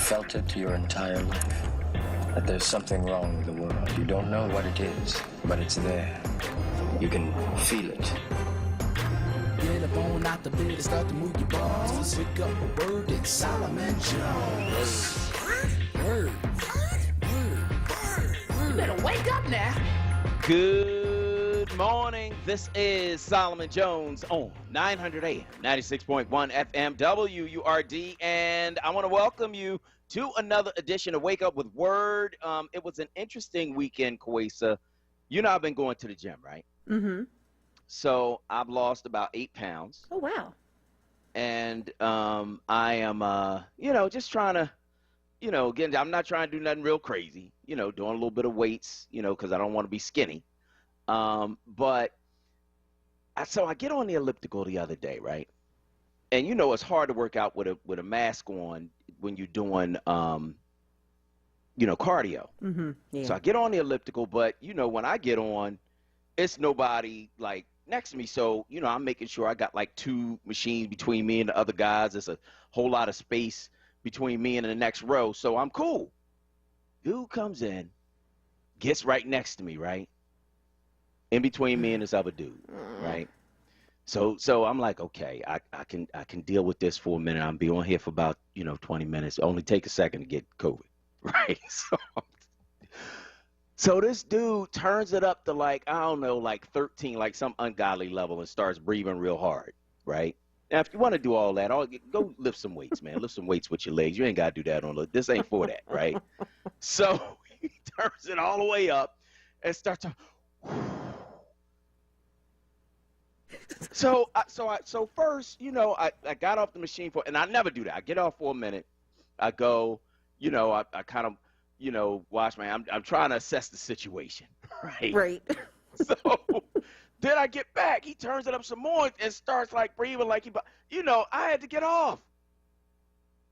felt it your entire life. That there's something wrong with the world. You don't know what it is, but it's there. You can feel it. Get up on out the bed and start to move your balls. Pick up a word, it's Solomon Jones. Word. You better wake up now. Good morning. This is Solomon Jones on 900 AM, 96.1 FM, WURD, and I want to welcome you to another edition of Wake Up with Word. It was an interesting weekend, Kwesa. You know I've been going to the gym, right? Mm-hmm. So I've lost about 8 pounds. Oh, wow. And I am, just trying to, again, I'm not trying to do nothing real crazy, doing a little bit of weights, because I don't want to be skinny. So I get on the elliptical the other day, right? And, it's hard to work out with a mask on when you're doing, cardio. Mm-hmm. Yeah. So I get on the elliptical, but, when I get on, it's nobody, like, next to me. So, I'm making sure I got, like, 2 machines between me and the other guys. There's a whole lot of space between me and the next row. So I'm cool. Dude comes in, gets right next to me, right? In between me and this other dude, right? So I'm like, okay, I can deal with this for a minute. I'll be on here for about 20 minutes. Only take a second to get COVID, right? So this dude turns it up to like 13, like some ungodly level, and starts breathing real hard, right? Now, if you want to do all that, go lift some weights, man. Lift some weights with your legs. You ain't got to do that this ain't for that, right? So he turns it all the way up and starts to. So first, I got off the machine and I never do that. I get off for a minute. I go, I kind of, wash my, I'm trying to assess the situation, right? Right. So then I get back. He turns it up some more and starts like breathing like I had to get off.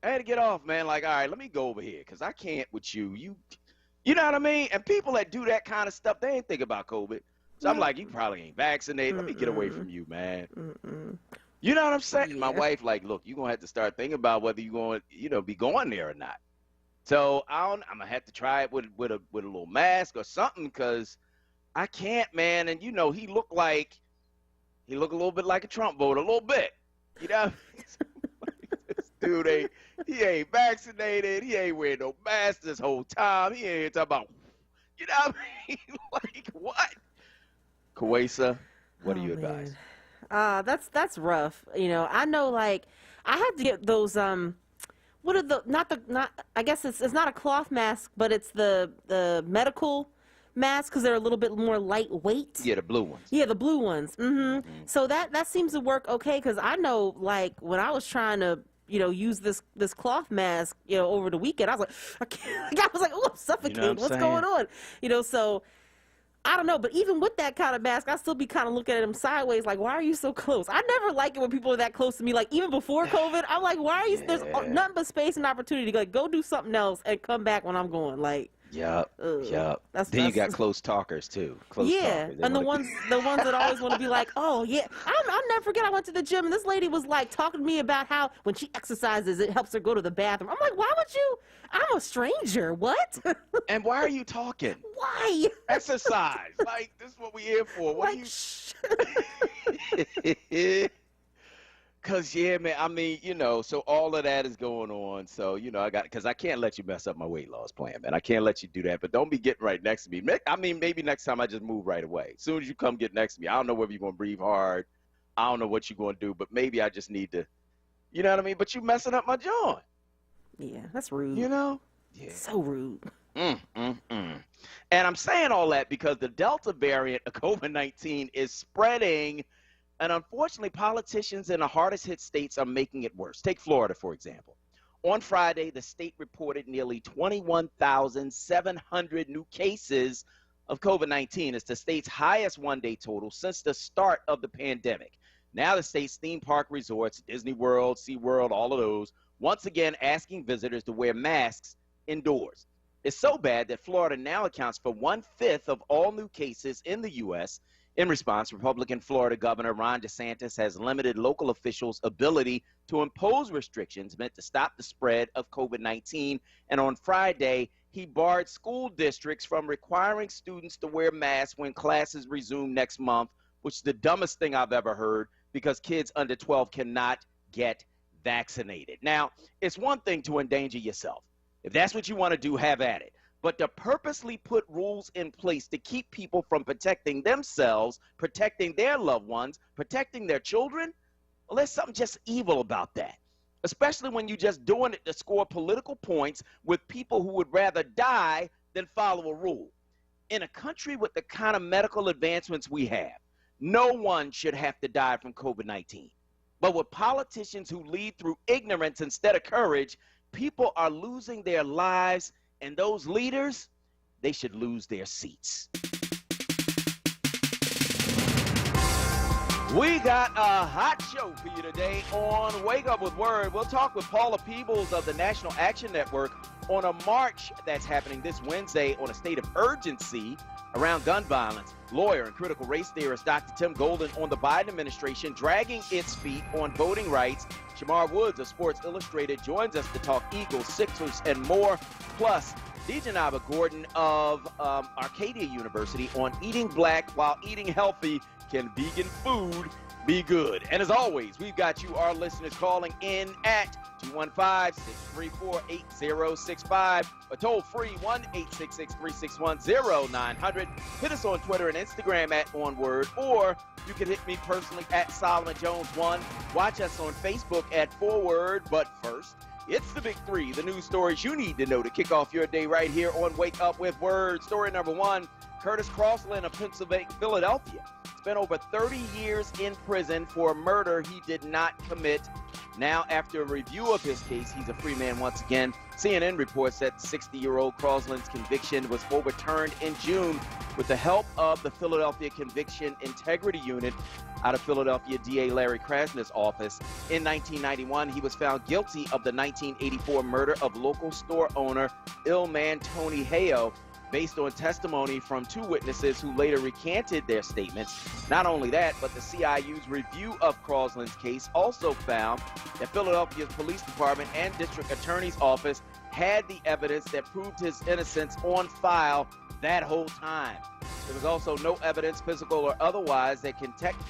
Man. Like, all right, let me go over here because I can't with you. You know what I mean? And people that do that kind of stuff, they ain't think about COVID. So I'm like, you probably ain't vaccinated. Let me get away from you, man. You know what I'm saying? Yeah. My wife, like, look, you're going to have to start thinking about whether you're going to, be going there or not. So I'm going to have to try it with a little mask or something because I can't, man. And, he looked a little bit like a Trump voter, a little bit. You know? This dude he ain't vaccinated. He ain't wearing no mask this whole time. He ain't talking about, you know what I mean? Like, what? Kwesa, what do you advise? That's rough. I know, like, I had to get those, what are I guess it's not a cloth mask, but it's the medical masks because they're a little bit more lightweight. Yeah, the blue ones. Yeah, the blue ones. Mm-hmm. So that seems to work okay because I know, like, when I was trying to, use this cloth mask, over the weekend, I was like, I can't. I was like, oh, I'm suffocating. What's going on? So I don't know, but even with that kind of mask, I still be kind of looking at him sideways, like, why are you so close? I never like it when people are that close to me. Like, even before COVID, I'm like, why are you? There's nothing but space and opportunity to like go do something else and come back when I'm going. Like, Yep. Then you got close talkers too. Talkers. And the ones that always want to be like, oh yeah, I'll never forget. I went to the gym and this lady was like talking to me about how when she exercises, it helps her go to the bathroom. I'm like, why would you? I'm a stranger. What? And why are you talking? Why? Exercise. Like, this is what we here for. What like, are you? Cause yeah, man. I mean, so all of that is going on. So because I can't let you mess up my weight loss plan, man. I can't let you do that. But don't be getting right next to me. I mean, maybe next time I just move right away. As soon as you come get next to me, I don't know whether you're gonna breathe hard. I don't know what you're gonna do, but maybe I just need to. You know what I mean? But you messing up my joint. Yeah, that's rude. Yeah. So rude. And I'm saying all that because the Delta variant of COVID-19 is spreading. And unfortunately, politicians in the hardest hit states are making it worse. Take Florida, for example. On Friday, the state reported nearly 21,700 new cases of COVID-19. It's the state's highest one-day total since the start of the pandemic. Now the state's theme park resorts, Disney World, SeaWorld, all of those, once again asking visitors to wear masks indoors. It's so bad that Florida now accounts for 1/5 of all new cases in the U.S. In response, Republican Florida Governor Ron DeSantis has limited local officials' ability to impose restrictions meant to stop the spread of COVID-19. And on Friday, he barred school districts from requiring students to wear masks when classes resume next month, which is the dumbest thing I've ever heard, because kids under 12 cannot get vaccinated. Now, it's one thing to endanger yourself. If that's what you want to do, have at it. But to purposely put rules in place to keep people from protecting themselves, protecting their loved ones, protecting their children, well, there's something just evil about that, especially when you're just doing it to score political points with people who would rather die than follow a rule. In a country with the kind of medical advancements we have, no one should have to die from COVID-19. But with politicians who lead through ignorance instead of courage, people are losing their lives, and those leaders, they should lose their seats. We got a hot show for you today on Wake Up with Word. We'll talk with Paula Peebles of the National Action Network on a march that's happening this Wednesday on a state of urgency around gun violence. Lawyer and critical race theorist Dr. Tim Golden on the Biden administration dragging its feet on voting rights. Shamar Woods of Sports Illustrated joins us to talk Eagles, Sixers, and more. Plus, Dejanaba Gordon of Arcadia University on eating black while eating healthy. Can vegan food be good? And as always, we've got you, our listeners, calling in at 215-634-8065, a toll-free 1-866-361-0900. Hit us on Twitter and Instagram at onWURD, or you can hit me personally at Solomon Jones 1. Watch us on Facebook at forward. But first, it's the big three, the news stories you need to know to kick off your day right here on Wake Up with Word. Story number one, Curtis Crossland of Philadelphia spent over 30 years in prison for a murder he did not commit. Now, after a review of his case, he's a free man once again. CNN reports that 60-year-old Crossland's conviction was overturned in June with the help of the Philadelphia Conviction Integrity Unit out of Philadelphia DA Larry Krasner's office. In 1991, he was found guilty of the 1984 murder of local store owner Ilman Tony Hayo, based on testimony from two witnesses who later recanted their statements. Not only that, but the CIU's review of Crossland's case also found that Philadelphia's police department and district attorney's office had the evidence that proved his innocence on file that whole time. There was also no evidence, physical or otherwise, that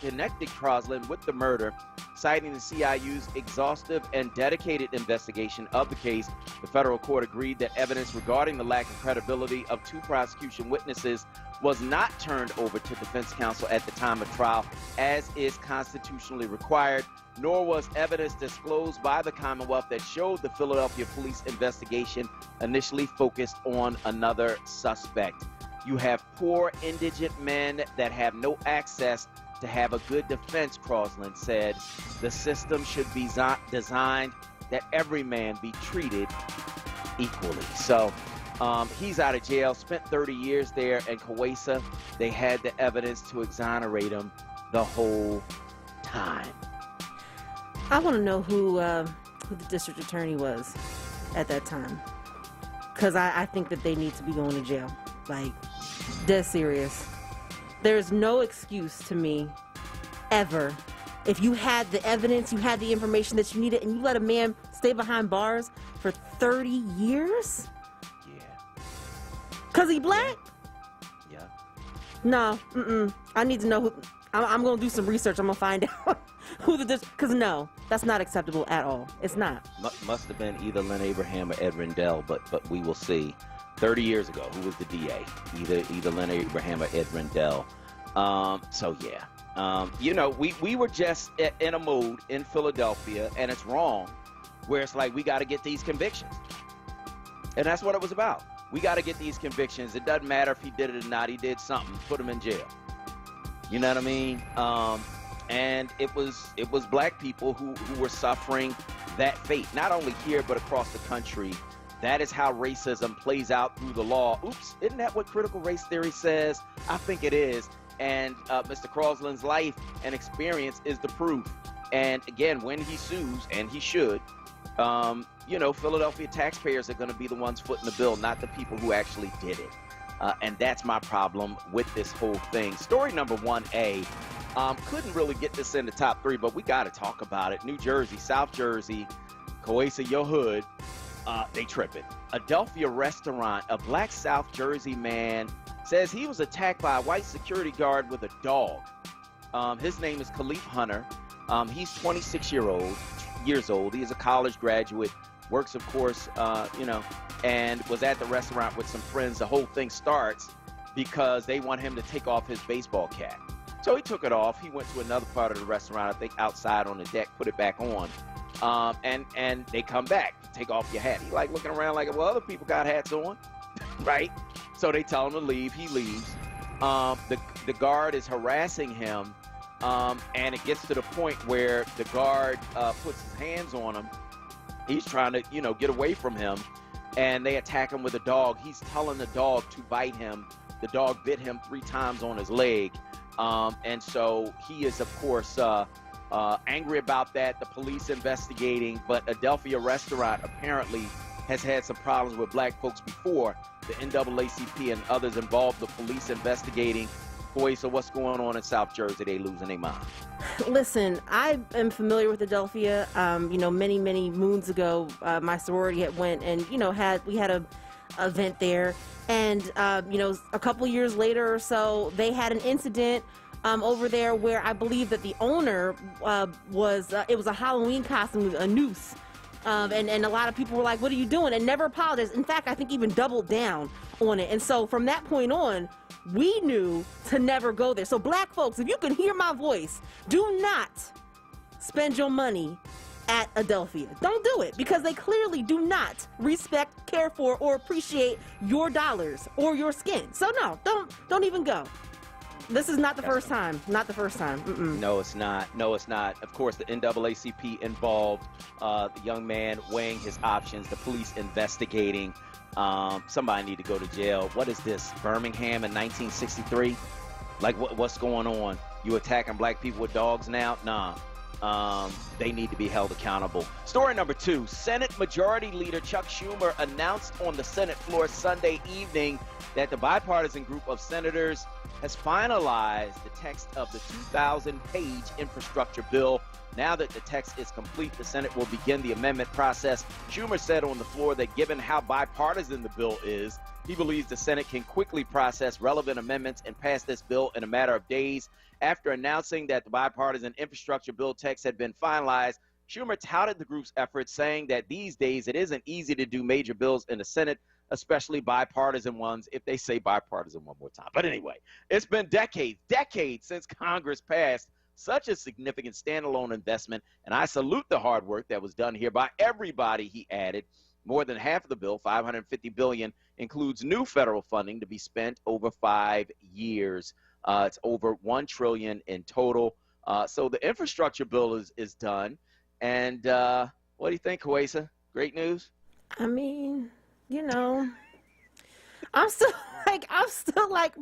connected Crossland with the murder. Citing the CIU's exhaustive and dedicated investigation of the case, the federal court agreed that evidence regarding the lack of credibility of two prosecution witnesses was not turned over to defense counsel at the time of trial, as is constitutionally required, nor was evidence disclosed by the Commonwealth that showed the Philadelphia police investigation initially focused on another suspect. You have poor indigent men that have no access to have a good defense, Crossland said. The system should be designed that every man be treated equally. So he's out of jail, spent 30 years there in Kuwaisa. They had the evidence to exonerate him the whole time. I want to know who the district attorney was at that time, because I think that they need to be going to jail. Like, dead serious. There's no excuse to me, ever. If you had the evidence, you had the information that you needed, and you let a man stay behind bars for 30 years? Yeah. Because he black? Yeah. No, I need to know who. I'm going to do some research. I'm going to find out who the district, because no, that's not acceptable at all. It's not. Must have been either Lynn Abraham or Ed Rendell, but we will see. 30 years ago, who was the DA? Either Lynn Abraham or Ed Rendell. So yeah, we were just in a mood in Philadelphia, and it's wrong, where it's like we got to get these convictions, and that's what it was about. We got to get these convictions. It doesn't matter if he did it or not. He did something. Put him in jail. You know what I mean? And it was black people who were suffering that fate, not only here but across the country. That is how racism plays out through the law. Oops, isn't that what critical race theory says? I think it is. And Mr. Crossland's life and experience is the proof. And again, when he sues, and he should, Philadelphia taxpayers are going to be the ones footing the bill, not the people who actually did it. And that's my problem with this whole thing. Story number 1A, Couldn't really get this in the top 3, but we got to talk about it. New Jersey, South Jersey, Coesa, your hood, they tripping. Adelphia restaurant, a black South Jersey man says he was attacked by a white security guard with a dog. His name is Khalif Hunter. He's 26 years old. He is a college graduate, works, of course, and was at the restaurant with some friends. The whole thing starts because they want him to take off his baseball cap. So he took it off. He went to another part of the restaurant, I think outside on the deck, put it back on. And they come back, take off your hat. He like looking around like, well, other people got hats on, right? So they tell him to leave. He leaves. The guard is harassing him, and it gets to the point where the guard puts his hands on him. He's trying to, get away from him, and they attack him with a dog. He's telling the dog to bite him. The dog bit him 3 times on his leg. And so he is, of course, angry about that. The police investigating, but Adelphia restaurant apparently has had some problems with black folks before. The NAACP and others involved, the police investigating. Boy, so what's going on in South Jersey? They losing their mind. Listen, I am familiar with Adelphia. Many moons ago, my sorority had went and we had a event there, and a couple years later or so, they had an incident over there where I believe that the owner was a Halloween costume with a noose. And a lot of people were like, what are you doing? And never apologized. In fact, I think even doubled down on it. And so from that point on, we knew to never go there. So black folks, if you can hear my voice, do not spend your money at Adelphia. Don't do it, because they clearly do not respect, care for, or appreciate your dollars or your skin. So no, don't even go. This is not the first time. Not the first time. Mm-mm. No, it's not. No, it's not. Of course, the NAACP involved, the young man weighing his options, the police investigating. Somebody need to go to jail. What is this? Birmingham in 1963? Like, what's going on? You attacking black people with dogs now? Nah. They need to be held accountable. Story number 2, Senate Majority Leader Chuck Schumer announced on the Senate floor Sunday evening that the bipartisan group of senators has finalized the text of the 2,000-page infrastructure bill. Now that the text is complete, the Senate will begin the amendment process. Schumer said on the floor that given how bipartisan the bill is, he believes the Senate can quickly process relevant amendments and pass this bill in a matter of days. After announcing that the bipartisan infrastructure bill text had been finalized, Schumer touted the group's efforts, saying that these days it isn't easy to do major bills in the Senate, especially bipartisan ones, if they say bipartisan one more time. But anyway, it's been decades since Congress passed such a significant standalone investment, and I salute the hard work that was done here by everybody, he added. More than half of the bill, $550 billion, includes new federal funding to be spent over 5 years. It's over $1 trillion in total. So the infrastructure bill is done. And what do you think, Coesa? Great news? I mean, I'm still like,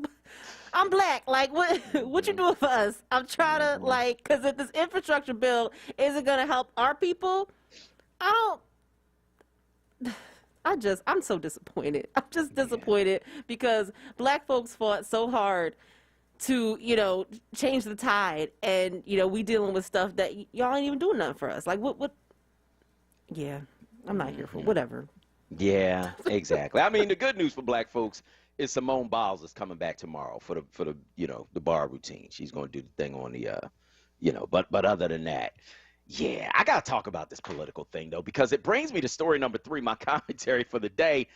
I'm black. Like, what you doing for us? I'm trying to, because if this infrastructure bill isn't going to help our people, I'm so disappointed. I'm just disappointed because black folks fought so hard to, change the tide, and, we dealing with stuff that y'all ain't even doing nothing for us. Like, what? Yeah, I'm not here for whatever. Yeah, exactly. I mean, the good news for black folks is Simone Biles is coming back tomorrow for the the bar routine. She's going to do the thing on the, but other than that, yeah, I got to talk about this political thing, though, because it brings me to story number 3, my commentary for the day.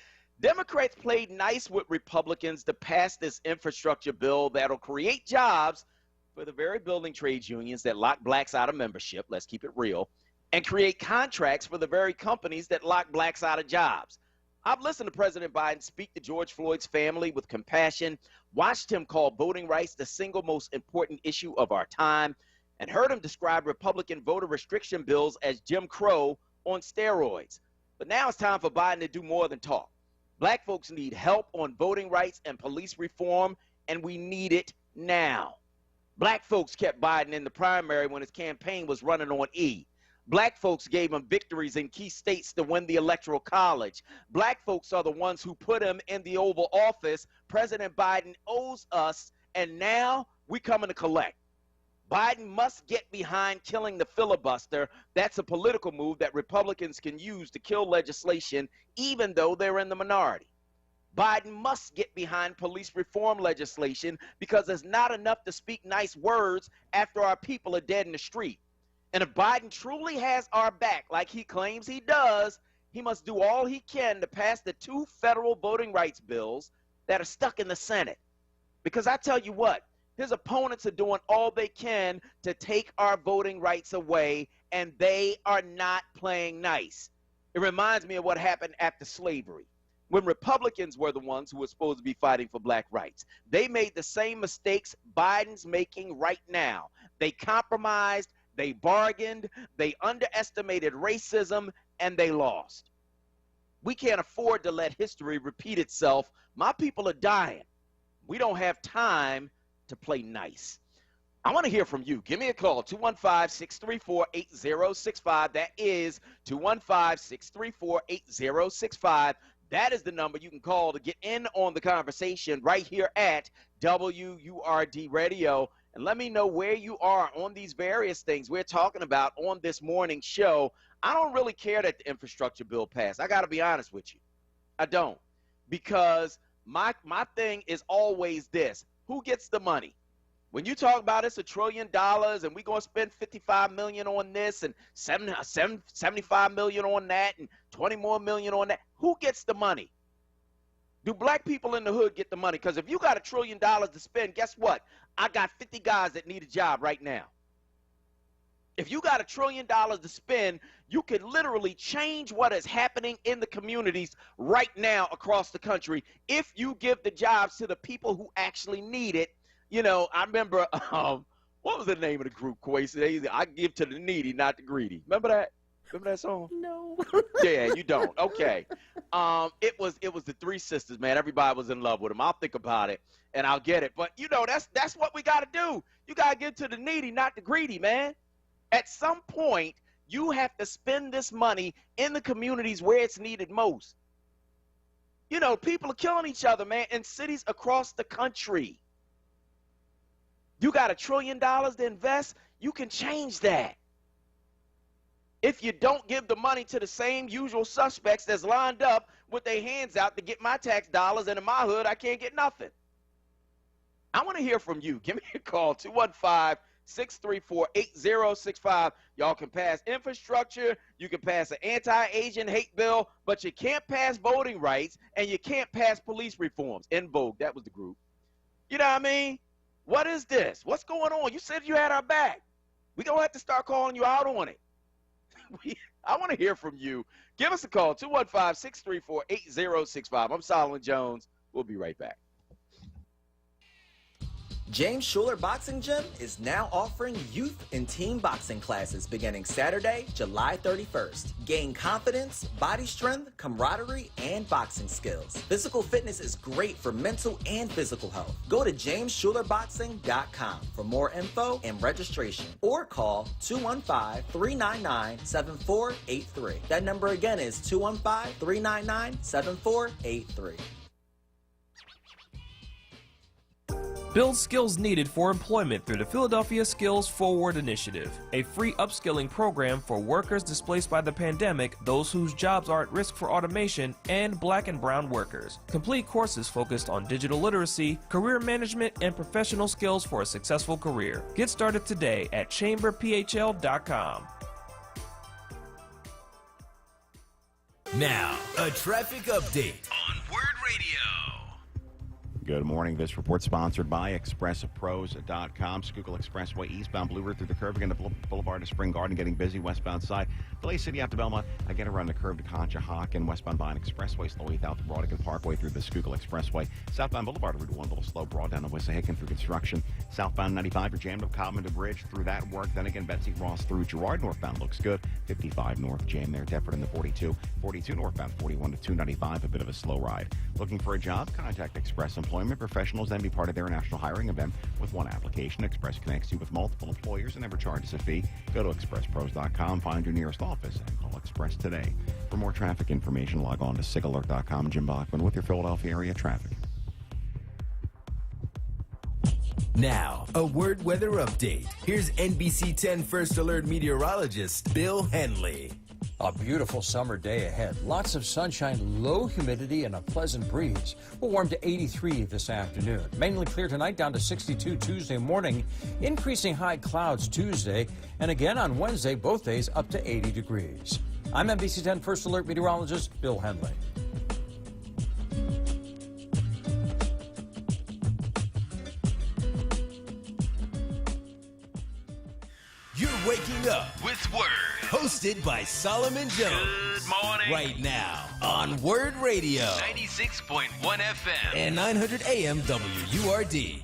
Democrats played nice with Republicans to pass this infrastructure bill that'll create jobs for the very building trades unions that lock blacks out of membership, let's keep it real, and create contracts for the very companies that lock blacks out of jobs. I've listened to President Biden speak to George Floyd's family with compassion, watched him call voting rights the single most important issue of our time, and heard him describe Republican voter restriction bills as Jim Crow on steroids. But now it's time for Biden to do more than talk. Black folks need help on voting rights and police reform, and we need it now. Black folks kept Biden in the primary when his campaign was running on E. Black folks gave him victories in key states to win the Electoral College. Black folks are the ones who put him in the Oval Office. President Biden owes us, and now we coming to collect. Biden must get behind killing the filibuster. That's a political move that Republicans can use to kill legislation, even though they're in the minority. Biden must get behind police reform legislation because it's not enough to speak nice words after our people are dead in the street. And if Biden truly has our back, like he claims he does, he must do all he can to pass the 2 federal voting rights bills that are stuck in the Senate. Because I tell you what, his opponents are doing all they can to take our voting rights away, and they are not playing nice. It reminds me of what happened after slavery, when Republicans were the ones who were supposed to be fighting for black rights. They made the same mistakes Biden's making right now. They compromised, they bargained, they underestimated racism, and they lost. We can't afford to let history repeat itself. My people are dying. We don't have time to play nice. I want to hear from you. Give me a call, 215-634-8065. That is 215-634-8065. That is the number you can call to get in on the conversation right here at WURD Radio. And let me know where you are on these various things we're talking about on this morning's show. I don't really care that the infrastructure bill passed. I got to be honest with you. I don't. Because my thing is always this. Who gets the money? When you talk about it's $1 trillion and we're going to spend $55 million on this and $75 million on that and $20 more million on that, who gets the money? Do black people in the hood get the money? Because if you got $1 trillion to spend, guess what? I got 50 guys that need a job right now. If you got $1 trillion to spend, you could literally change what is happening in the communities right now across the country if you give the jobs to the people who actually need it. You know, I remember, what was the name of the group, Kwesi? I give to the needy, not the greedy. Remember that? Remember that song? No. Yeah, you don't. Okay. It was the Three Sisters, man. Everybody was in love with them. I'll think about it and I'll get it. But you know, that's what we got to do. You got to give to the needy, not the greedy, man. At some point, you have to spend this money in the communities where it's needed most. You know, people are killing each other, man, in cities across the country. You got $1 trillion to invest, you can change that. If you don't give the money to the same usual suspects that's lined up with their hands out to get my tax dollars, and in my hood, I can't get nothing. I want to hear from you. Give me a call, 215-634-8065. Y'all can pass infrastructure, you can pass an anti-Asian hate bill, but you can't pass voting rights, and you can't pass police reforms. En Vogue, that was the group. You know what I mean? What is this? What's going on? You said you had our back. We're going to have to start calling you out on it. I want to hear from you. Give us a call, 215-634-8065. I'm Solomon Jones. We'll be right back. James Schuler Boxing Gym is now offering youth and team boxing classes beginning Saturday, July 31st. Gain confidence, body strength, camaraderie, and boxing skills. Physical fitness is great for mental and physical health. Go to jamesschulerboxing.com for more info and registration, or call 215-399-7483. That number again is 215-399-7483. Build skills needed for employment through the Philadelphia Skills Forward Initiative, a free upskilling program for workers displaced by the pandemic, those whose jobs are at risk for automation, and black and brown workers. Complete courses focused on digital literacy, career management, and professional skills for a successful career. Get started today at chamberphl.com. Now, a traffic update on WURD Radio. Good morning. This report sponsored by ExpressPros.com. Schuylkill Expressway eastbound Blue Route through the curve again to Boulevard to Spring Garden, getting busy westbound side. Delay City after Belmont. Again around the curve to Conshohocken. Westbound Vine Expressway slowly out the Broadigan Parkway through the Schuylkill Expressway. Southbound Boulevard Route 1 a little slow. Broad down to Wissahickon through construction. Southbound 95 you're jammed up Cobham to Bridge through that work. Then again Betsy Ross through Girard. Northbound looks good. 55 north jam there. Deptford in the 42. 42 northbound 41 to 295. A bit of a slow ride. Looking for a job? Contact Express Employment Professionals and be part of their national hiring event with one application. Express connects you with multiple employers and never charges a fee. Go to ExpressPros.com, find your nearest office, and call Express today. For more traffic information, log on to SigAlert.com. Jim Bachman with your Philadelphia area traffic. Now, a word weather update. Here's NBC 10 First Alert meteorologist Bill Henley. A beautiful summer day ahead. Lots of sunshine, low humidity, and a pleasant breeze. We'll warm to 83 this afternoon. Mainly clear tonight, down to 62 Tuesday morning. Increasing high clouds Tuesday. And again on Wednesday, both days up to 80 degrees. I'm NBC 10 First Alert meteorologist Bill Henley. You're waking up with WURD. Hosted by Solomon Jones. Good morning. Right now on WURD Radio. 96.1 FM. And 900 AM WURD.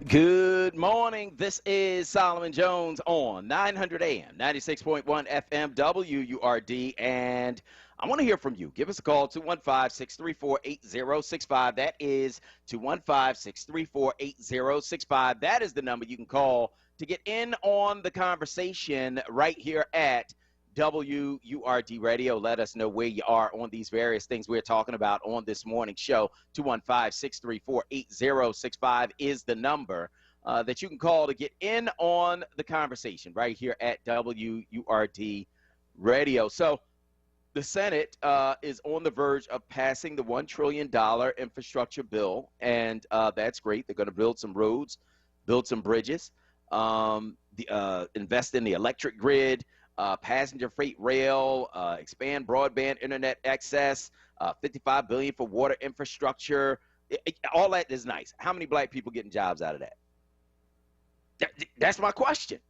Good morning. This is Solomon Jones on 900 AM, 96.1 FM, WURD, and I want to hear from you. Give us a call, 215-634-8065. That is 215-634-8065. That is the number you can call to get in on the conversation right here at WURD Radio. Let us know where you are on these various things we're talking about on this morning's show. 215-634-8065 is the number that you can call to get in on the conversation right here at WURD Radio. So the Senate is on the verge of passing the $1 trillion infrastructure bill, and that's great. They're going to build some roads, build some bridges, invest in the electric grid, passenger freight rail, expand broadband internet access, $55 billion for water infrastructure. All that is nice. How many black people getting jobs out of that? That's my question.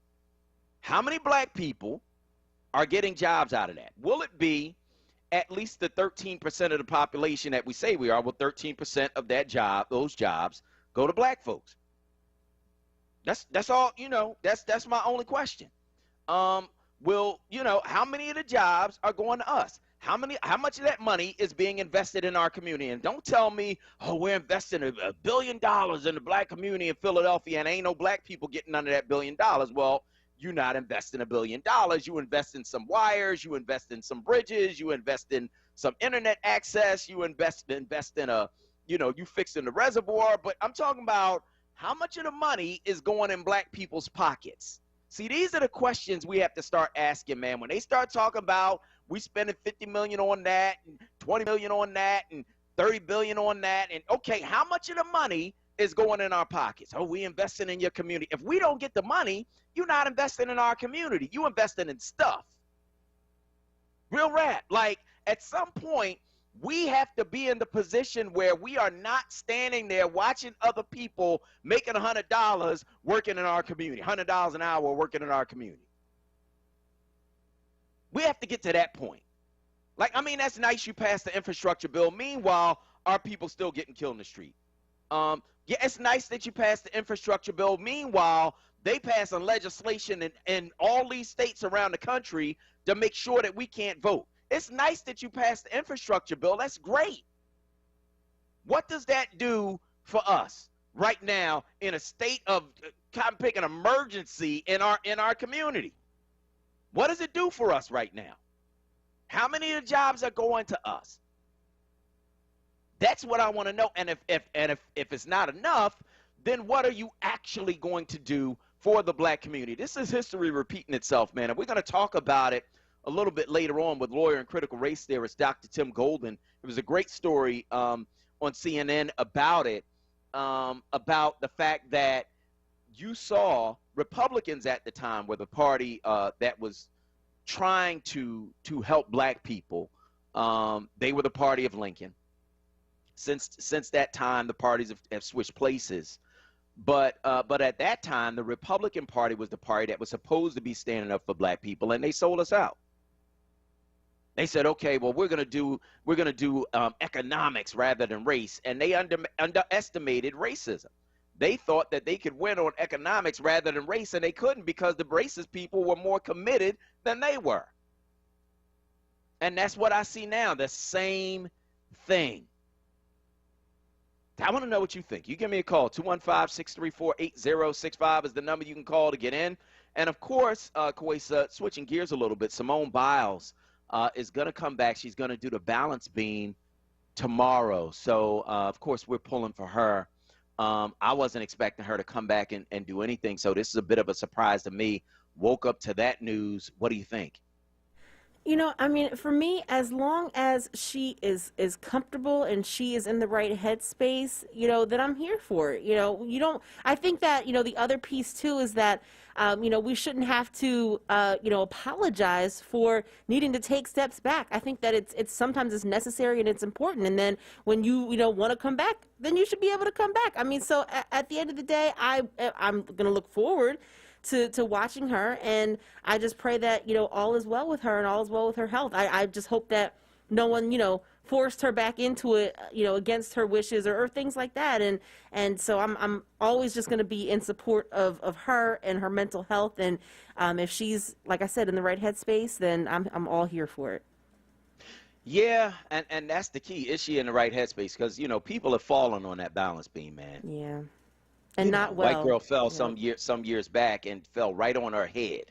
How many black people are getting jobs out of that? Will it be at least the 13% of the population that we say we are? Will 13% of that job, those jobs, go to black folks? That's all. That's my only question. How many of the jobs are going to us? How much of that money is being invested in our community? And don't tell me, we're investing $1 billion in the black community in Philadelphia and ain't no black people getting none of that $1 billion. Well, you're not investing $1 billion. You invest in some wires, you invest in some bridges, you invest in some internet access, you invest in you fixing the reservoir. But I'm talking about how much of the money is going in black people's pockets? See, these are the questions we have to start asking, man. When they start talking about we spending $50 million on that and $20 million on that and $30 billion on that, and okay, how much of the money is going in our pockets? We investing in your community. If we don't get the money, you're not investing in our community. You investing in stuff. Real rap. Like, at some point, we have to be in the position where we are not standing there watching other people making $100 working in our community, $100 an hour working in our community. We have to get to that point. That's nice you passed the infrastructure bill. Meanwhile, our people still getting killed in the street. It's nice that you passed the infrastructure bill. Meanwhile, they passing legislation in all these states around the country to make sure that we can't vote. It's nice that you passed the infrastructure bill. That's great. What does that do for us right now in a state of an emergency in our community? What does it do for us right now? How many of the jobs are going to us? That's what I want to know. And if it's not enough, then what are you actually going to do for the black community? This is history repeating itself, man. And we're going to talk about it a little bit later on with lawyer and critical race theorist Dr. Tim Golden. It was a great story on CNN about it, about the fact that you saw Republicans at the time were the party that was trying to help black people. They were the party of Lincoln. Since that time, the parties have switched places. But at that time, the Republican Party was the party that was supposed to be standing up for black people, and they sold us out. They said, okay, well, we're gonna do economics rather than race, and they underestimated racism. They thought that they could win on economics rather than race, and they couldn't because the racist people were more committed than they were. And that's what I see now, the same thing. I want to know what you think. You give me a call. 215-634-8065 is the number you can call to get in. And, of course, Kwesa, switching gears a little bit, Simone Biles is going to come back. She's going to do the balance beam tomorrow. So, of course, we're pulling for her. I wasn't expecting her to come back and do anything. So this is a bit of a surprise to me. Woke up to that news. What do you think? You know, I mean, for me, as long as she is comfortable and she is in the right headspace, you know, then I'm here for it. You know, I think that, you know, the other piece too is that, you know, we shouldn't have to, you know, apologize for needing to take steps back. I think that it's sometimes it's necessary and it's important. And then when you know, want to come back, then you should be able to come back. I mean, so at the end of the day, I'm going to look forward to watching her, and I just pray that, you know, all is well with her and all is well with her health. I just hope that no one, you know, forced her back into it, you know, against her wishes or things like that. And so I'm always just going to be in support of her and her mental health. And if she's, like I said, in the right headspace, then I'm all here for it. Yeah, and that's the key. Is she in the right headspace? Because, you know, people have fallen on that balance beam, man. Yeah. And not well. White girl fell some years back and fell right on her head.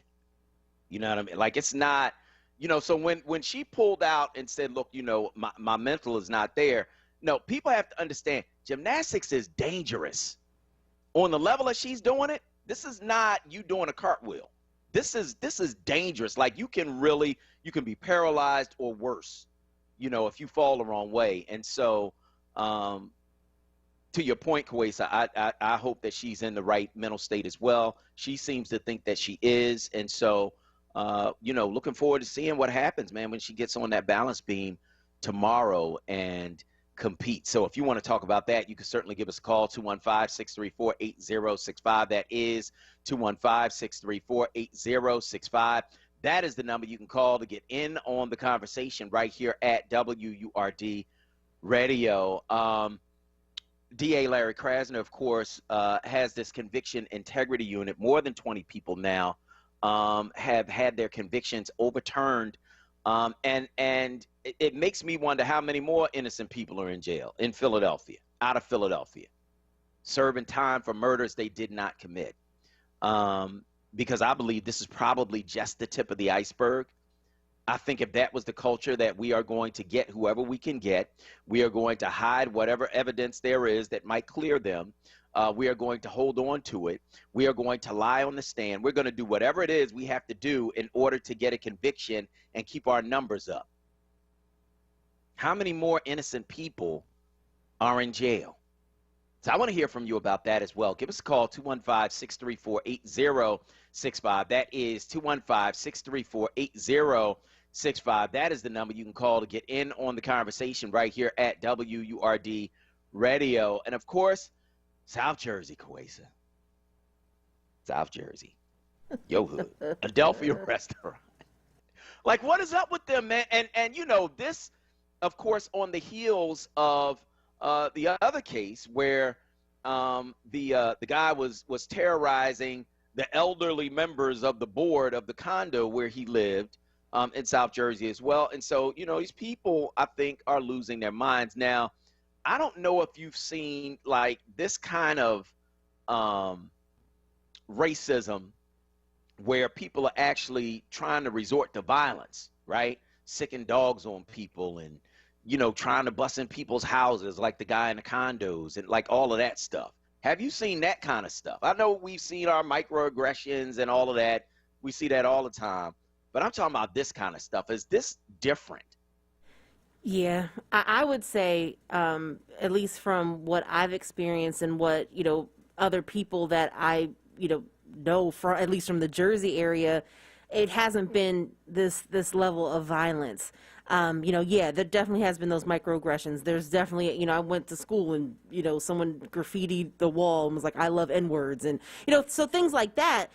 You know what I mean? Like, it's not, you know, so when she pulled out and said, look, you know, my mental is not there. No, people have to understand gymnastics is dangerous. On the level that she's doing it, this is not you doing a cartwheel. This is dangerous. Like, you can be paralyzed or worse, you know, if you fall the wrong way. And so, to your point, Kwesa, I hope that she's in the right mental state as well. She seems to think that she is. And so, you know, looking forward to seeing what happens, man, when she gets on that balance beam tomorrow and compete. So if you want to talk about that, you can certainly give us a call, 215-634-8065. That is 215-634-8065. That is the number you can call to get in on the conversation right here at WURD Radio. DA Larry Krasner, of course, has this conviction integrity unit. More than 20 people now have had their convictions overturned. And it makes me wonder how many more innocent people are in jail in Philadelphia, out of Philadelphia, serving time for murders they did not commit. Because I believe this is probably just the tip of the iceberg. I think if that was the culture that we are going to get whoever we can get, we are going to hide whatever evidence there is that might clear them. We are going to hold on to it. We are going to lie on the stand. We're going to do whatever it is we have to do in order to get a conviction and keep our numbers up. How many more innocent people are in jail? So I want to hear from you about that as well. Give us a call, 215-634-8065. That is 215-634-8065. That is the number you can call to get in on the conversation right here at WURD Radio. And, of course, South Jersey, Kwesa. South Jersey. Yo hood. Adelphia restaurant. Like, what is up with them, man? And you know, this, of course, on the heels of the other case where the guy was terrorizing the elderly members of the board of the condo where he lived in South Jersey as well. And so, you know, these people, I think, are losing their minds. Now, I don't know if you've seen, like, this kind of racism where people are actually trying to resort to violence, right? Sicking dogs on people and, you know, trying to bust in people's houses like the guy in the condos and, like, all of that stuff. Have you seen that kind of stuff? I know we've seen our microaggressions and all of that. We see that all the time. But I'm talking about this kind of stuff. Is this different? Yeah, I would say, at least from what I've experienced and what, you know, other people that I, you know from, at least from the Jersey area, it hasn't been this level of violence. Yeah, there definitely has been those microaggressions. There's definitely, I went to school and, someone graffitied the wall and was like, I love N-words. And, so things like that,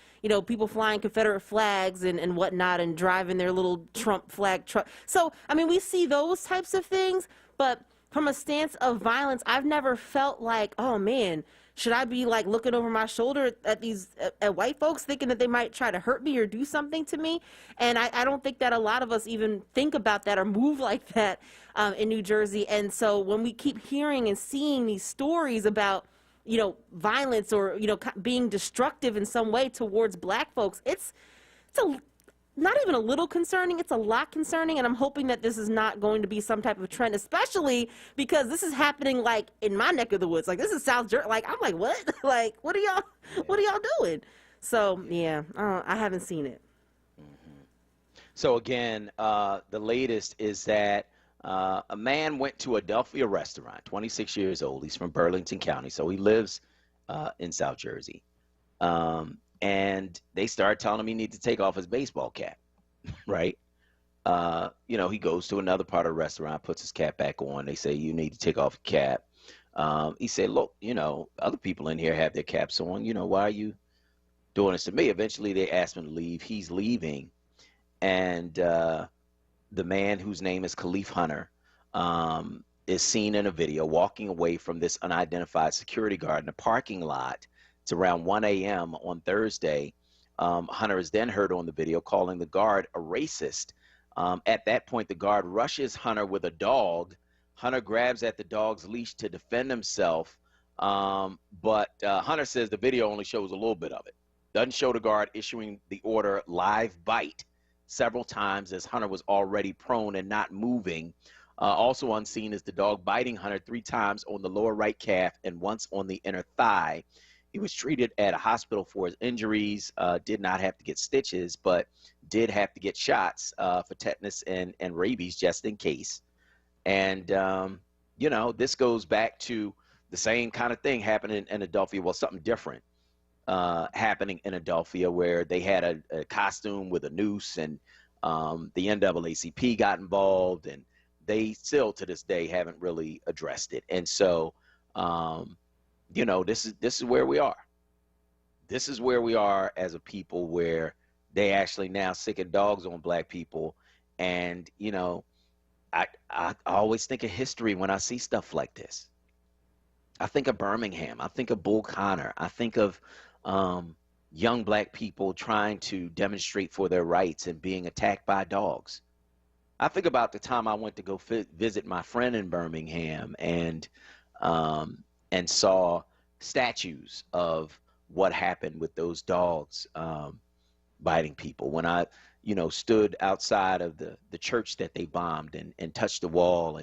people flying Confederate flags and whatnot and driving their little Trump flag truck. So, I mean, we see those types of things, but from a stance of violence, I've never felt like, oh man, should I be like looking over my shoulder at white folks thinking that they might try to hurt me or do something to me? And I don't think that a lot of us even think about that or move like that in New Jersey. And so when we keep hearing and seeing these stories about, violence or, being destructive in some way towards black folks, it's not even a little concerning, it's a lot concerning, and I'm hoping that this is not going to be some type of trend, especially because this is happening like in my neck of the woods. Like this is South Jersey. Like I'm like, what? Like what are y'all doing? So yeah, I haven't seen it. So again, the latest is that a man went to a Adelphia restaurant, 26 years old. He's from Burlington County, so he lives in South Jersey. And they started telling him he needed to take off his baseball cap, right? He goes to another part of the restaurant, puts his cap back on. They say, you need to take off your cap. He said, look, other people in here have their caps on. Why are you doing this to me? Eventually, they asked him to leave. He's leaving. And the man whose name is Khalif Hunter is seen in a video walking away from this unidentified security guard in a parking lot. It's around 1 a.m. on Thursday. Hunter is then heard on the video calling the guard a racist. At that point, the guard rushes Hunter with a dog. Hunter grabs at the dog's leash to defend himself. But Hunter says the video only shows a little bit of it. Doesn't show the guard issuing the order live bite several times as Hunter was already prone and not moving. Also unseen is the dog biting Hunter 3 times on the lower right calf and once on the inner thigh. He was treated at a hospital for his injuries, did not have to get stitches, but did have to get shots for tetanus and rabies just in case. And, this goes back to the same kind of thing happening in Adelphia. Well, something different happening in Adelphia where they had a costume with a noose and the NAACP got involved and they still to this day haven't really addressed it. And so, this is where we are. This is where we are as a people where they actually now sicken dogs on black people. And, I always think of history when I see stuff like this. I think of Birmingham. I think of Bull Connor. I think of young black people trying to demonstrate for their rights and being attacked by dogs. I think about the time I went to go visit my friend in Birmingham and saw statues of what happened with those dogs biting people. When I, stood outside of the church that they bombed and touched the wall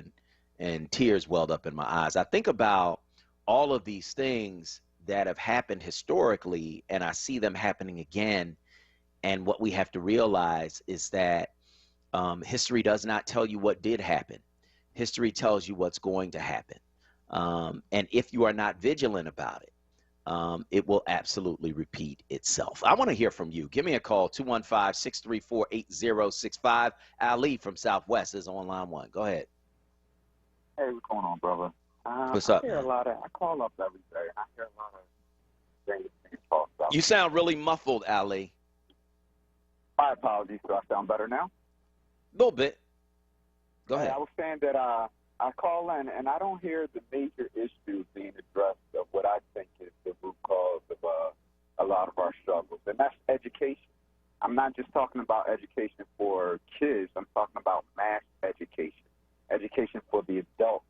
and tears welled up in my eyes. I think about all of these things that have happened historically, and I see them happening again. And what we have to realize is that history does not tell you what did happen. History tells you what's going to happen. And if you are not vigilant about it, it will absolutely repeat itself. I want to hear from you. Give me a call, 215-634-8065. Ali from Southwest is on line 1. Go ahead. Hey, what's going on, brother? What's up? I call up every day, and I hear a lot of things being talked about. You sound really muffled, Ali. My apologies. Do I sound better now? A little bit. Go ahead. I was saying that I call in, and I don't hear the major issues being addressed of what I think is the root cause of a lot of our struggles, and that's education. I'm not just talking about education for kids. I'm talking about mass education, education for the adults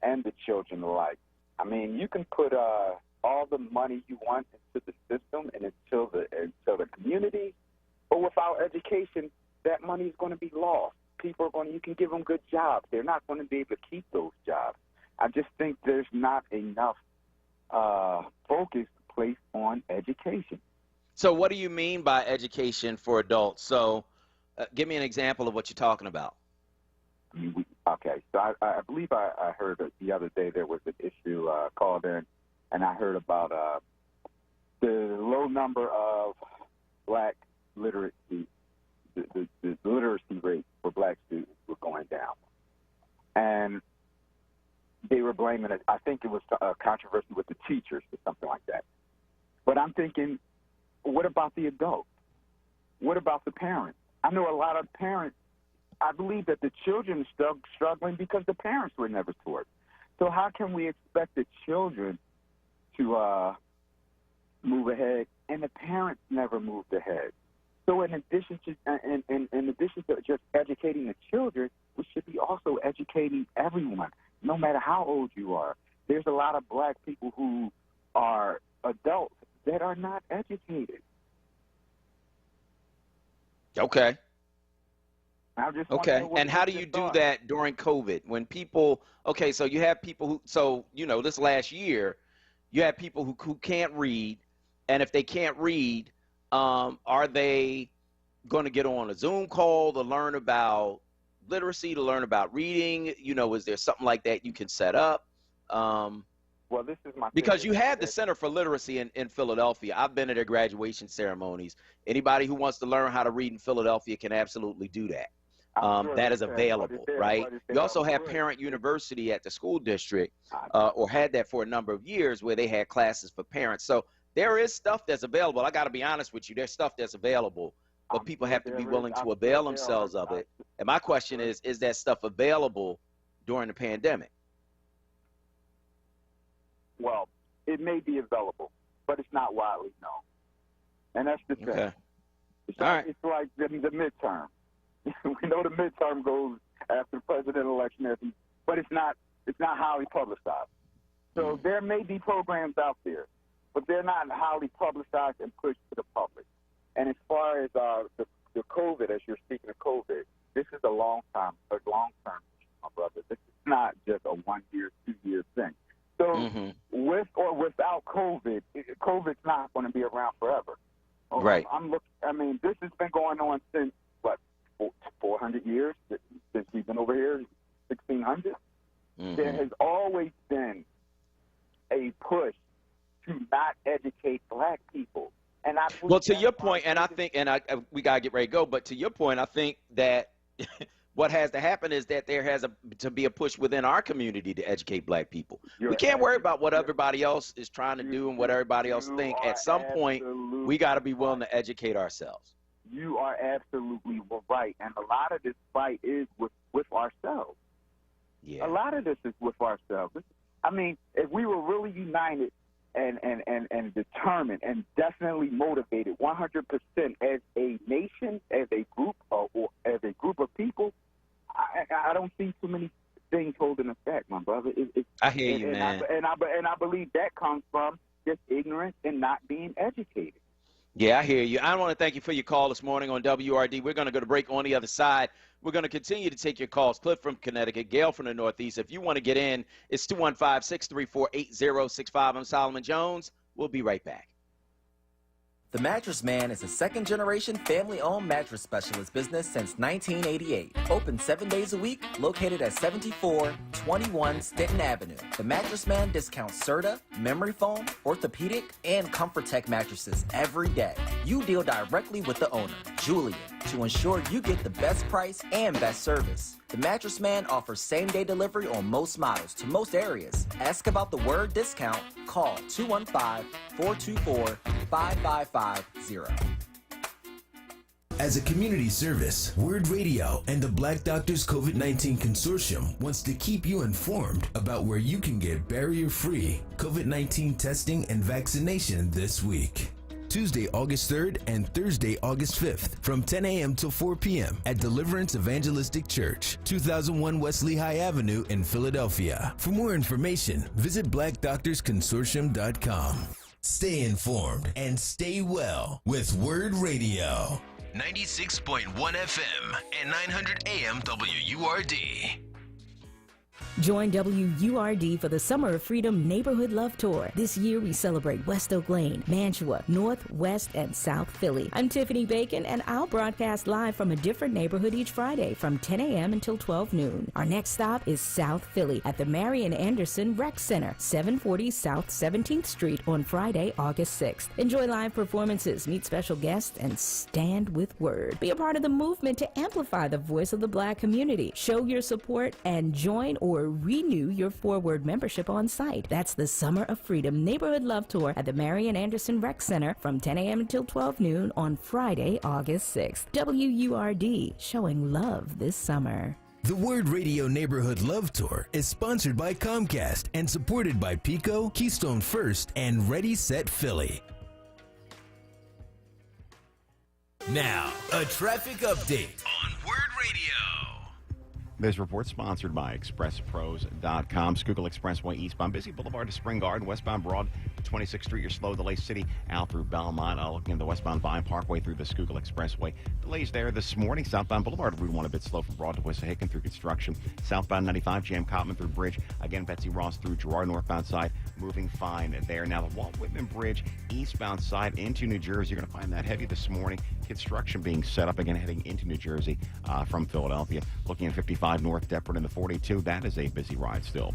and the children alike. I mean, you can put all the money you want into the system and into the community, but without education, that money is going to be lost. People are going to, you can give them good jobs. They're not going to be able to keep those jobs. I just think there's not enough focus placed on education. So what do you mean by education for adults? So give me an example of what you're talking about. Okay, so I believe I heard the other day there was an issue called in, and I heard about the low number of black literacy the literacy rate for black students was going down. And they were blaming it. I think it was a controversy with the teachers or something like that. But I'm thinking, what about the adults? What about the parents? I know a lot of parents, I believe that the children are struggling because the parents were never taught. So how can we expect the children to move ahead and the parents never moved ahead? So in addition to just educating the children, we should be also educating everyone, no matter how old you are. There's a lot of black people who are adults that are not educated. Okay. I just Okay. And how do you do that during COVID when people, okay, so you have people who, so, you know, this last year, you have people who can't read. And if they can't read, are they going to get on a Zoom call to learn about literacy, to learn about reading? You know, is there something like that you can set up? Well, this is my because you had the Center for Literacy in Philadelphia. I've been at their graduation ceremonies. Anybody who wants to learn how to read in Philadelphia can absolutely do that. That is available, right? You also have Parent University at the school district, or had that for a number of years, where they had classes for parents. So there is stuff that's available. I got to be honest with you. There's stuff that's available, but people have to be willing to avail themselves of it. And my question is that stuff available during the pandemic? Well, it may be available, but it's not widely known. And that's the thing. Okay. It's All right. It's like the midterm. We know the midterm goes after the presidential election, but it's not highly publicized. So there may be programs out there, but they're not highly publicized and pushed to the public. And as far as the COVID, as you're speaking of COVID, this is a long-term issue, my brother. This is not just a 1 year, 2 year thing. So with or without COVID, COVID's not going to be around forever. Right. I mean, this has been going on since, what, 400 years, since we've been over here, 1600. There has always been a push to not educate black people. And I well, to your point, and I think, and we got to get ready to go, but to your point, I think that what has to happen is that there has to be a push within our community to educate black people. We can't worry about what everybody else is trying to do and what everybody else think. At some point, we got to be willing to educate ourselves. You are absolutely right. And a lot of this fight is with ourselves. Yeah. A lot of this is with ourselves. I mean, if we were really united and determined and definitely motivated 100% as a nation, as a group, or as a group of people, I don't see too many things holding us back, my brother. I hear you, man. And I believe that comes from just ignorance and not being educated. Yeah, I hear you. I want to thank you for your call this morning on WRD. We're going to go to break. On the other side, we're going to continue to take your calls. Cliff from Connecticut, Gail from the Northeast. If you want to get in, it's 215-634-8065. I'm Solomon Jones. We'll be right back. The Mattress Man is a second-generation family-owned mattress specialist business since 1988. Open 7 days a week, located at 7421 Stenton Avenue. The Mattress Man discounts Serta, memory foam, orthopedic, and ComfortTech mattresses every day. You deal directly with the owner, Julian, to ensure you get the best price and best service. The Mattress Man offers same-day delivery on most models to most areas. Ask about the WURD discount. Call 215-424-5550. As a community service, WURD Radio and the Black Doctors COVID-19 Consortium wants to keep you informed about where you can get barrier-free COVID-19 testing and vaccination this week. Tuesday, August 3rd and Thursday, August 5th from 10 a.m. till 4 p.m. at Deliverance Evangelistic Church, 2001 West Lehigh Avenue in Philadelphia. For more information, visit blackdoctorsconsortium.com. Stay informed and stay well with WURD Radio. 96.1 FM and 900 AM WURD. Join WURD for the Summer of Freedom Neighborhood Love Tour. This year we celebrate West Oak Lane, Mantua, North, West, and South Philly. I'm Tiffany Bacon, and I'll broadcast live from a different neighborhood each Friday from 10 a.m. until 12 noon. Our next stop is South Philly at the Marian Anderson Rec Center, 740 South 17th Street on Friday, August 6th. Enjoy live performances, meet special guests, and stand with WURD. Be a part of the movement to amplify the voice of the Black community. Show your support and join or renew your onWURD membership on site. That's the Summer of Freedom Neighborhood Love Tour at the Marian Anderson Rec Center from 10 a.m. until 12 noon on Friday, August 6th. WURD, showing love this summer. The WURD Radio Neighborhood Love Tour is sponsored by Comcast and supported by Pico, Keystone First, and Ready Set Philly. Now, a traffic update on WURD Radio. This report sponsored by ExpressPros.com. Schuylkill Expressway eastbound, busy Boulevard to Spring Garden, westbound Broad to 26th Street. You're slow. Delay City out through Belmont. Looking at the westbound Vine Parkway through the Schuylkill Expressway. Delays there this morning. Southbound Boulevard, Route 1 a bit slow from Broad to Wissahickon through construction. Southbound 95, Jam Cotman through Bridge. Again, Betsy Ross through Girard, northbound side, moving fine there. Now, the Walt Whitman Bridge, eastbound side into New Jersey. You're going to find that heavy this morning. Construction being set up again, heading into New Jersey from Philadelphia. Looking at 55 North Deptford and the 42. That is a busy ride still.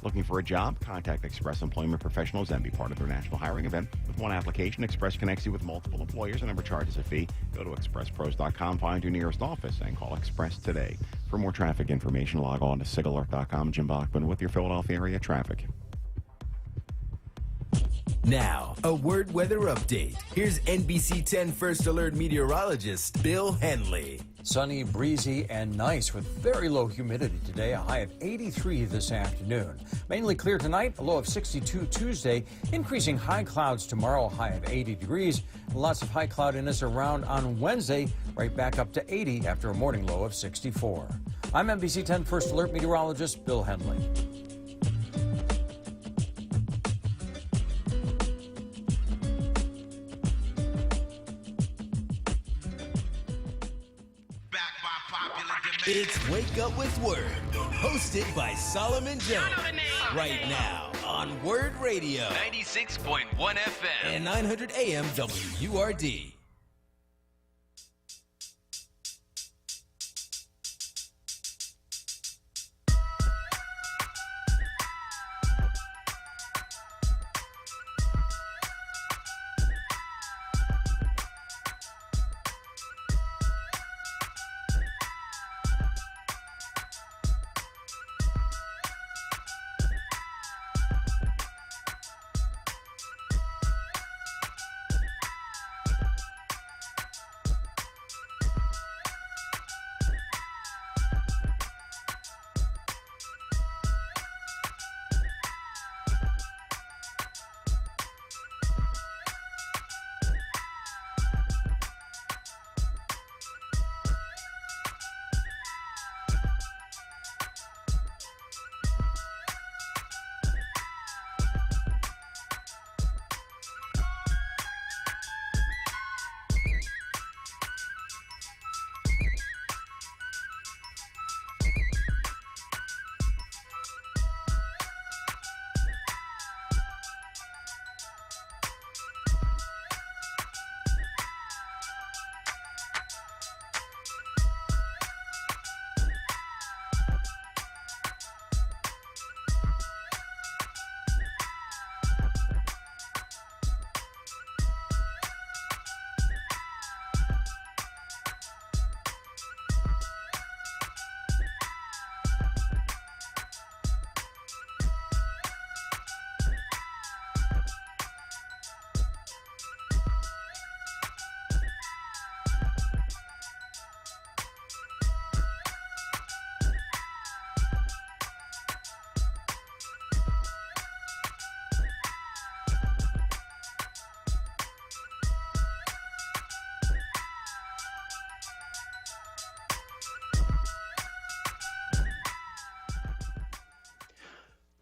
Looking for a job? Contact Express Employment Professionals and be part of their national hiring event. With one application, Express connects you with multiple employers and never charges a fee. Go to ExpressPros.com, find your nearest office, and call Express today. For more traffic information, log on to SIGAlert.com. Jim Bachman with your Philadelphia area traffic. Now, a WURD weather update. Here's NBC 10 First Alert meteorologist Bill Henley. Sunny, breezy, and nice with very low humidity today, a high of 83 this afternoon. Mainly clear tonight, a low of 62 Tuesday, increasing high clouds tomorrow, a high of 80 degrees. Lots of high cloudiness around on Wednesday, right back up to 80 after a morning low of 64. I'm NBC 10 First Alert meteorologist Bill Henley. It's Wake Up with WURD, hosted by Solomon Jones. Right now on WURD Radio. 96.1 FM. And 900 AM WURD.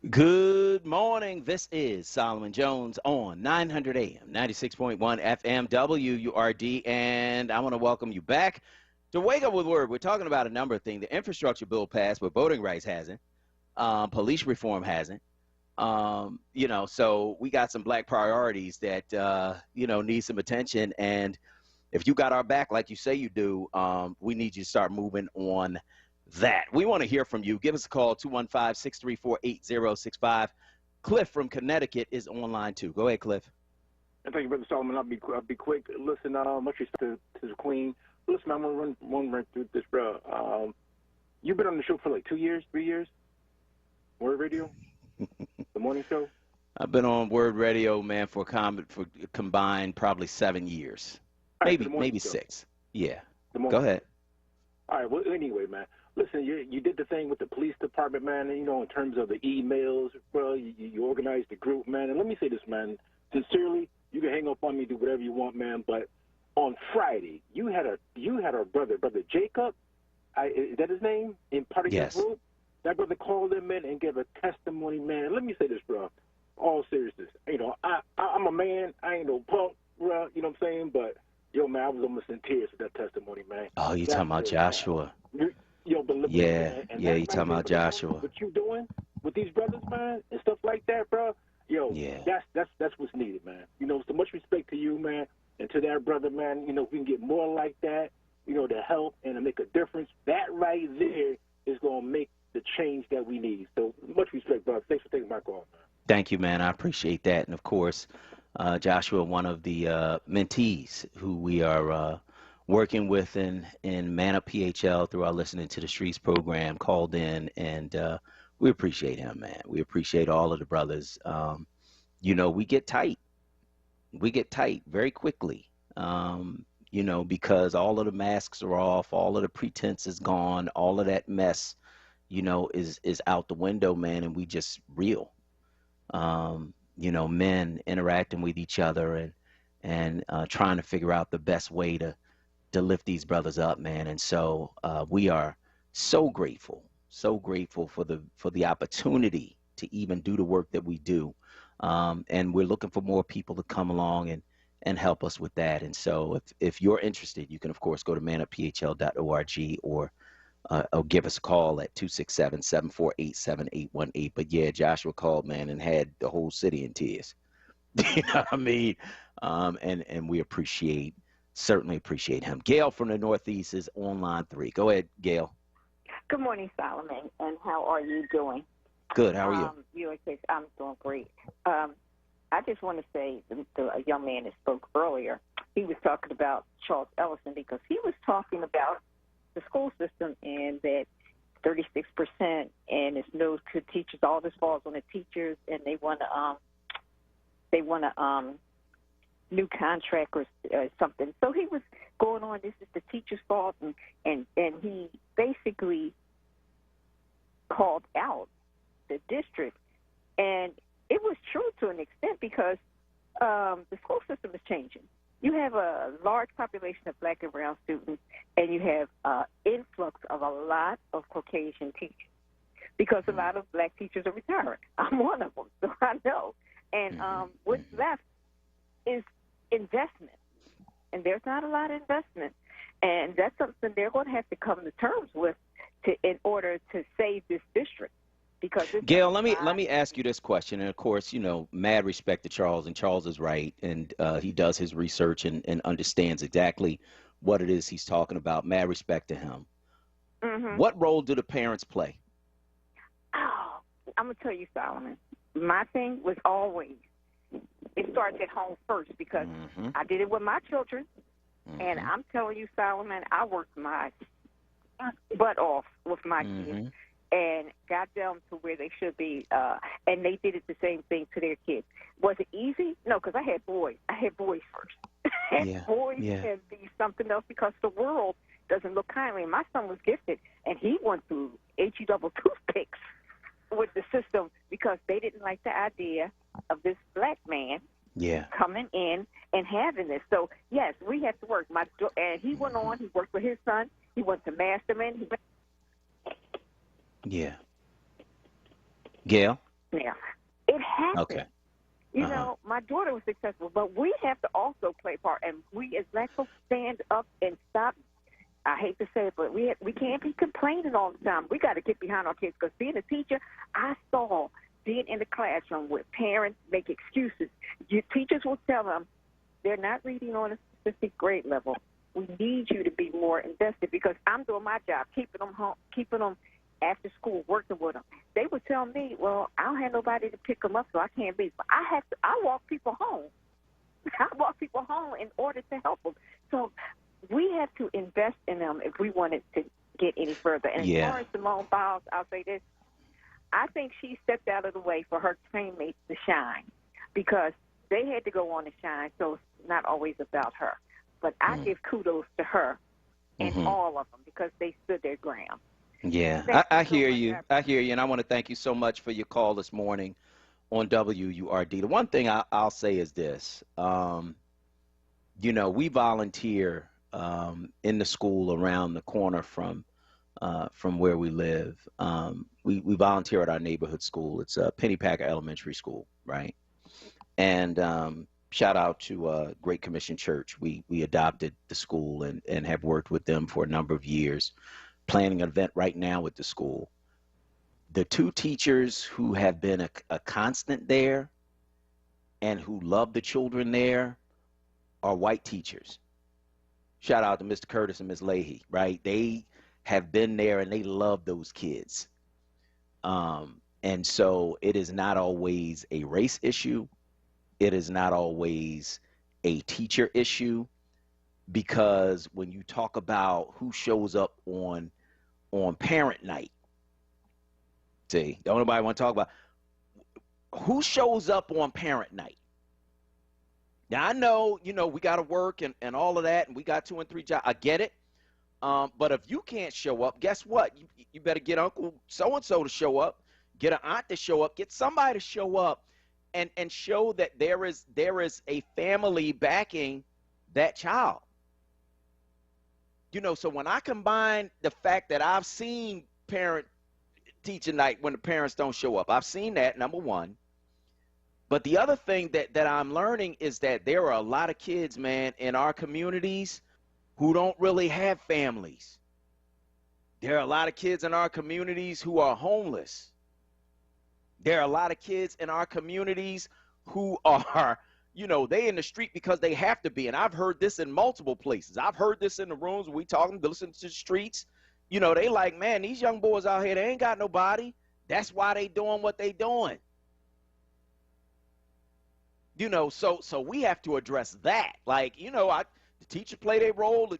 Good morning. This is Solomon Jones on 900 AM, 96.1 FM, WURD, and I want to welcome you back to Wake Up with WURD. We're talking about a number of things. The infrastructure bill passed, but voting rights hasn't. Police reform hasn't. You know, so we got some black priorities that, you know, need some attention. And if you got our back like you say you do, we need you to start moving on that. We want to hear from you. Give us a call, 215-634-8065. Cliff from Connecticut is online too. Go ahead, Cliff. Thank you, Brother Solomon. I'll be quick. Listen, much respect to the Queen. Listen, I'm gonna run through this, bro. You've been on the show for like 2 years, 3 years. WURD Radio, the morning show. I've been on WURD Radio, man, for combined probably 7 years, maybe 6. Yeah. Go ahead. All right. Well, anyway, man. Listen, you did the thing with the police department, man. You know, in terms of the emails, bro. You organized the group, man. And let me say this, man. Sincerely, you can hang up on me, do whatever you want, man. But on Friday, you had our brother Jacob. Is that his name? In part of your group. That brother called him in and gave a testimony, man. Let me say this, bro. All seriousness. You know, I'm a man. I ain't no punk, bro. You know what I'm saying? But, yo, man, I was almost in tears with that testimony, man. Oh, you talking about Joshua? Yo, but look, yeah, you talking about Joshua. What you doing with these brothers, man, and stuff like that, bro? Yo, that's what's needed, man. You know, so much respect to you, man, and to that brother, man. You know, if we can get more like that, you know, to help and to make a difference, that right there is going to make the change that we need. So much respect, brother. Thanks for taking my call, man. Thank you, man. I appreciate that. And, of course, Joshua, one of the mentees who we are working with in Man Up PHL through our Listening to the Streets program, called in, and we appreciate him, man. We appreciate all of the brothers. You know, we get tight. We get tight very quickly, you know, because all of the masks are off, all of the pretense is gone, all of that mess, you know, is out the window, man, and we just real. You know, men interacting with each other and trying to figure out the best way to lift these brothers up, man. And so we are so grateful for the opportunity to even do the work that we do. And we're looking for more people to come along and help us with that. And so if you're interested, you can, of course, go to manupphl.org or give us a call at 267-748-7818. But yeah, Joshua called, man, and had the whole city in tears. You know what I mean? And we certainly appreciate him. Gail from the Northeast is on line 3. Go ahead, Gail. Good morning, Solomon, and how are you doing? Good. How are you? I'm doing great. I just want to say the young man that spoke earlier, he was talking about Charles Ellison because he was talking about the school system and that 36% and it's no good teachers. All this falls on the teachers, and they want to new contract or something. So he was going on, this is the teacher's fault, and he basically called out the district. And it was true to an extent because the school system is changing. You have a large population of black and brown students, and you have influx of a lot of Caucasian teachers because a lot of black teachers are retiring. I'm one of them, so I know. And what's left is investment, and there's not a lot of investment, and that's something they're going to have to come to terms with in order to save this district. Because Gail, let me ask you this question, and of course, you know, mad respect to Charles, and Charles is right, and he does his research and understands exactly what it is he's talking about. Mad respect to him. Mm-hmm. What role do the parents play? Oh, I'm gonna tell you, Solomon. My thing was always it starts at home first because I did it with my children, and I'm telling you, Solomon, I worked my butt off with my kids and got them to where they should be, and they did it the same thing to their kids. Was it easy? No, because I had boys. I had boys first. Boys can be something else because the world doesn't look kindly. My son was gifted, and he went through HE-double toothpicks with the system because they didn't like the idea of this black man coming in and having this. So, yes, we had to work. And he went on. He worked with his son. He went to Masterman. Gail? Yeah. It happened. Okay. You know, my daughter was successful, but we have to also play part. And we as black folks stand up and stop I hate to say it, but we can't be complaining all the time. We got to get behind our kids, because being a teacher, I saw being in the classroom with parents make excuses. Teachers will tell them they're not reading on a specific grade level. We need you to be more invested, because I'm doing my job, keeping them home, keeping them after school, working with them. They would tell me, well, I don't have nobody to pick them up, so I can't be. But I walk people home. I walk people home in order to help them. So we have to invest in them if we wanted to get any further. And as far as Simone Biles, I'll say this. I think she stepped out of the way for her teammates to shine, because they had to go on to shine, so it's not always about her. But I give kudos to her and all of them, because they stood their ground. Yeah, I hear you. I hear you, and I want to thank you so much for your call this morning on WURD. The one thing I'll say is this. You know, we volunteer in the school around the corner from where we live. We volunteer at our neighborhood school. It's Pennypacker Elementary School, right? And shout out to Great Commission Church. We adopted the school and have worked with them for a number of years, planning an event right now with the school. The two teachers who have been a constant there and who love the children there are white teachers. Shout out to Mr. Curtis and Ms. Leahy, right? They have been there and they love those kids. And so it is not always a race issue. It is not always a teacher issue, because when you talk about who shows up on parent night, see, don't nobody want to talk about who shows up on parent night. Now, I know, you know, we got to work and all of that, and we got 2 and 3 jobs. I get it. But if you can't show up, guess what? You better get Uncle so-and-so to show up, get an aunt to show up, get somebody to show up and show that there is a family backing that child. You know, so when I combine the fact that I've seen parent teacher night when the parents don't show up, I've seen that, number one. But the other thing that I'm learning is that there are a lot of kids, man, in our communities who don't really have families. There are a lot of kids in our communities who are homeless. There are a lot of kids in our communities who are, you know, they in the street because they have to be. And I've heard this in multiple places. I've heard this in the rooms when we talking, listen to the streets. You know, they like, man, these young boys out here, they ain't got nobody. That's why they doing what they doing. You know, so we have to address that. Like, you know, the teacher play their role, the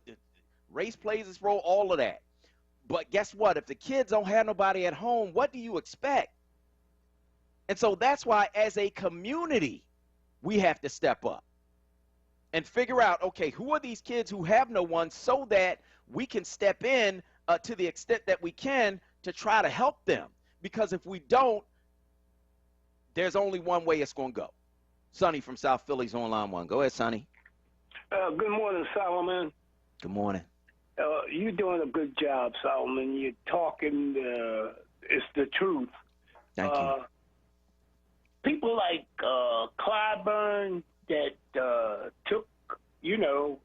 race plays its role, all of that. But guess what? If the kids don't have nobody at home, what do you expect? And so that's why, as a community, we have to step up and figure out, okay, who are these kids who have no one, so that we can step in to the extent that we can to try to help them. Because if we don't, there's only one way it's going to go. Sonny from South Philly's on line one. Go ahead, Sonny. Good morning, Solomon. Good morning. You're doing a good job, Solomon. You're talking, it's the truth. Thank you. People like Clyburn that took Joe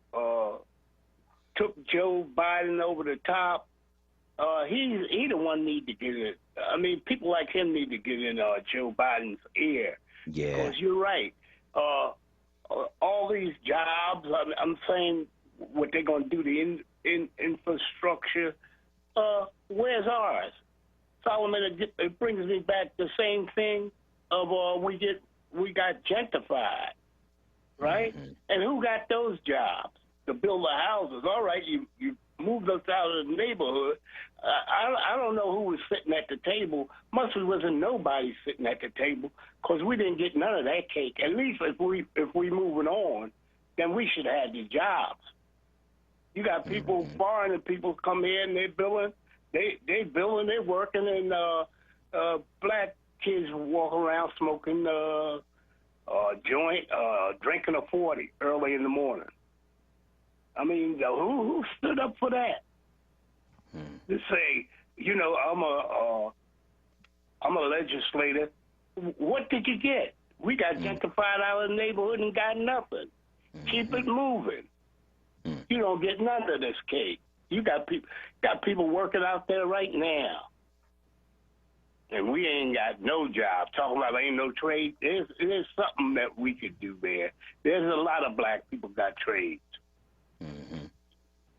Biden over the top, he the one need to get it. I mean, people like him need to get in Joe Biden's ear. Yeah. Because you're right. All these jobs, I'm saying what they're going to do to infrastructure, where's ours? Solomon, it brings me back the same thing of we got gentrified, right? Mm-hmm. And who got those jobs? To build the houses. All right, you moved us out of the neighborhood. I don't know who was sitting at the table. Mostly wasn't nobody sitting at the table, because we didn't get none of that cake. At least if we moving on, then we should have the jobs. You got people, foreign people come here and they're billing, they're working, and black kids walk around smoking a joint, drinking a 40 early in the morning. I mean, who stood up for that? To say, you know, I'm a legislator. What did you get? We got gentrified out of the neighborhood and got nothing. Keep it moving. You don't get none of this cake. You got people working out there right now, and we ain't got no job. Talking about ain't no trade. There's something that we could do there. There's a lot of black people got trades. Mm-hmm.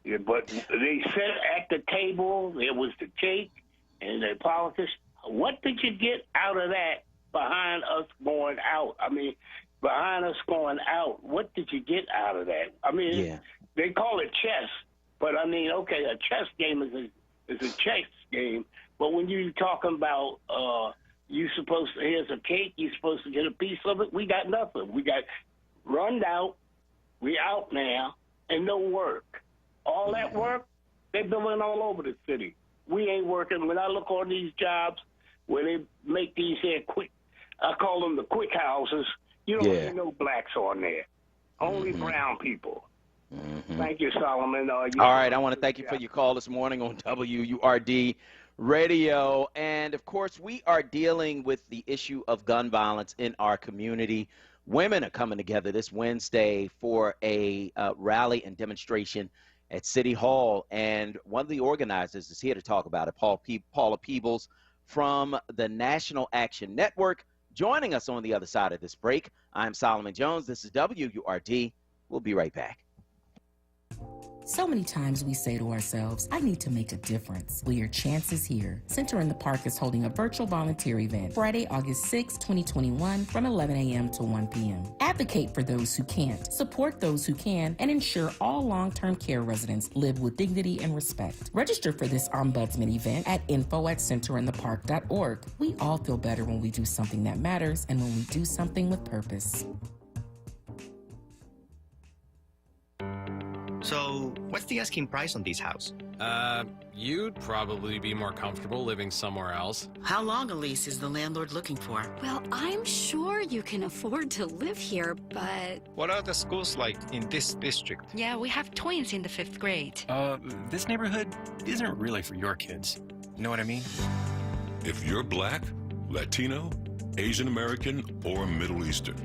Yeah, but they sat at the table. There was the cake and the politics. What did you get out of that behind us going out? I mean, behind us going out, what did you get out of that? I mean, they call it chess, but I mean, okay, a chess game is a chess game. But when you're talking about here's a cake, you're supposed to get a piece of it. We got nothing. We got run out. We out now, and no work. All that work, they're building all over the city. We ain't working. When I look on these jobs where they make these here quick, I call them the quick houses, you don't see no blacks on there. Only brown people. Thank you, Solomon. All right, I want to thank you for your call this morning on WURD Radio. And, of course, we are dealing with the issue of gun violence in our community. Women are coming together this Wednesday for a rally and demonstration at City Hall, and one of the organizers is here to talk about it, Paula Peebles from the National Action Network, joining us on the other side of this break. I'm Solomon Jones. This is WURD. We'll be right back. So many times we say to ourselves, I need to make a difference. Well, your chance is here. Center in the Park is holding a virtual volunteer event Friday, August 6, 2021 from 11 a.m. to 1 p.m. Advocate for those who can't, support those who can, and ensure all long-term care residents live with dignity and respect. Register for this Ombudsman event at info@centerinthepark.org. We all feel better when we do something that matters and when we do something with purpose. So, what's the asking price on this house? You'd probably be more comfortable living somewhere else. How long a lease is the landlord looking for? Well, I'm sure you can afford to live here, but... What are the schools like in this district? Yeah, we have twins in the 5th grade. This neighborhood isn't really for your kids. You know what I mean? If you're black, Latino, Asian American, or Middle Eastern,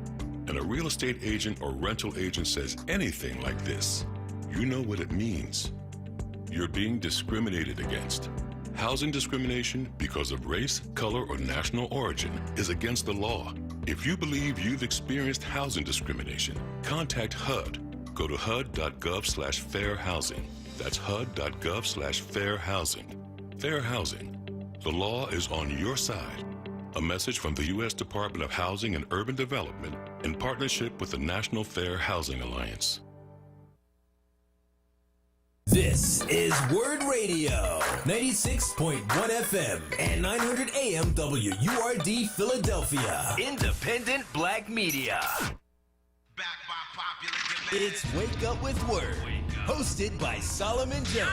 and a real estate agent or rental agent says anything like this, you know what it means. You're being discriminated against. Housing discrimination because of race, color, or national origin is against the law. If you believe you've experienced housing discrimination, contact HUD. Go to HUD.gov/fair housing. That's HUD.gov/fair housing. Fair housing. The law is on your side. A message from the U.S. Department of Housing and Urban Development in partnership with the National Fair Housing Alliance. This is WURD Radio, 96.1 FM and 900 AM WURD Philadelphia. Independent Black Media. It's Wake Up with WURD, hosted by Solomon Jones.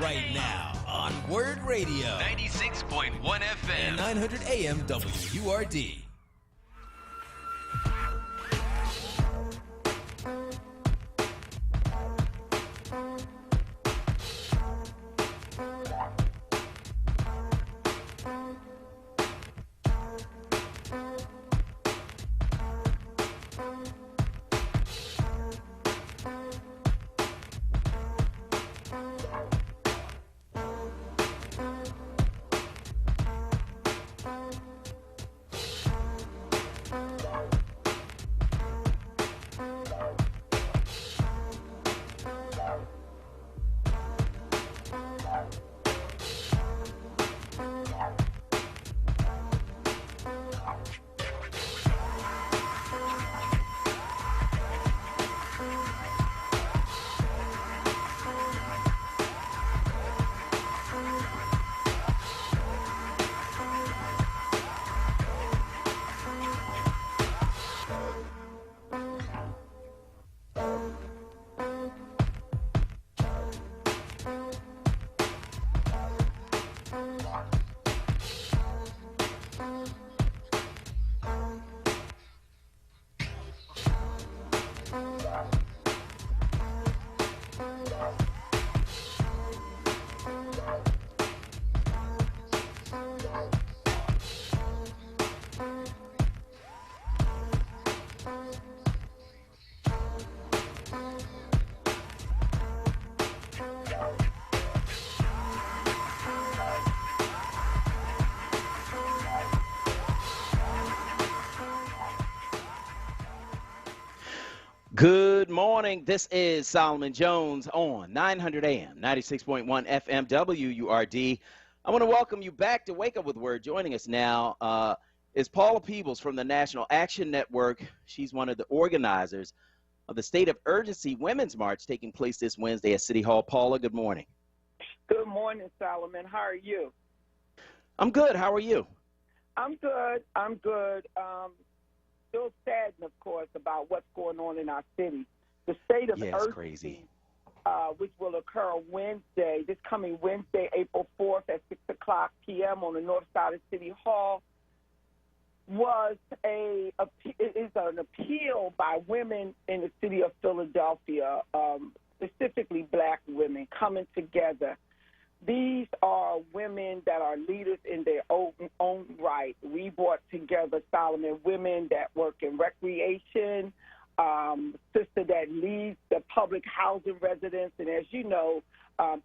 Right now on WURD Radio, 96.1 FM and 900 AM WURD. Good morning. This is Solomon Jones on 900 AM, 96.1 FM, WURD. I want to welcome you back to Wake Up with Word. Joining us now is Paula Peebles from the National Action Network. She's one of the organizers of the State of Urgency Women's March taking place this Wednesday at City Hall. Paula, good morning. Good morning, Solomon. How are you? I'm good. How are you? I'm good. I'm good. Still saddened, of course, about what's going on in our city. The state of urgency, crazy. Which will occur Wednesday, this coming Wednesday, April 4th at 6 o'clock p.m. on the north side of City Hall, is an appeal by women in the city of Philadelphia, specifically black women, coming together. These are women that are leaders in their own right. We brought together, Solomon, women that work in recreation, sister that leads the public housing residents. And as you know,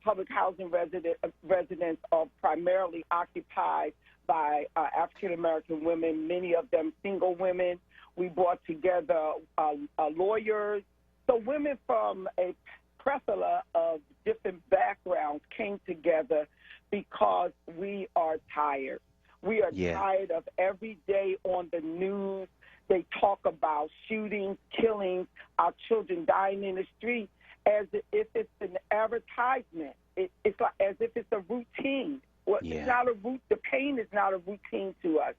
public housing residents are primarily occupied by African-American women, many of them single women. We brought together lawyers. So women from a plethora of different backgrounds came together because we are tired. We are tired of every day on the news they talk about shootings, killings, our children dying in the street as if it's an advertisement. It's like as if it's a routine. Well, it's not the pain is not a routine to us.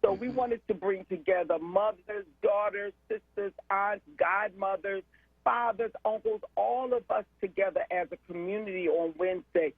So we wanted to bring together mothers, daughters, sisters, aunts, godmothers, fathers, uncles, all of us together as a community on Wednesday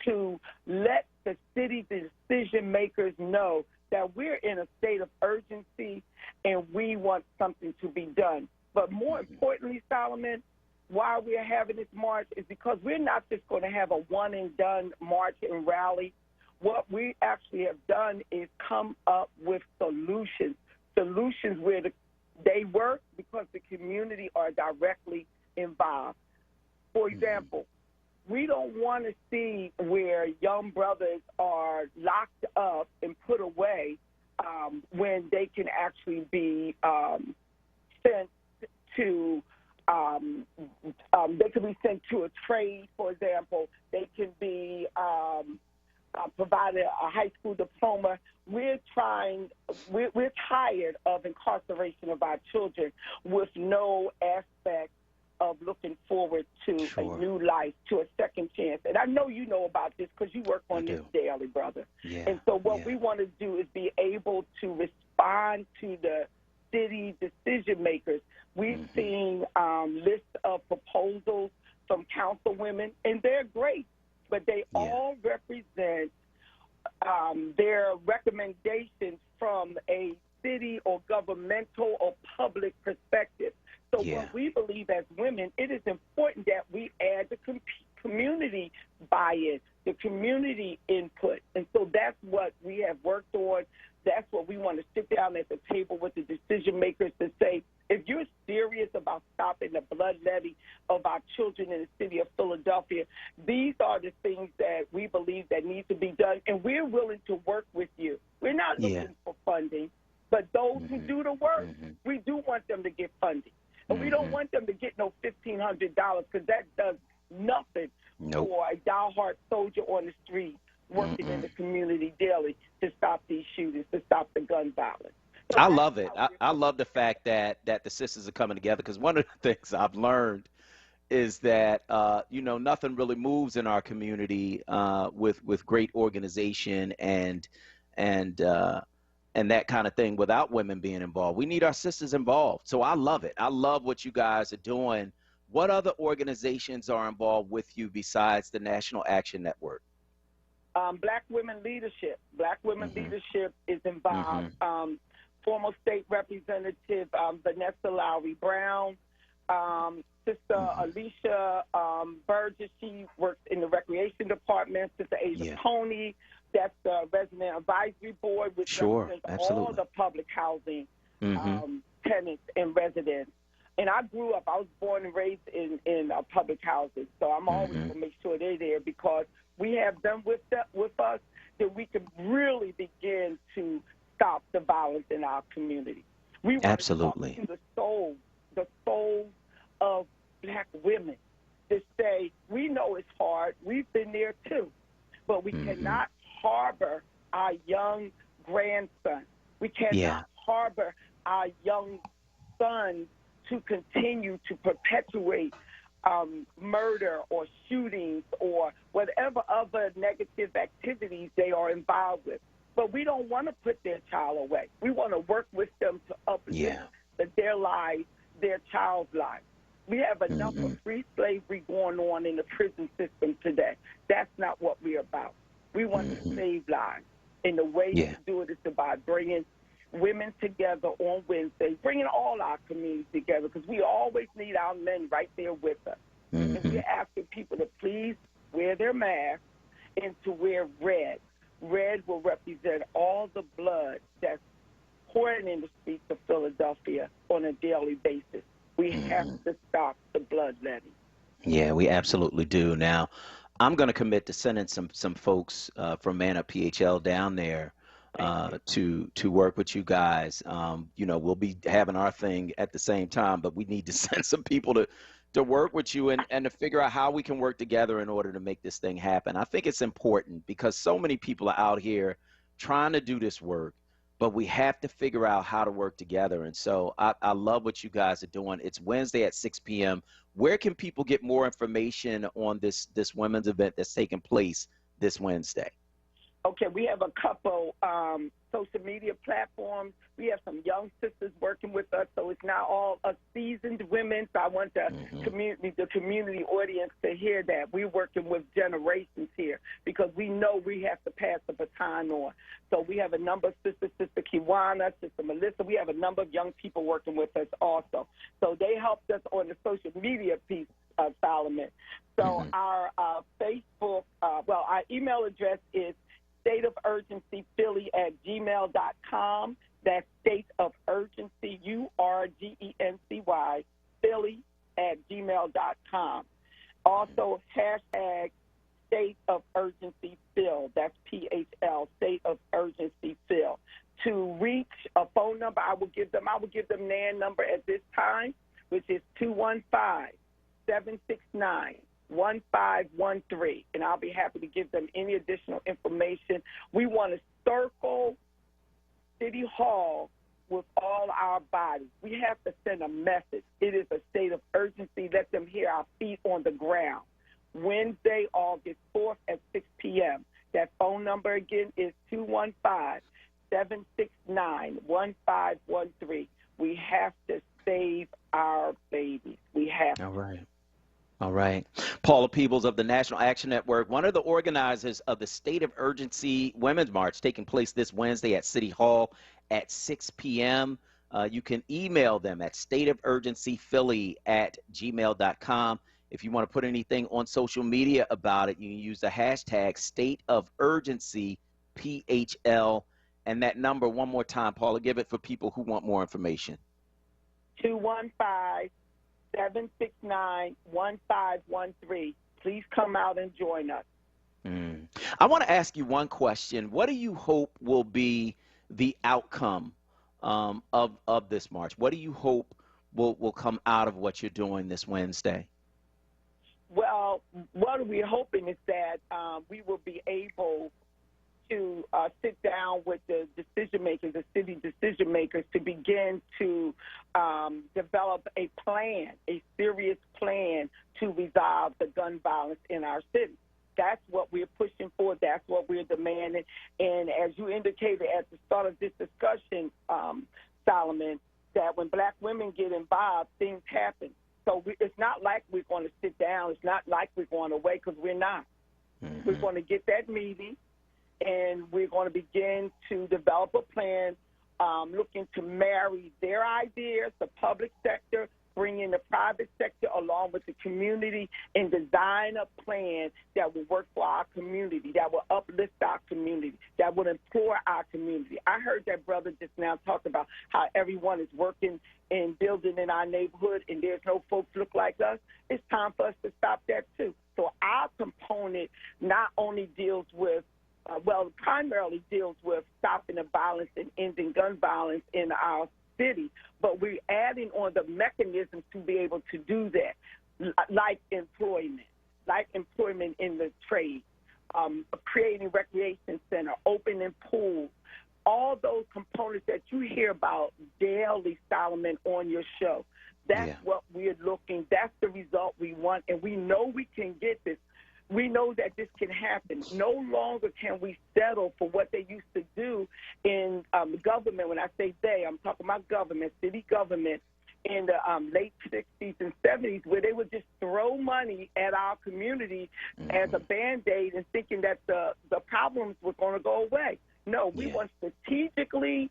to let the city decision makers know that we're in a state of urgency and we want something to be done. But more importantly, Solomon, why we're having this march is because we're not just going to have a one-and-done march and rally. What we actually have done is come up with solutions where they work because the community are directly involved. For example, we don't want to see where young brothers are locked up and put away when they can actually be sent to they can be sent to a trade, for example. They can be provided a high school diploma. We're tired of incarceration of our children with no aspect of looking forward to a new life, to a second chance. And I know you know about this because you work on this daily, brother. And so what we want to do is be able to respond to the city decision makers. We've seen lists of proposals from councilwomen, and they're great, but they all represent their recommendations from a city or governmental or public perspective. So what we believe as women, it is important that we add the community buy-in, the community input. And so that's what we have worked on. That's what we want to sit down at the table with the decision makers to say, if you're serious about stopping the bloodletting of our children in the city of Philadelphia, these are the things that we believe that need to be done, and we're willing to work with you. We're not looking for funding, but those who do the work, we do want them to get funding. And we don't want them to get no $1,500 because that does nothing for a diehard soldier on the street working in the community daily to stop these shootings, to stop the gun violence. So I love it. I love the fact that the sisters are coming together, because one of the things I've learned is that nothing really moves in our community with great organization and that kind of thing without women being involved. We need our sisters involved. So I love it. I love what you guys are doing. What other organizations are involved with you besides the National Action Network? Black Women Leadership. Black Women Leadership is involved. Former state representative Vanessa Lowry Brown, Sister Alicia Burgess, she works in the recreation department. Sister Asia Pony, that's the resident advisory board, which represents all the public housing tenants and residents. And I grew up, I was born and raised in public housing, so I'm always going to make sure they're there because we have them with us, that we can really begin to stop the violence in our community. We want to talk to the souls of black women to say, we know it's hard, we've been there too, but we cannot harbor our young grandson. We cannot harbor our young sons to continue to perpetuate murder or shootings or whatever other negative activities they are involved with. But we don't want to put their child away. We want to work with them to uplift their lives, their child's life. We have enough of free slavery going on in the prison system today. That's not what we're about. We want to save lives. And the way to do it is by bringing women together on Wednesday, bringing all our communities together, because we always need our men right there with us. And we're asking people to please wear their masks and to wear red. Red will represent all the blood that's pouring in the streets of Philadelphia on a daily basis. We have to stop the bloodletting. Yeah, we absolutely do. Now, I'm going to commit to sending some folks from Man Up PHL down there to work with you guys. You know, we'll be having our thing at the same time, but we need to send some people to work with you and to figure out how we can work together in order to make this thing happen. I think it's important because so many people are out here trying to do this work, but we have to figure out how to work together. And so I love what you guys are doing. It's Wednesday at 6 p.m. Where can people get more information on this women's event that's taking place this Wednesday? Okay, we have a couple social media platforms. We have some young sisters working with us, so it's not all seasoned women. So I want the community audience to hear that. We're working with generations here because we know we have to pass the baton on. So we have a number of sisters, Sister Kiwana, Sister Melissa. We have a number of young people working with us also. So they helped us on the social media piece, Solomon. So our Facebook, our email address is stateofurgencyphilly@gmail.com. That's stateofurgency, URGENCY, Philly@gmail.com. Also, hashtag stateofurgencyphil. That's PHL, stateofurgencyphil. To reach a phone number, I will give them NAN number at this time, which is 215-769-1513, and I'll be happy to give them any additional information. We want to circle City Hall with all our bodies. We have to send a message. It is a state of urgency. Let them hear our feet on the ground. Wednesday, August 4th at 6 p.m. That phone number again is 215-769-1513. We have to save our babies. We have to. All right. Paula Peebles of the National Action Network, one of the organizers of the State of Urgency Women's March taking place this Wednesday at City Hall at 6 p.m. You can email them at stateofurgencyphilly@gmail.com. If you want to put anything on social media about it, you can use the hashtag stateofurgencyPHL. And that number, one more time, Paula, give it for people who want more information. 215-769-1513. Please come out and join us. I want to ask you one question. What do you hope will be the outcome of this march? What do you hope will come out of what you're doing this Wednesday? Well, what we're hoping is that we will be able to sit down with the decision makers, the city decision makers, to begin to develop a plan, a serious plan to resolve the gun violence in our city. That's what we're pushing for. That's what we're demanding. And as you indicated at the start of this discussion, Solomon, that when black women get involved, things happen. So it's not like we're going to sit down. It's not like we're going away, because we're not. We're going to get that meeting, and we're going to begin to develop a plan looking to marry their ideas, the public sector, bring in the private sector along with the community, and design a plan that will work for our community, that will uplift our community, that will empower our community. I heard that brother just now talk about how everyone is working and building in our neighborhood and there's no folks look like us. It's time for us to stop that too. So our component not only deals with primarily deals with stopping the violence and ending gun violence in our city, but we're adding on the mechanisms to be able to do that, like employment in the trade, creating recreation center, opening pools, all those components that you hear about daily, Solomon, on your show. That's what we're looking. That's the result we want, and we know we can get this. We know that this can happen. No longer can we settle for what they used to do in government. When I say they, I'm talking about government, city government, in the late 60s and 70s, where they would just throw money at our community as a Band-Aid and thinking that the problems were going to go away. No, we want strategically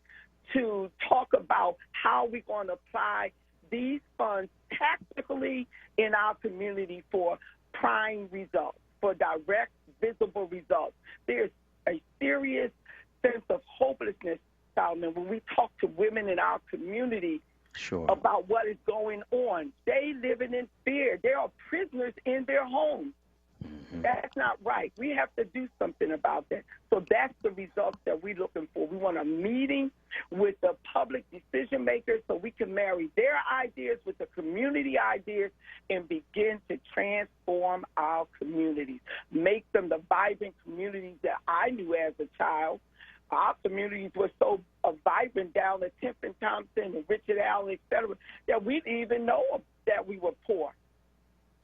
to talk about how we're going to apply these funds tactically in our community for prime results, for direct, visible results. There's a serious sense of hopelessness, Solomon, when we talk to women in our community about what is going on. They living in fear. They are prisoners in their homes. That's not right. We have to do something about that. So that's the results that we're looking for. We want a meeting with the public decision makers so we can marry their ideas with the community ideas and begin to transform our communities, make them the vibrant communities that I knew as a child. Our communities were so vibrant down at 10th and Thompson and Richard Allen, et cetera, that we didn't even know that we were poor,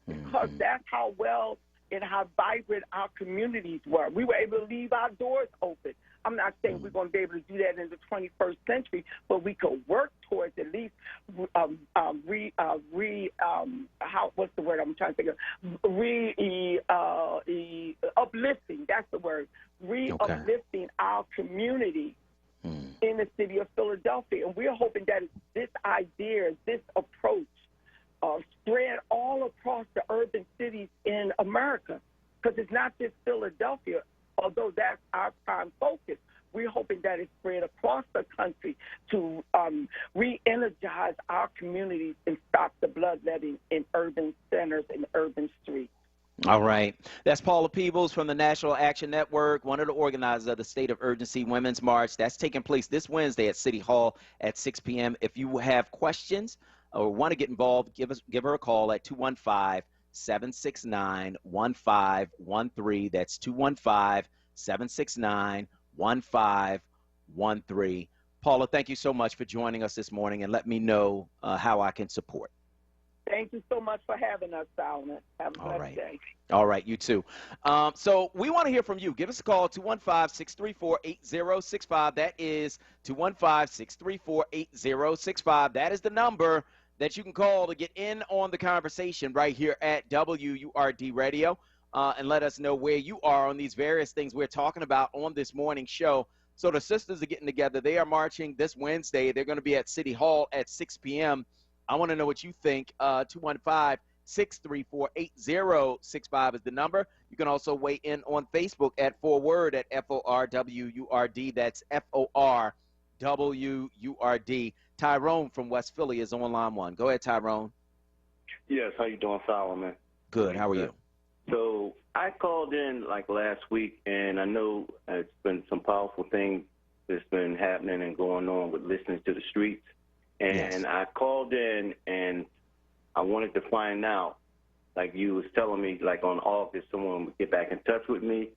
because that's how well and how vibrant our communities were. We were able to leave our doors open. I'm not saying we're going to be able to do that in the 21st century, but we could work towards at least what's the word I'm trying to think of? Uplifting. That's the word. Uplifting our community in the city of Philadelphia. And we're hoping that this idea, this approach, spread all across the urban cities in America, because it's not just Philadelphia, although that's our prime focus. We're hoping that it's spread across the country to re-energize our communities and stop the bloodletting in urban centers and urban streets. All right. That's Paula Peebles from the National Action Network, one of the organizers of the State of Urgency Women's March. That's taking place this Wednesday at City Hall at 6 p.m. If you have questions or want to get involved, give her a call at 215-769-1513. That's 215-769-1513. Paula, thank you so much for joining us this morning, and let me know how I can support. Thank you so much for having us, Solomon. Have a blessed day. All right, you too. So we want to hear from you. Give us a call, 215-634-8065. That is 215-634-8065. That is the number that you can call to get in on the conversation right here at WURD Radio, and let us know where you are on these various things we're talking about on this morning show. So the sisters are getting together. They are marching this Wednesday. They're going to be at City Hall at 6 p.m. I want to know what you think. 215-634-8065 is the number. You can also weigh in on Facebook at onWURD at FORWURD. That's FORWURD. Tyrone from West Philly is on line one. Go ahead, Tyrone. Yes, how you doing, Solomon? Good. How are you? So I called in like last week, and I know it's been some powerful things that's been happening and going on with listening to the streets. And I called in, and I wanted to find out, like you was telling me, like on August, someone would get back in touch with me.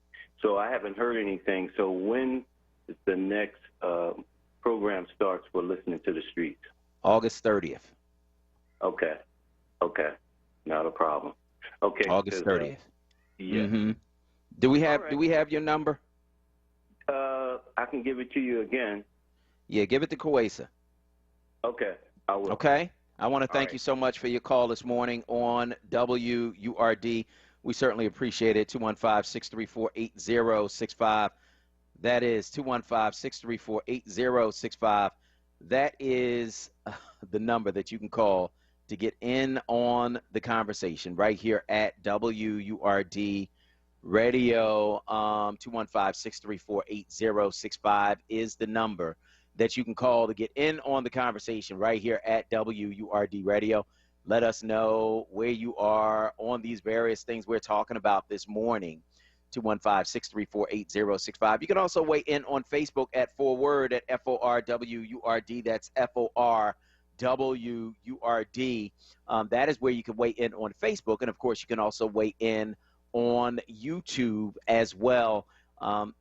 So I haven't heard anything. So when is the next program starts for listening to the streets? August 30th. Okay. Not a problem. Okay. August 30th. Yeah. Mm-hmm. Do we have your number? I can give it to you again. Yeah, give it to Kwesa. Okay, I will. Okay. I want to thank you so much for your call this morning on WURD. We certainly appreciate it. 215-634-8065. That is 215-634-8065. That is the number that you can call to get in on the conversation right here at WURD Radio. 215-634-8065 is the number that you can call to get in on the conversation right here at WURD Radio. Let us know where you are on these various things we're talking about this morning. 215-634-8065. You can also weigh in on Facebook at 4WURD at FORWURD. That's FORWURD. That is where you can weigh in on Facebook. And, of course, you can also weigh in on YouTube as well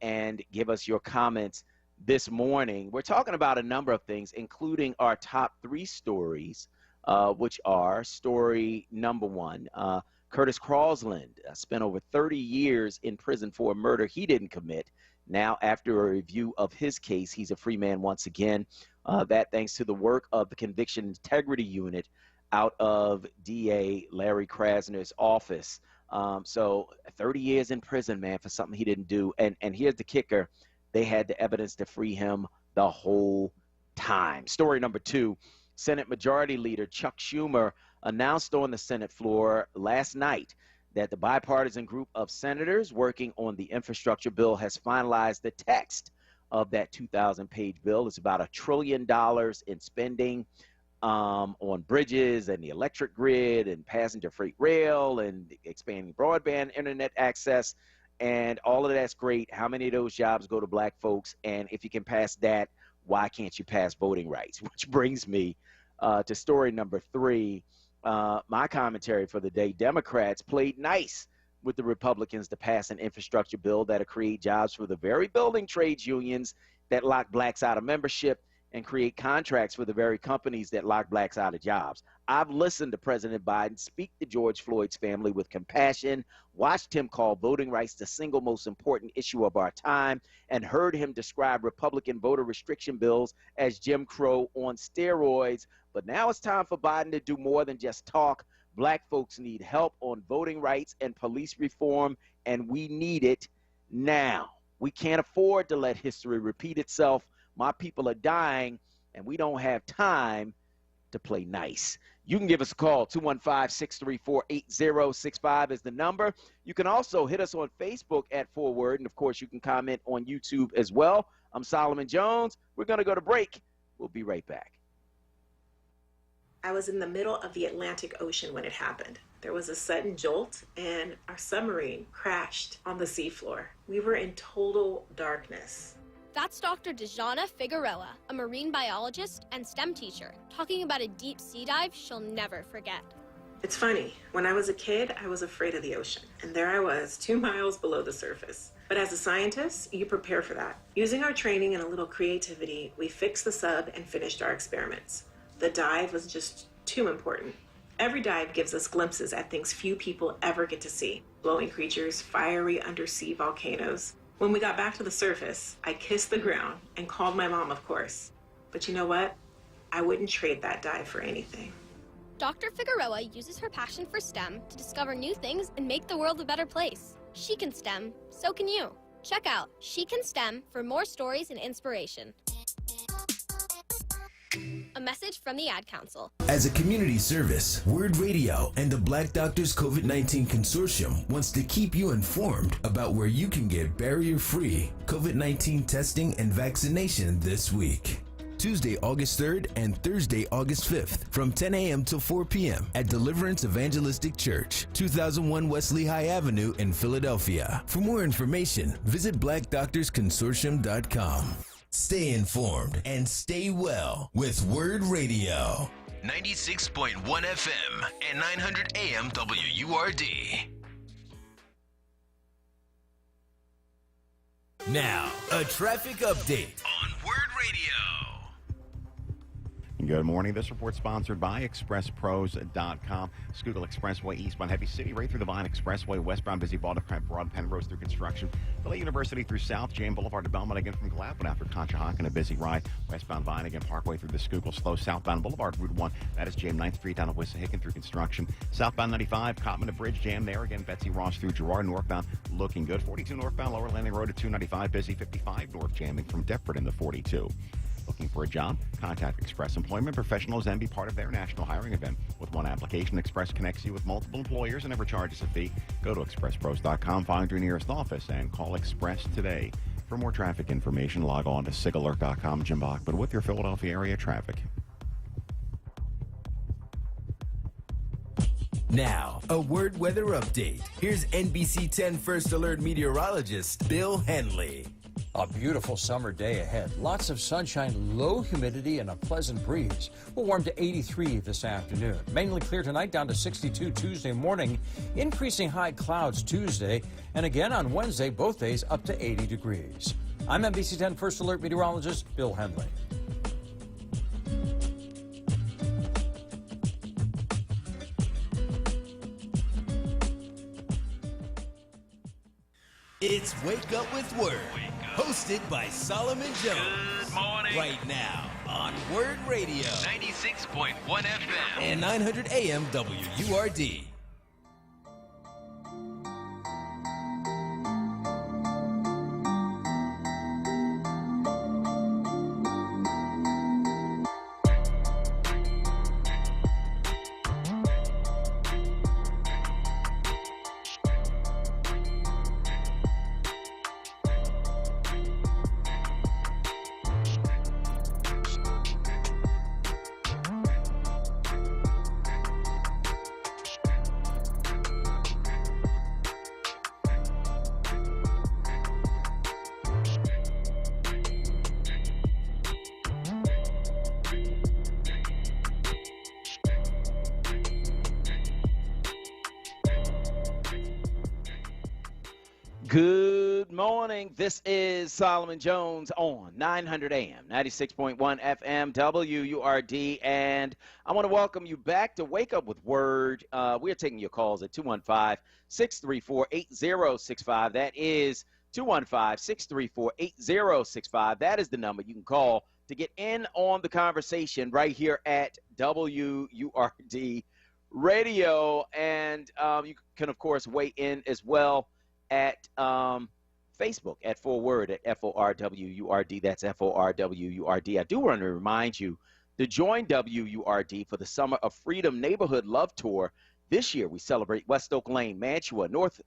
and give us your comments this morning. We're talking about a number of things, including our top 3 stories, which are story number 1. Curtis Crosland spent over 30 years in prison for a murder he didn't commit. Now, after a review of his case, he's a free man once again. That thanks to the work of the Conviction Integrity Unit out of DA Larry Krasner's office. So 30 years in prison, man, for something he didn't do. And here's the kicker. They had the evidence to free him the whole time. Story number 2, Senate Majority Leader Chuck Schumer announced on the Senate floor last night that the bipartisan group of senators working on the infrastructure bill has finalized the text of that 2,000-page bill. It's about $1 trillion in spending on bridges and the electric grid and passenger freight rail and expanding broadband internet access. And all of that's great. How many of those jobs go to black folks? And if you can pass that, why can't you pass voting rights? Which brings me to story number 3. My commentary for the day: Democrats played nice with the Republicans to pass an infrastructure bill that'll create jobs for the very building trades unions that lock blacks out of membership and create contracts for the very companies that lock blacks out of jobs. I've listened to President Biden speak to George Floyd's family with compassion, watched him call voting rights the single most important issue of our time, and heard him describe Republican voter restriction bills as Jim Crow on steroids. But now it's time for Biden to do more than just talk. Black folks need help on voting rights and police reform, and we need it now. We can't afford to let history repeat itself. My people are dying, and we don't have time to play nice. You can give us a call. 215-634-8065 is the number. You can also hit us on Facebook at 4WURD, and, of course, you can comment on YouTube as well. I'm Solomon Jones. We're going to go to break. We'll be right back. I was in the middle of the Atlantic Ocean when it happened. There was a sudden jolt, and our submarine crashed on the seafloor. We were in total darkness. That's Dr. Dejana Figueroa, a marine biologist and STEM teacher, talking about a deep sea dive she'll never forget. It's funny, when I was a kid, I was afraid of the ocean, and there I was, 2 miles below the surface. But as a scientist, you prepare for that. Using our training and a little creativity, we fixed the sub and finished our experiments. The dive was just too important. Every dive gives us glimpses at things few people ever get to see. Glowing creatures, fiery undersea volcanoes. When we got back to the surface, I kissed the ground and called my mom, of course. But you know what? I wouldn't trade that dive for anything. Dr. Figueroa uses her passion for STEM to discover new things and make the world a better place. She can STEM, so can you. Check out She Can STEM for more stories and inspiration. A message from the Ad Council. As a community service, WURD Radio and the Black Doctors COVID-19 Consortium wants to keep you informed about where you can get barrier-free COVID-19 testing and vaccination this week. Tuesday, August 3rd and Thursday, August 5th from 10 a.m. till 4 p.m. at Deliverance Evangelistic Church, 2001 West Lehigh Avenue in Philadelphia. For more information, visit blackdoctorsconsortium.com. Stay informed and stay well with WURD Radio. 96.1 FM and 900 AM WURD. Now, a traffic update on WURD Radio. Good morning. This report sponsored by ExpressPros.com. Schuylkill Expressway eastbound Heavy City right through the Vine Expressway westbound busy Broad Penrose through construction. Philly University through South James Boulevard to Belmont again from Gladwin after Conshohocken a busy ride. Westbound Vine again Parkway through the Schuylkill slow. Southbound Boulevard Route 1 that is James 9th Street down at Wissahickon through construction. Southbound 95 Cotman to Bridge jam there again. Betsy Ross through Girard northbound looking good. 42 northbound Lower Landing Road at 295 busy. 55 north jamming from Deptford in the 42. Looking for a job? Contact Express Employment Professionals and be part of their national hiring event. With one application, Express connects you with multiple employers and never charges a fee. Go to expresspros.com, find your nearest office, and call Express today. For more traffic information, log on to sigalert.com. Jim Bachman with your Philadelphia area traffic. Now, a word weather update. Here's NBC 10 First Alert meteorologist Bill Henley. A beautiful summer day ahead. Lots of sunshine, low humidity, and a pleasant breeze. We'll warm to 83 this afternoon. Mainly clear tonight, down to 62 Tuesday morning. Increasing high clouds Tuesday. And again on Wednesday, both days up to 80 degrees. I'm NBC 10 First Alert meteorologist Bill Henley. It's Wake Up with Word, hosted by Solomon Jones. Good morning. Right now on WURD Radio. 96.1 FM. And 900 AM WURD. Good morning. This is Solomon Jones on 900 AM, 96.1 FM, WURD, and I want to welcome you back to Wake Up with Word. We are taking your calls at 215-634-8065. That is 215-634-8065. That is the number you can call to get in on the conversation right here at WURD Radio. And you can, of course, weigh in as well at Facebook at onWURD at FORWURD. That's FORWURD. I do want to remind you to join WURD for the Summer of Freedom Neighborhood Love Tour. This year we celebrate West Oak Lane, Mantua, North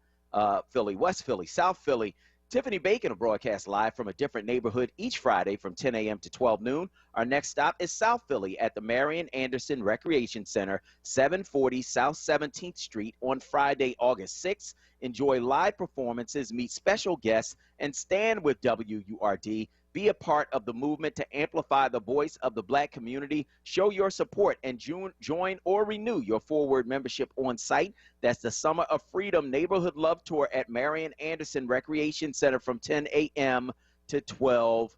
Philly, West Philly, South Philly. Tiffany Bacon will broadcast live from a different neighborhood each Friday from 10 a.m. to 12 noon. Our next stop is South Philly at the Marion Anderson Recreation Center, 740 South 17th Street on Friday, August 6th. Enjoy live performances, meet special guests, and stand with WURD. Be a part of the movement to amplify the voice of the Black community. Show your support and join or renew your onWURD membership on site. That's the Summer of Freedom Neighborhood Love Tour at Marion Anderson Recreation Center from 10 a.m. to 12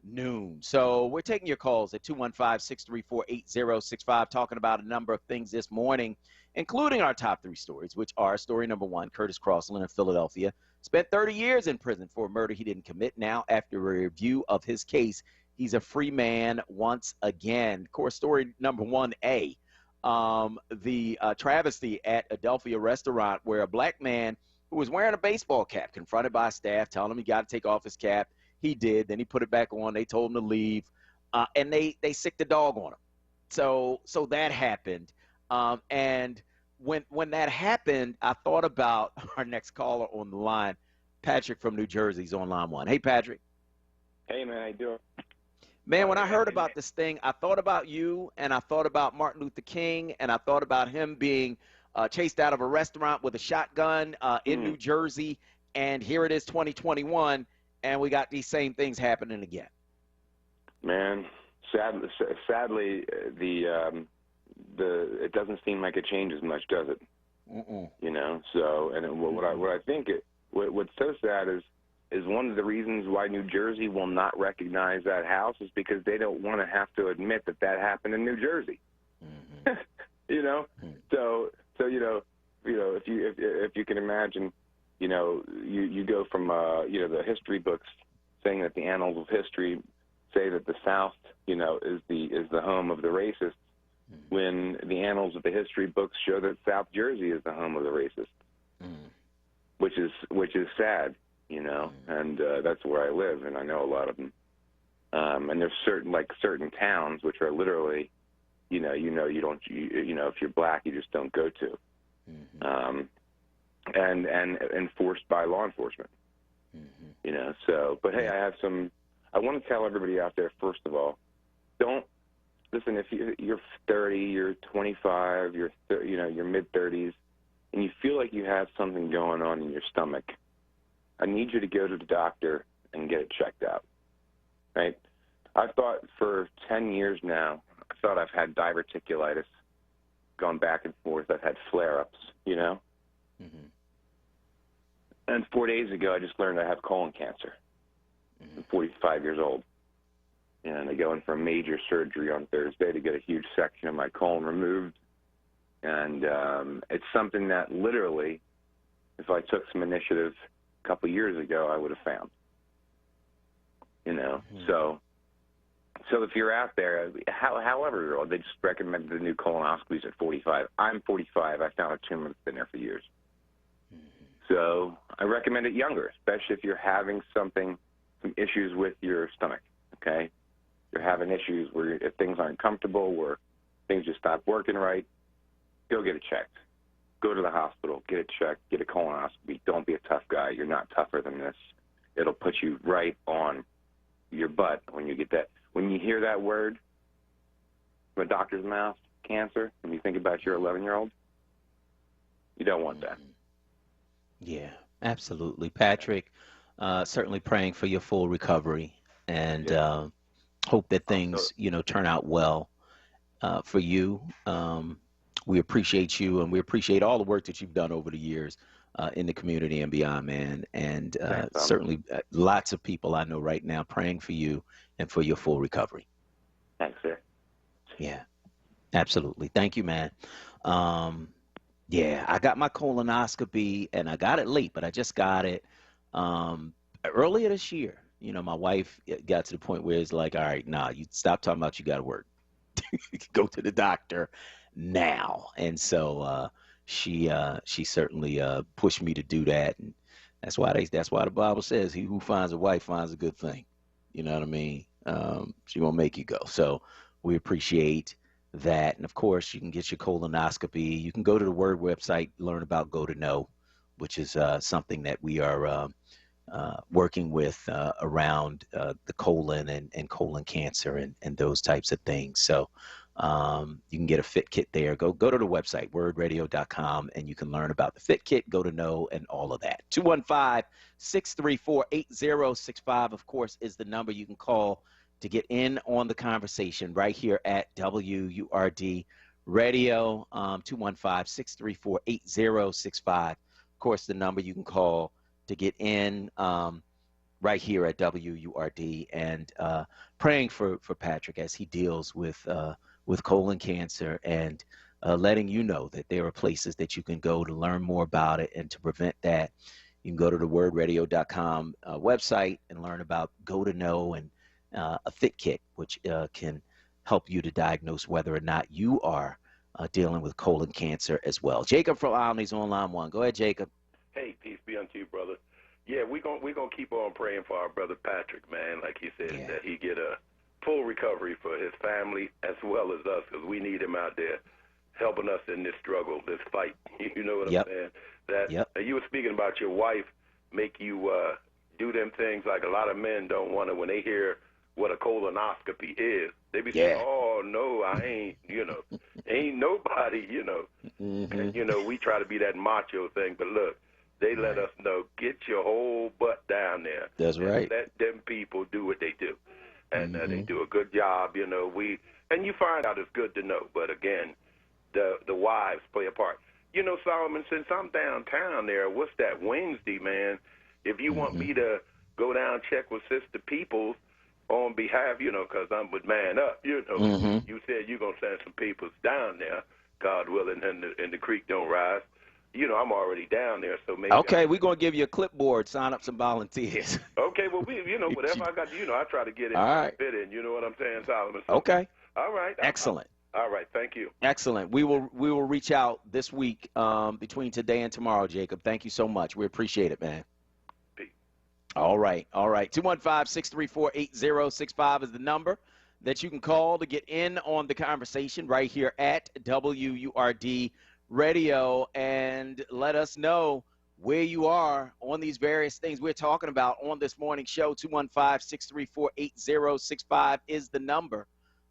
noon. So we're taking your calls at 215-634-8065, talking about a number of things this morning, including our top three stories, which are story number one, Curtis Crossland of Philadelphia spent 30 years in prison for a murder he didn't commit. Now, after a review of his case, he's a free man once again. Of course, story number 1A, the travesty at Adelphia restaurant where a black man who was wearing a baseball cap confronted by staff telling him he got to take off his cap. He did. Then he put it back on. They told him to leave, and they sicked the dog on him. So that happened. And when that happened, I thought about our next caller on the line, Patrick from New Jersey. He's on line one. Hey, Patrick. Hey, man. How you doing? Man, when I heard about this thing, I thought about you, and I thought about Martin Luther King, and I thought about him being chased out of a restaurant with a shotgun in New Jersey, and here it is 2021, and we got these same things happening again. Man, sadly, it doesn't seem like it changes much, does it? You know. So, and what I think what's so sad is one of the reasons why New Jersey will not recognize that house is because they don't want to have to admit that happened in New Jersey. You know. So if you can imagine, you go from the history books saying that the annals of history say that the South is the home of the racists, when the annals of the history books show that South Jersey is the home of the racists, which is sad, and that's where I live, and I know a lot of them. And there's certain towns which are literally, you don't, if you're black, you just don't go to, and enforced by law enforcement, So, but hey, I want to tell everybody out there, first of all, don't listen, if you're 30, you're 25, you're your mid-30s, and you feel like you have something going on in your stomach, I need you to go to the doctor and get it checked out, right? I've thought for 10 years now, I thought I've had diverticulitis, gone back and forth. I've had flare-ups, And 4 days ago, I just learned I have colon cancer. I'm 45 years old. And I go in for a major surgery on Thursday to get a huge section of my colon removed. And it's something that literally, if I took some initiative a couple of years ago, I would have found. So if you're out there, however, they just recommend the new colonoscopies at 45. I'm 45. I found a tumor that's been there for years. So I recommend it younger, especially if you're having some issues with your stomach, okay? You're having issues where if things aren't comfortable, where things just stop working right, go get it checked. Go to the hospital, get it checked, get a colonoscopy. Don't be a tough guy. You're not tougher than this. It'll put you right on your butt when you get that. When you hear that word from a doctor's mouth, cancer, when you think about your 11-year-old, you don't want that. Yeah, absolutely. Patrick, certainly praying for your full recovery and hope that things, turn out well for you. We appreciate you, and we appreciate all the work that you've done over the years in the community and beyond, man. And certainly lots of people I know right now praying for you and for your full recovery. Thanks, sir. Yeah, absolutely. Thank you, man. Yeah, I got my colonoscopy, and I got it late, but I just got it earlier this year. My wife got to the point where it's like, all right, nah, you stop talking about you got to work. Go to the doctor now. And so she certainly pushed me to do that, and that's why the Bible says, "He who finds a wife finds a good thing." You know what I mean? She won't make you go. So we appreciate that. And of course, you can get your colonoscopy. You can go to the WURD website, learn about Go to Know, which is something that we are working with around the colon and colon cancer and those types of things. So you can get a fit kit there. Go to the website, wordradio.com, and you can learn about the fit kit, Go to Know, and all of that. 215-634-8065, of course, is the number you can call to get in on the conversation right here at WURD Radio, 215-634-8065. Of course, the number you can call to get in right here at WURD, and praying for Patrick as he deals with colon cancer, and letting you know that there are places that you can go to learn more about it and to prevent that. You can go to the wordradio.com website and learn about Go to Know and a fit kit, which can help you to diagnose whether or not you are dealing with colon cancer as well. Jacob from Omni's on line one. Go ahead, Jacob. Hey, peace be unto you, brother. Yeah, we're gonna keep on praying for our brother Patrick, man. Like he said, that he get a full recovery for his family as well as us, because we need him out there helping us in this struggle, this fight. You know what I'm saying? You were speaking about your wife make you do them things like a lot of men don't want to, when they hear what a colonoscopy is. They be saying, "Oh no, I ain't." Ain't nobody. And we try to be that macho thing, but look. They let us know, get your whole butt down there. That's right. Let them people do what they do. And they do a good job, and you find out it's good to know. But again, the wives play a part. Solomon, since I'm downtown there, what's that, Wednesday, man? If you want me to go down check with Sister Peoples on behalf, because I'm with Man Up, you said you're going to send some peoples down there, God willing, and the creek don't rise. I'm already down there, so maybe. Okay, we're gonna give you a clipboard. Sign up some volunteers. Okay, well, whatever I got, I try to get in. All right. Fit in. You know what I'm saying, Solomon? Okay. All right. Excellent. All right. Thank you. Excellent. We will reach out this week between today and tomorrow, Jacob. Thank you so much. We appreciate it, man. Peace. All right. 215-634-8065 is the number that you can call to get in on the conversation right here at WURD Radio, and let us know where you are on these various things we're talking about on this morning show. 215-634-8065 is the number.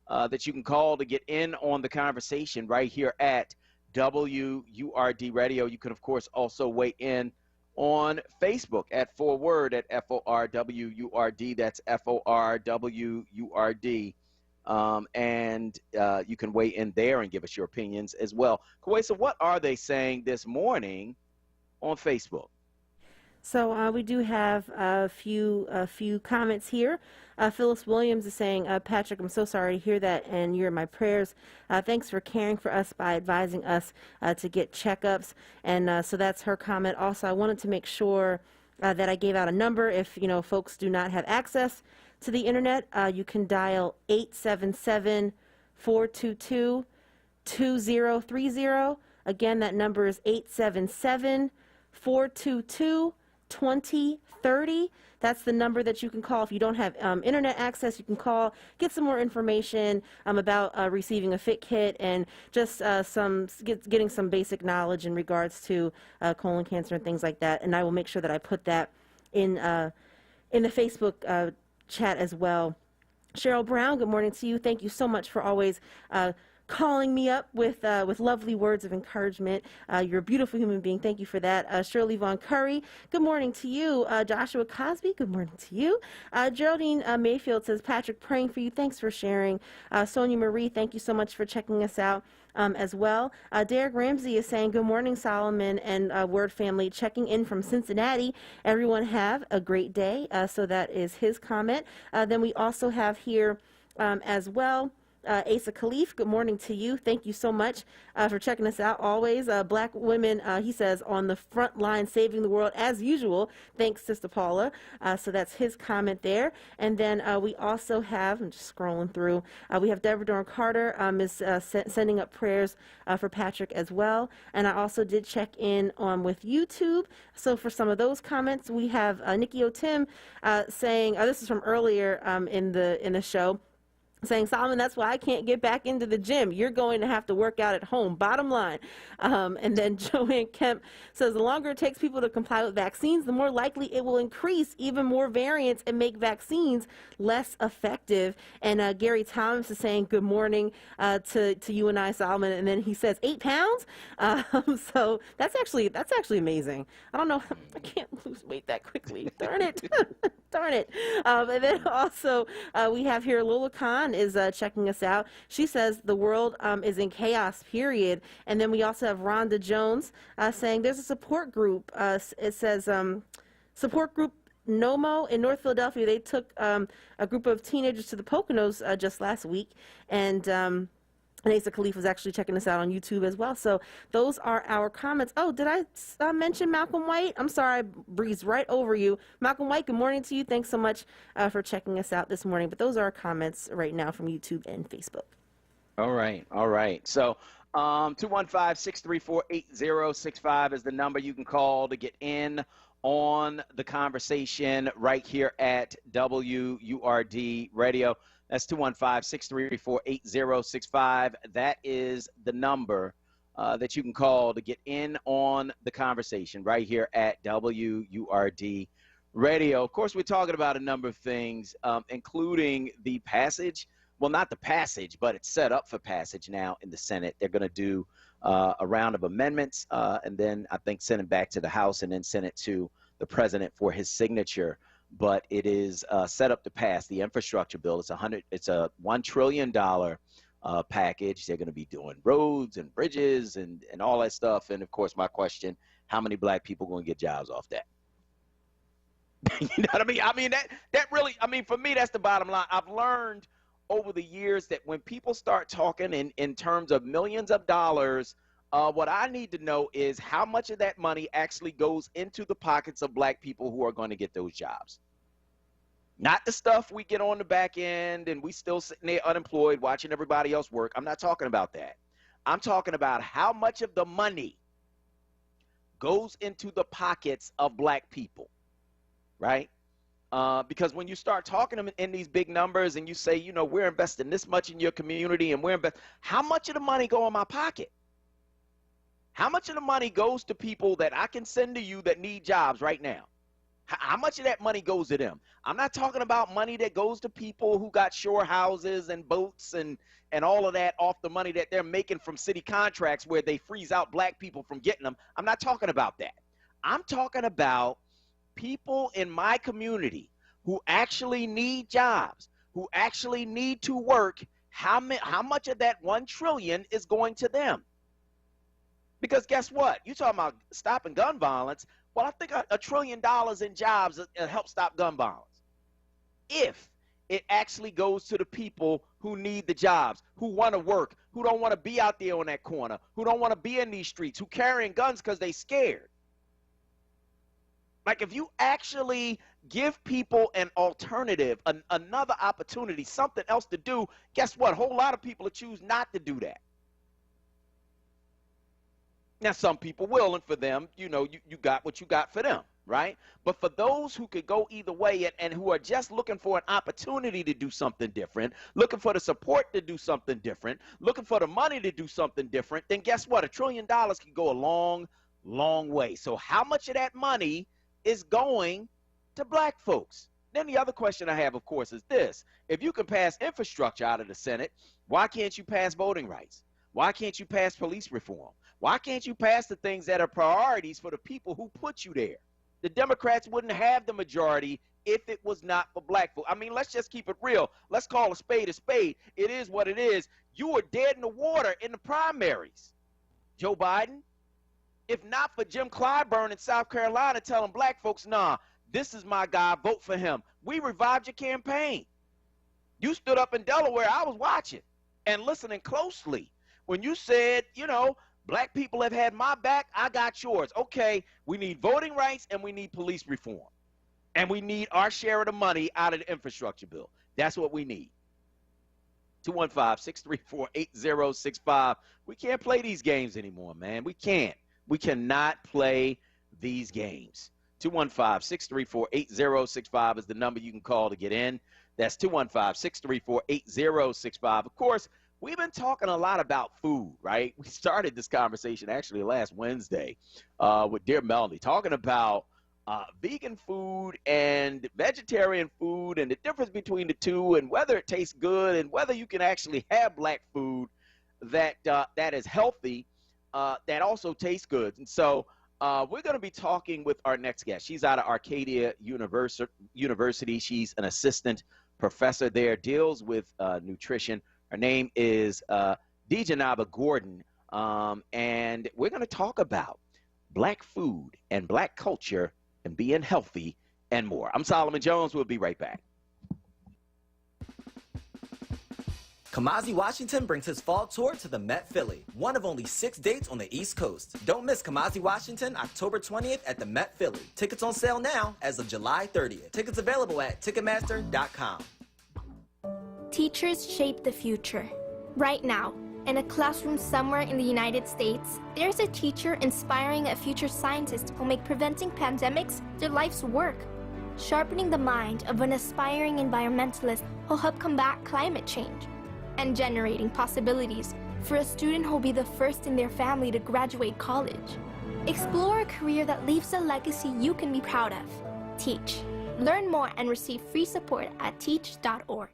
that you can call to get in on the conversation right here at WURD Radio. You can, of course, also weigh in on Facebook at forward at FORWURD. That's FORWURD. And you can weigh in there and give us your opinions as well. Kawesa, what are they saying this morning on Facebook? So we do have a few comments here. Phyllis Williams is saying, Patrick, I'm so sorry to hear that, and you're in my prayers. Thanks for caring for us by advising us to get checkups. And so that's her comment. Also, I wanted to make sure that I gave out a number. If folks do not have access to the internet, you can dial 877-422-2030. Again, that number is 877-422-2030. That's the number that you can call. If you don't have internet access, you can call, get some more information about receiving a fit kit and just getting some basic knowledge in regards to colon cancer and things like that. And I will make sure that I put that in the Facebook chat as well. Cheryl Brown, good morning to you. Thank you so much for always calling me up with lovely words of encouragement. You're a beautiful human being. Thank you for that. Shirley Vaughn Curry, good morning to you. Joshua Cosby, good morning to you. Geraldine Mayfield says, Patrick, praying for you. Thanks for sharing. Sonia Marie, thank you so much for checking us out as well. Derek Ramsey is saying, good morning, Solomon and Word family, checking in from Cincinnati. Everyone have a great day. So that is his comment. Then we also have here as well, Asa Khalif, good morning to you. Thank you so much for checking us out always. Black women, he says, on the front line saving the world as usual. Thanks, Sister Paula. So that's his comment there. And then we also have, I'm just scrolling through, we have Deborah Dorn Carter is sending up prayers for Patrick as well. And I also did check in with YouTube. So for some of those comments, we have Nikki O'Tim saying, this is from earlier in the show, saying, Solomon, that's why I can't get back into the gym. You're going to have to work out at home, bottom line. And then Joanne Kemp says, the longer it takes people to comply with vaccines, the more likely it will increase even more variants and make vaccines less effective. And Gary Thomas is saying, good morning to you and I, Solomon. And then he says, 8 pounds? So that's actually amazing. I don't know. I can't lose weight that quickly. Darn it. Darn it. And then also we have here Lola Khan is checking us out. She says the world is in chaos, period. And then we also have Rhonda Jones saying there's a support group. It says support group NOMO in North Philadelphia. They took a group of teenagers to the Poconos just last week. And Asa Khalif was actually checking us out on YouTube as well. So those are our comments. Oh, did I mention Malcolm White? I'm sorry, I breezed right over you. Malcolm White, good morning to you. Thanks so much for checking us out this morning. But those are our comments right now from YouTube and Facebook. All right. All right. So 215-634-8065 is the number you can call to get in on the conversation right here at WURD Radio. That's 215-634-8065. That is the number that you can call to get in on the conversation right here at WURD Radio. Of course, we're talking about a number of things, including the passage. Well, not the passage, but it's set up for passage now in the Senate. They're going to do a round of amendments and then I think send it back to the House and then send it to the president for his signature. But it is set up to pass the infrastructure bill. It's a $1 trillion package. They're going to be doing roads and bridges and all that stuff. And of course, my question: how many black people are going to get jobs off that? You know what I mean? I mean that really. I mean, for me, that's the bottom line. I've learned over the years that when people start talking in terms of millions of dollars, what I need to know is how much of that money actually goes into the pockets of black people who are going to get those jobs. Not the stuff we get on the back end and we still sitting there unemployed watching everybody else work. I'm not talking about that. I'm talking about how much of the money goes into the pockets of black people, right? Because when you start talking to them in these big numbers and you say, you know, we're investing this much in your community and how much of the money go in my pocket? How much of the money goes to people that I can send to you that need jobs right now? How much of that money goes to them? I'm not talking about money that goes to people who got shore houses and boats and all of that off the money that they're making from city contracts where they freeze out black people from getting them. I'm not talking about that. I'm talking about people in my community who actually need jobs, who actually need to work. How much of that $1 trillion is going to them? Because guess what? You talking about stopping gun violence. Well, I think $1 trillion in jobs will help stop gun violence. If it actually goes to the people who need the jobs, who want to work, who don't want to be out there on that corner, who don't want to be in these streets, who carrying guns because they scared. Like if you actually give people an alternative, another opportunity, something else to do, guess what? A whole lot of people will choose not to do that. Now, some people will, and for them, you know, you got what you got for them, right? But for those who could go either way and who are just looking for an opportunity to do something different, looking for the support to do something different, looking for the money to do something different, then guess what? $1 trillion can go a long, long way. So how much of that money is going to black folks? Then the other question I have, of course, is this. If you can pass infrastructure out of the Senate, why can't you pass voting rights? Why can't you pass police reform? Why can't you pass the things that are priorities for the people who put you there? The Democrats wouldn't have the majority if it was not for black folk. I mean, let's just keep it real. Let's call a spade a spade. It is what it is. You were dead in the water in the primaries, Joe Biden. If not for Jim Clyburn in South Carolina telling black folks, nah, this is my guy, vote for him, we revived your campaign. You stood up in Delaware. I was watching and listening closely when you said, you know, black people have had my back, I got yours. Okay, we need voting rights and we need police reform. And we need our share of the money out of the infrastructure bill. That's what we need. 215-634-8065. We can't play these games anymore, man. We can't. We cannot play these games. 215-634-8065 is the number you can call to get in. That's 215-634-8065. Of course, we've been talking a lot about food, right? We started this conversation actually last Wednesday with dear Melanie, talking about vegan food and vegetarian food and the difference between the two and whether it tastes good and whether you can actually have black food that is healthy, that also tastes good. And so we're going to be talking with our next guest. She's out of Arcadia University. She's an assistant professor there, deals with nutrition. Her name is Dejanaba Gordon, and we're going to talk about black food and black culture and being healthy and more. I'm Solomon Jones. We'll be right back. Kamasi Washington brings his fall tour to the Met Philly, one of only 6 dates on the East Coast. Don't miss Kamasi Washington October 20th at the Met Philly. Tickets on sale now as of July 30th. Tickets available at Ticketmaster.com. Teachers shape the future. Right now, in a classroom somewhere in the United States, there's a teacher inspiring a future scientist who'll make preventing pandemics their life's work. Sharpening the mind of an aspiring environmentalist who'll help combat climate change. And generating possibilities for a student who'll be the first in their family to graduate college. Explore a career that leaves a legacy you can be proud of. Teach. Learn more and receive free support at teach.org.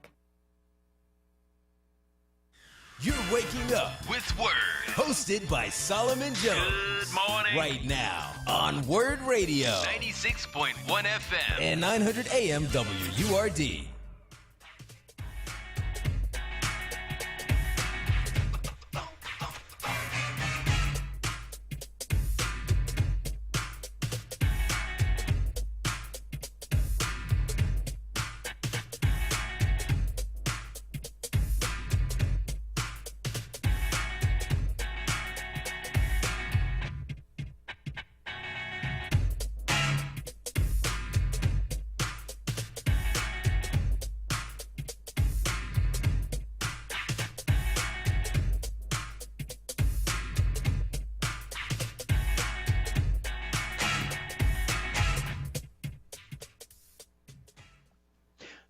You're waking up with WURD, hosted by Solomon Jones. Good morning. Right now on WURD Radio, 96.1 FM and 900 AM WURD.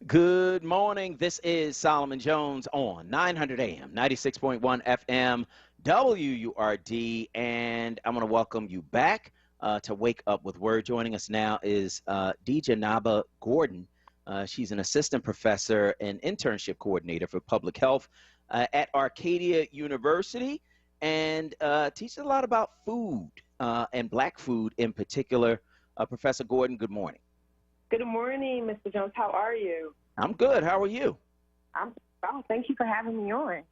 Good morning. This is Solomon Jones on 900 AM, 96.1 FM, WURD, and I'm going to welcome you back to Wake Up with Word. Joining us now is Dejanaba Gordon. She's an assistant professor and internship coordinator for public health at Arcadia University, and teaches a lot about food and Black food in particular. Professor Gordon, good morning. Good morning, Mr. Jones. How are you? I'm good. How are you? Thank you for having me on.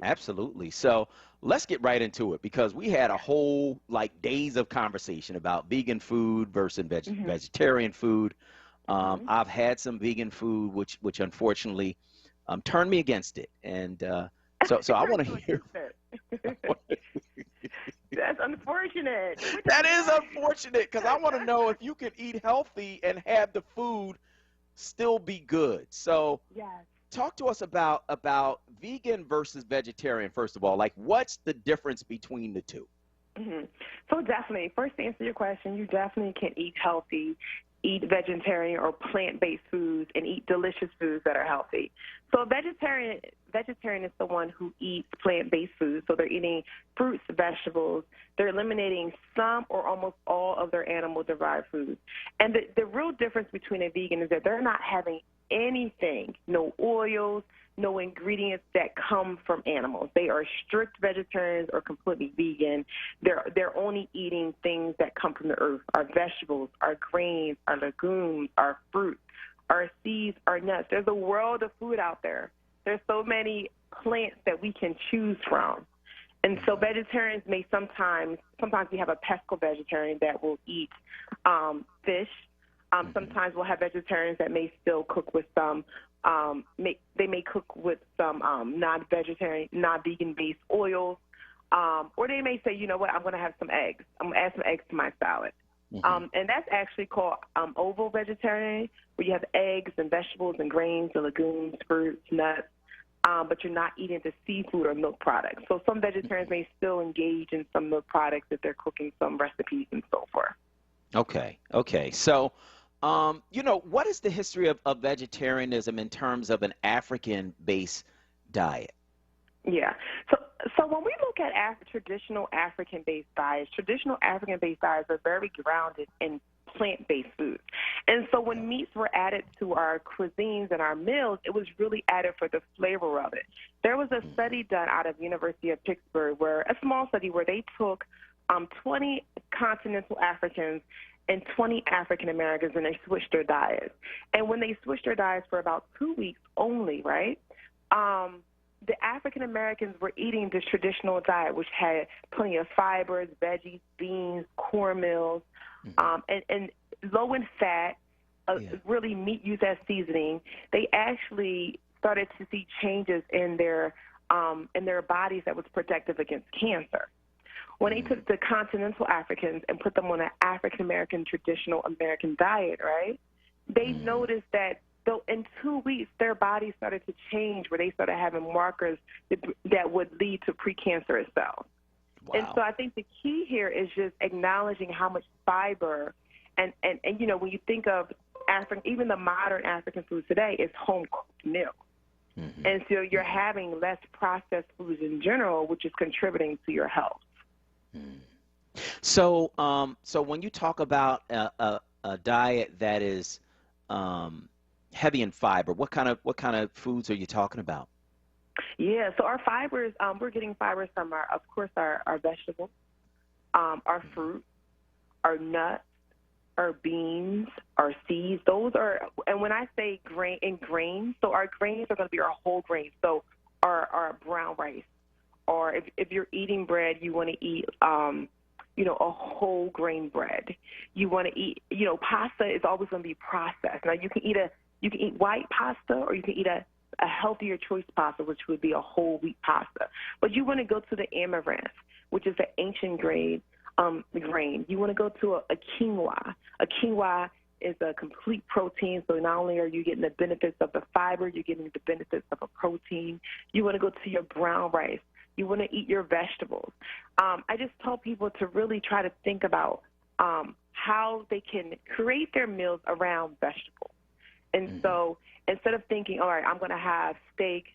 Absolutely. So let's get right into it, because we had a whole days of conversation about vegan food versus vegetarian food. I've had some vegan food, which unfortunately turned me against it, and so I want to hear. That's unfortunate. That is unfortunate, because I want to know if you can eat healthy and have the food still be good. So yes. Talk to us about vegan versus vegetarian, first of all. What's the difference between the two? So definitely, first to answer your question, you definitely can eat healthy, eat vegetarian or plant-based foods, and eat delicious foods that are healthy. So vegetarian is the one who eats plant-based foods. So they're eating fruits, vegetables. They're eliminating some or almost all of their animal-derived foods. And the real difference between a vegan is that they're not having anything, no oils, no ingredients that come from animals. They are strict vegetarians or completely vegan. They're only eating things that come from the earth, our vegetables, our grains, our legumes, our fruits, our seeds, our nuts. There's a world of food out there. There's so many plants that we can choose from. And so vegetarians may sometimes we have a pesco vegetarian that will eat fish. Sometimes we'll have vegetarians that may still cook with some, they may cook with some non-vegetarian, non-vegan-based oils, or they may say, you know what, I'm going to have some eggs. I'm going to add some eggs to my salad. And that's actually called ovo vegetarian, where you have eggs and vegetables and grains and legumes, fruits, nuts, but you're not eating the seafood or milk products. So some vegetarians may still engage in some milk products if they're cooking some recipes and so forth. Okay. So, what is the history of vegetarianism in terms of an African-based diet? Yeah. So when we look at traditional African-based diets are very grounded in plant-based foods. And so when meats were added to our cuisines and our meals, it was really added for the flavor of it. There was a study done out of University of Pittsburgh, a small study where they took 20 continental Africans and 20 African Americans, and they switched their diets. And when they switched their diets for about 2 weeks only, right, the African Americans were eating this traditional diet, which had plenty of fibers, veggies, beans, cornmeals, and low in fat, really meat used as seasoning. They actually started to see changes in their bodies that was protective against cancer. When they took the continental Africans and put them on an African-American traditional American diet, right, they noticed that in 2 weeks their bodies started to change, where they started having markers that would lead to precancerous cells. Wow. And so I think the key here is just acknowledging how much fiber and when you think of even the modern African food today is home-cooked meals. And so you're having less processed foods in general, which is contributing to your health. So when you talk about a diet that is heavy in fiber, what kind of foods are you talking about? Yeah, so our fibers, we're getting fibers from our vegetables, our fruit, our nuts, our beans, our seeds. Those are, and when I say grains, so our grains are going to be our whole grains. So our brown rice. Or if you're eating bread, you want to eat, a whole grain bread. You want to eat, pasta is always going to be processed. Now you can eat white pasta, or you can eat a healthier choice pasta, which would be a whole wheat pasta. But you want to go to the amaranth, which is the ancient grain. You want to go to a quinoa. A quinoa is a complete protein, so not only are you getting the benefits of the fiber, you're getting the benefits of a protein. You want to go to your brown rice. You want to eat your vegetables. I just tell people to really try to think about how they can create their meals around vegetables. And so instead of thinking, all right, I'm going to have steak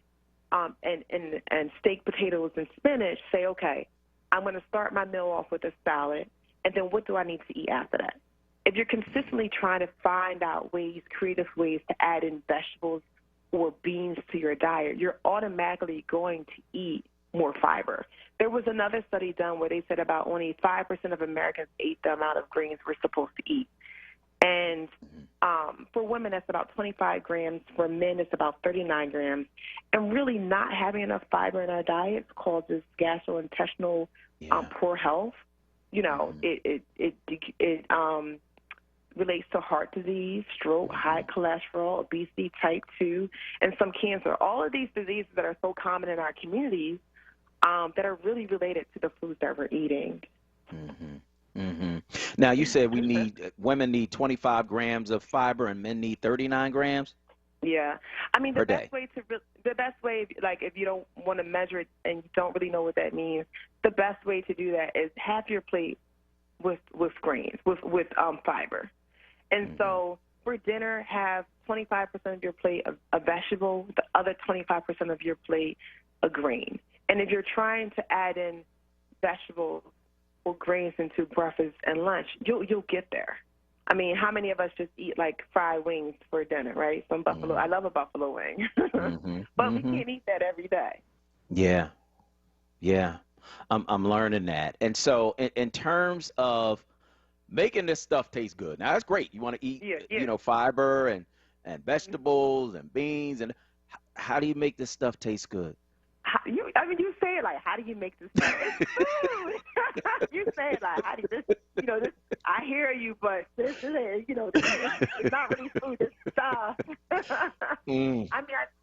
and steak, potatoes, and spinach, say, okay, I'm going to start my meal off with a salad. and then what do I need to eat after that? If you're consistently trying to find out ways, creative ways to add in vegetables or beans to your diet, you're automatically going to eat more fiber. There was another study done where they said about only 5% of Americans ate the amount of greens we're supposed to eat. And for women, that's about 25 grams. For men, it's about 39 grams. And really not having enough fiber in our diets causes gastrointestinal poor health. You know, it relates to heart disease, stroke, high cholesterol, obesity, type 2, and some cancer. All of these diseases that are so common in our communities that are really related to the foods that we're eating. Now, you said women need 25 grams of fiber and men need 39 grams? Yeah. I mean, per day. The best way, like if you don't want to measure it and you don't really know what that means, the best way to do that is half your plate with grains, with fiber. And so for dinner, have 25% of your plate a vegetable, the other 25% of your plate a grain. And if you're trying to add in vegetables or grains into breakfast and lunch, you'll get there. I mean, how many of us just eat like fried wings for dinner, right? Some buffalo. I love a buffalo wing, but we can't eat that every day. Yeah, yeah. I'm learning that. And so, in terms of making this stuff taste good, now that's great. You want to eat, you know, fiber and vegetables and beans, and how do you make this stuff taste good? You say it like, how do you make this stuff? It's food. You say it like, how do this? You know, this. I hear you, but this is, you know, it's not really food. It's stuff. I mean,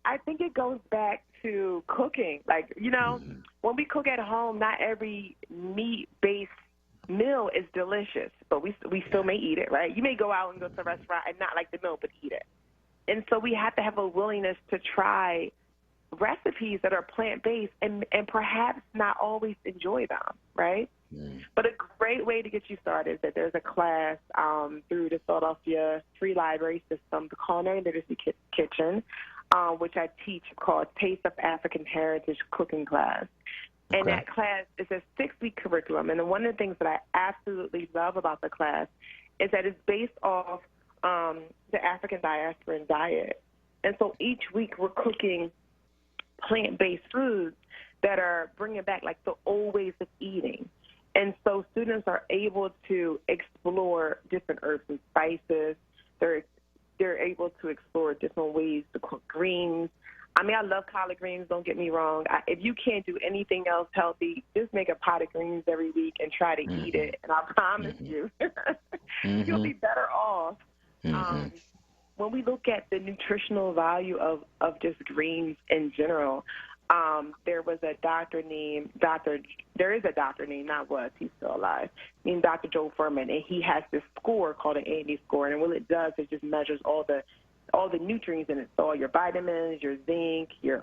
I think it goes back to cooking. Like, you know, when we cook at home, not every meat-based meal is delicious, but we still may eat it, right? You may go out and go to a restaurant and not like the meal, but eat it. And so we have to have a willingness to try recipes that are plant-based and perhaps not always enjoy them, right? But a great way to get you started is that there's a class through the Philadelphia Free Library System, the Culinary Literacy Kitchen, which I teach, called Taste of African Heritage Cooking Class. And that class is a 6-week curriculum. And one of the things that I absolutely love about the class is that it's based off the African diasporan diet. And so each week we're cooking plant-based foods that are bringing back like the old ways of eating. And so students are able to explore different herbs and spices. They're able to explore different ways to cook greens. I mean, I love collard greens, don't get me wrong. If you can't do anything else healthy, just make a pot of greens every week and try to eat it. And I promise you, you'll be better off. When we look at the nutritional value of just greens in general, there is a doctor named, he's still alive, named Dr. Joe Furman, and he has this score called an Andy score, and what it does is just measures all the nutrients in it, so all your vitamins, your zinc, your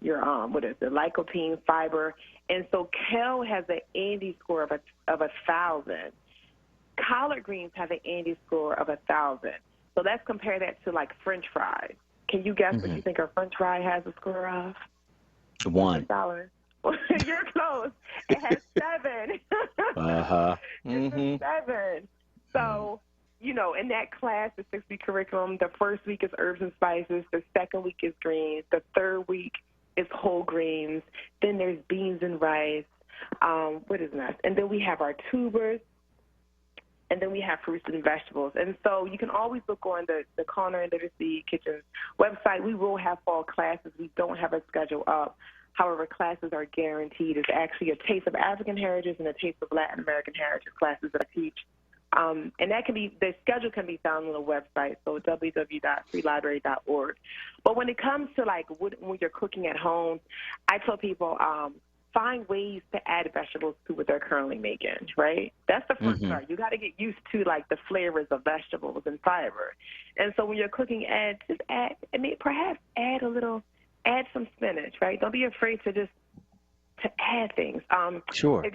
lycopene, fiber, and so kale has an Andy score of 1,000. Collard greens have an Andy score of 1,000. So let's compare that to like French fries. Can you guess what you think a French fry has a score of? 1. You're close. It has 7. It's a 7. So, you know, in that class, the 6-week curriculum, the first week is herbs and spices. The second week is greens. The third week is whole grains. Then there's beans and rice. What is next? And then we have our tubers. And then we have fruits and vegetables. And so you can always look on the Culinary Literacy Kitchen website. We will have fall classes. We don't have a schedule up. However, classes are guaranteed. It's actually a Taste of African Heritage and a Taste of Latin American Heritage classes that I teach. And that can be, the schedule can be found on the website, so www.freelibrary.org. But when it comes to like when you're cooking at home, I tell people, find ways to add vegetables to what they're currently making, right? That's the first start. You got to get used to like the flavors of vegetables and fiber. And so when you're cooking, perhaps add some spinach, right? Don't be afraid to add things. Sure. If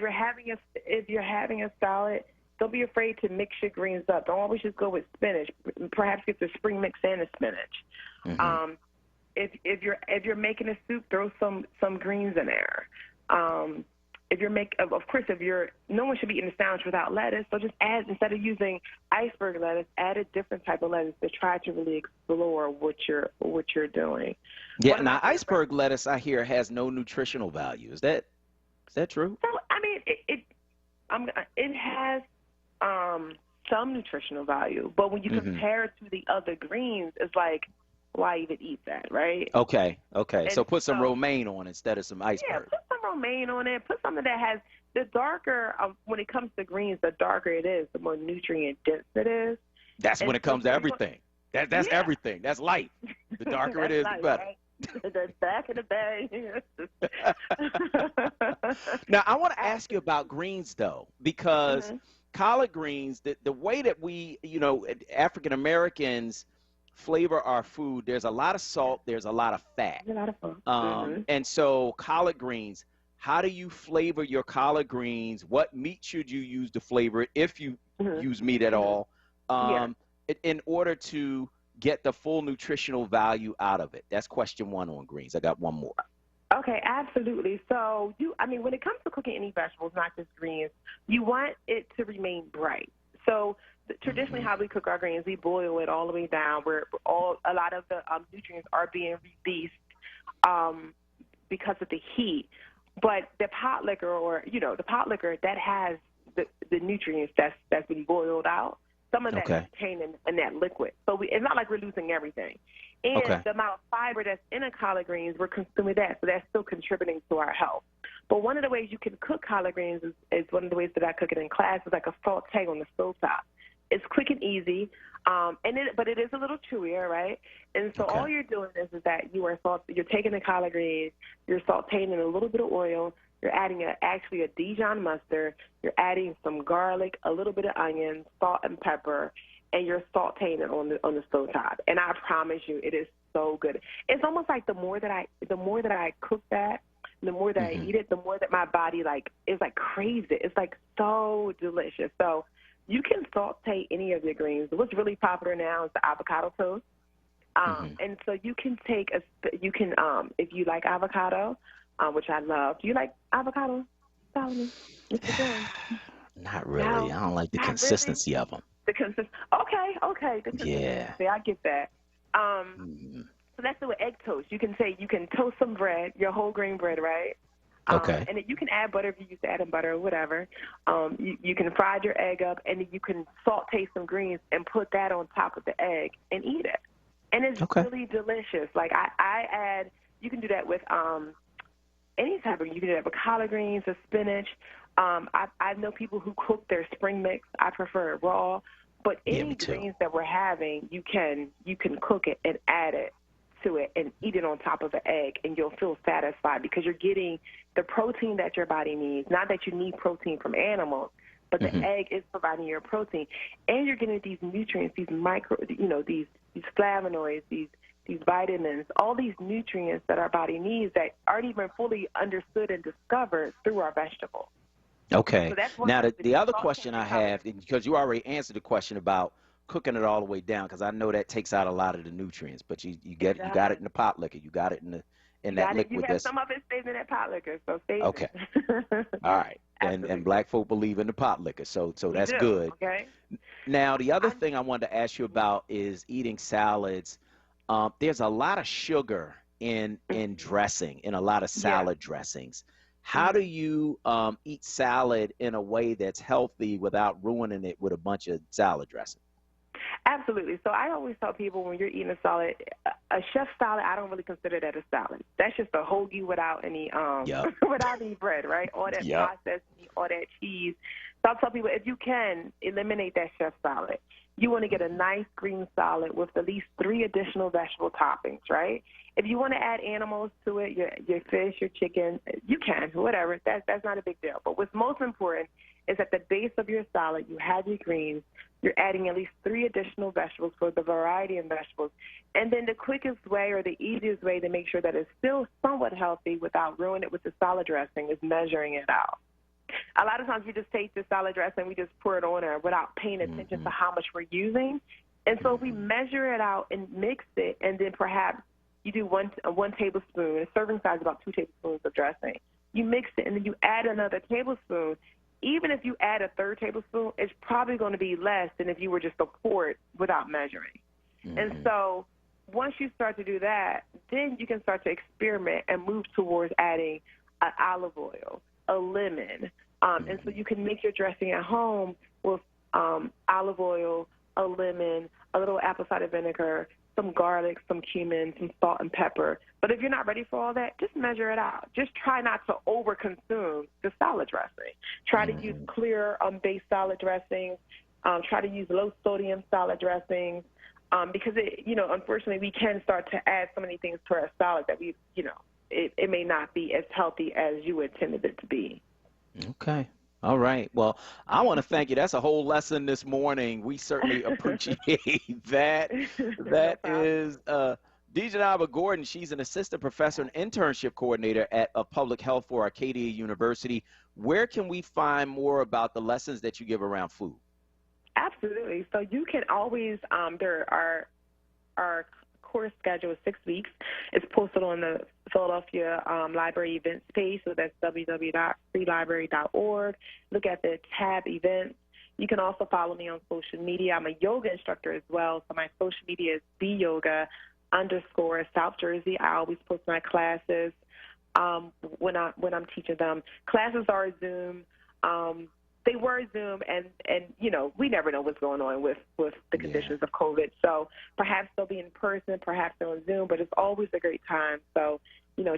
you're having a salad, don't be afraid to mix your greens up. Don't always just go with spinach. Perhaps get the spring mix and the spinach. If you're making a soup, throw some greens in there. no one should be eating a sandwich without lettuce, so just add, instead of using iceberg lettuce, add a different type of lettuce to try to really explore what you're doing. Yeah, now iceberg lettuce, I hear, has no nutritional value. Is that true? So, I mean, it has some nutritional value, but when you compare it to the other greens, it's like, why even eat that, right? Okay. And So put some romaine on instead of some iceberg. Yeah, put some romaine on it. Put something that has, the darker, when it comes to greens, the darker it is, the more nutrient dense it is. That's when it comes to everything. That's everything. That's life. The darker it is, the better. Right? The back of the bag. Now, I want to ask you about greens, though, because collard greens, the way that we, African Americans flavor our food, there's a lot of salt, there's a lot of fat. A lot of fat. And so collard greens, how do you flavor your collard greens? What meat should you use to flavor it, if you use meat at all, in order to get the full nutritional value out of it? That's question one on greens. I got one more. Okay, absolutely. So, when it comes to cooking any vegetables, not just greens, you want it to remain bright. So, traditionally, how we cook our greens, we boil it all the way down, where a lot of the nutrients are being released because of the heat. But the pot liquor, that has the nutrients that's been boiled out. Some of that is contained in that liquid. So it's not like we're losing everything. And the amount of fiber that's in a collard greens, we're consuming that, so that's still contributing to our health. But one of the ways you can cook collard greens is one of the ways that I cook it in class, is like a saute on the stovetop. It's quick and easy, but it is a little chewier, right? And so all you're doing is that you're taking the collard greens, you're sauteing in a little bit of oil, you're adding actually a Dijon mustard, you're adding some garlic, a little bit of onion, salt and pepper, and you're sauteing it on the stovetop. And I promise you, it is so good. It's almost like the more that I cook that, the more that I eat it, the more that my body is craves it. It's so delicious. So you can saute any of your greens. What's really popular now is the avocado toast. And so you can if you like avocado, which I love. Do you like avocado, Solomon? Not really. I don't like the consistency of them. The consistency. Okay. The consistency. Yeah. I get that. So that's with egg toast. You can toast some bread, your whole grain bread, right? Okay. And you can add butter if you used to add in butter or whatever. You can fry your egg up, and then you can saute some greens and put that on top of the egg and eat it. And it's really delicious. Like I add, you can do that with any type of, you can do that with collard greens or spinach. I know people who cook their spring mix. I prefer it raw. But any greens that we're having, you can cook it and add it to it and eat it on top of an egg, and you'll feel satisfied because you're getting the protein that your body needs. Not that you need protein from animals, but the egg is providing your protein, and you're getting these nutrients, these these flavonoids, these vitamins, all these nutrients that our body needs that aren't even fully understood and discovered through our vegetables. Okay. So now, the other question I have, because you already answered the question about cooking it all the way down, because I know that takes out a lot of the nutrients, but you got it in the pot liquor. You got it in that liquid. You have some of it stays in that pot liquor, so save okay. it. All right. And black folk believe in the pot liquor, so that's good. Okay. Now, the other thing I wanted to ask you about is eating salads. There's a lot of sugar in dressing, in a lot of salad dressings. How do you eat salad in a way that's healthy without ruining it with a bunch of salad dressing? Absolutely. So I always tell people, when you're eating a salad, a chef salad, I don't really consider that a salad. That's just a hoagie without any without any bread, right? All that processed meat, all that cheese. So I'll tell people, if you can, eliminate that chef salad. You want to get a nice green salad with at least 3 additional vegetable toppings, right? If you want to add animals to it, your fish, your chicken, you can, whatever. That's not a big deal. But what's most important is at the base of your salad, you have your greens. You're adding at least 3 additional vegetables for the variety of vegetables. And then the quickest way or the easiest way to make sure that it's still somewhat healthy without ruining it with the salad dressing is measuring it out. A lot of times we just take the salad dressing, we just pour it on there without paying attention to how much we're using. And so if we measure it out and mix it, and then perhaps you do one tablespoon, a serving size about 2 tablespoons of dressing. you mix it, and then you add another tablespoon. Even if you add a third tablespoon, it's probably going to be less than if you were just to pour it without measuring. And so once you start to do that, then you can start to experiment and move towards adding an olive oil, a lemon. And so you can make your dressing at home with olive oil, a lemon, a little apple cider vinegar, some garlic, some cumin, some salt and pepper. But if you're not ready for all that, just measure it out. Just try not to over-consume the salad dressing. Try to use clear based salad dressings. Try to use low-sodium salad dressings because, unfortunately, we can start to add so many things to our salad that it may not be as healthy as you intended it to be. Okay. All right. Well, I want to thank you. That's a whole lesson this morning. We certainly appreciate that. That is Dejanaba Gordon. She's an assistant professor and internship coordinator at Public Health for Arcadia University. Where can we find more about the lessons that you give around food? Absolutely. So you can always, our course schedule is 6 weeks. It's posted on the Philadelphia Library Events page, so that's www.freelibrary.org. Look at the tab events. You can also follow me on social media. I'm a yoga instructor as well, so my social media is byoga_South Jersey. I always post my classes when I'm teaching them. Classes are Zoom. They were Zoom, and we never know what's going on with the conditions of COVID. So perhaps they'll be in person, perhaps they're on Zoom, but it's always a great time. So,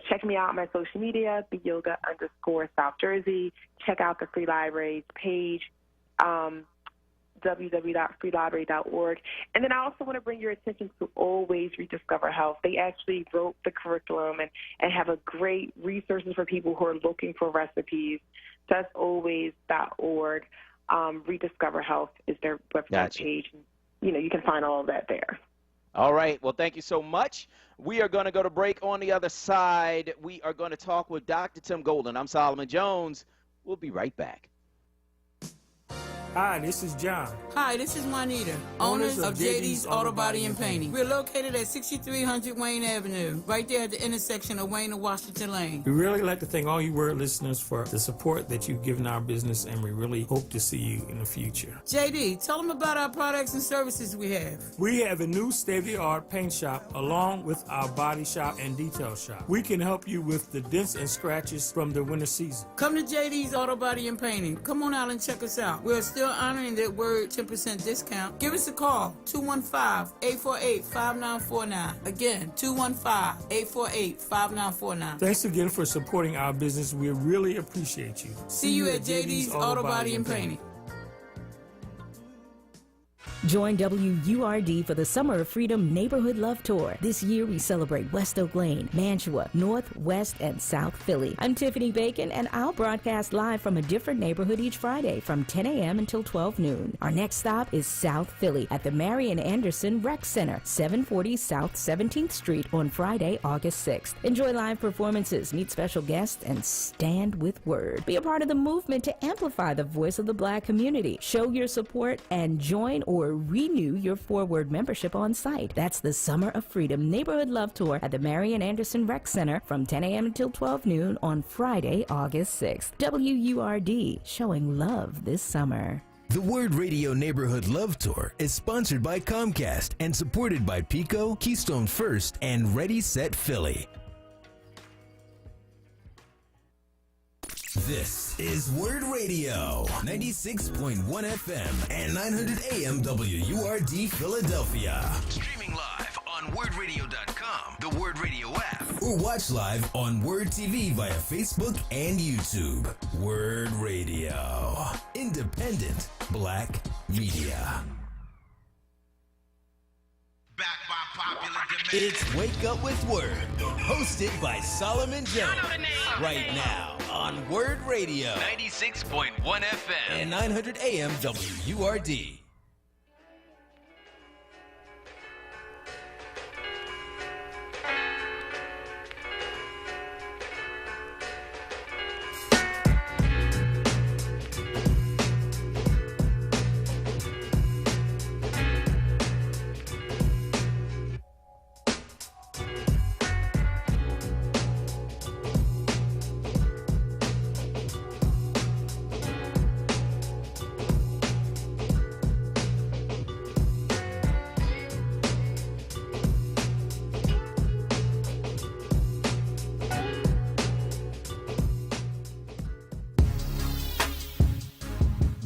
check me out on my social media, byoga_South Jersey. Check out the Free Libraries page, www.freelibrary.org. And then I also want to bring your attention to Always Rediscover Health. They actually wrote the curriculum and have a great resources for people who are looking for recipes. That's always.org. Rediscover Health is their website page. You can find all of that there. All right. Well, thank you so much. We are going to go to break. On the other side, we are going to talk with Dr. Tim Golden. I'm Solomon Jones. We'll be right back. Hi, this is John. Hi, this is Juanita, owners of JD's Auto Body and Painting. We're located at 6300 Wayne Avenue, right there at the intersection of Wayne and Washington Lane. We really like to thank all you WURD listeners for the support that you've given our business, and we really hope to see you in the future. JD, tell them about our products and services we have. We have a new state-of-the-art paint shop along with our body shop and detail shop. We can help you with the dents and scratches from the winter season. Come to JD's Auto Body and Painting. Come on out and check us out. We're still honoring that WURD 10% discount. Give us a call, 215-848-5949. Again, 215-848-5949. Thanks again for supporting our business. We really appreciate you. See you at JD's Auto Body and Painting. Join WURD for the Summer of Freedom Neighborhood Love Tour. This year we celebrate West Oak Lane, Mantua, North, West, and South Philly. I'm Tiffany Bacon, and I'll broadcast live from a different neighborhood each Friday from 10 a.m. until 12 noon. Our next stop is South Philly at the Marian Anderson Rec Center, 740 South 17th Street on Friday, August 6th. Enjoy live performances, meet special guests, and stand with WURD. Be a part of the movement to amplify the voice of the Black community. Show your support and join or renew your WURD membership on site. That's the Summer of Freedom Neighborhood Love Tour at the Marian Anderson Rec Center from 10 a.m. until 12 noon on Friday, August 6th. WURD, showing love this summer. The WURD Radio Neighborhood Love Tour is sponsored by Comcast and supported by Pico, Keystone First, and Ready Set Philly. This is WURD Radio, 96.1 FM and 900 AM WURD Philadelphia. Streaming live on WURDradio.com, the WURD Radio app. Or watch live on WURD TV via Facebook and YouTube. WURD Radio, independent Black media. It's Wake Up with WURD, hosted by Solomon Jones. Right now on WURD Radio, 96.1 FM and 900 AM WURD.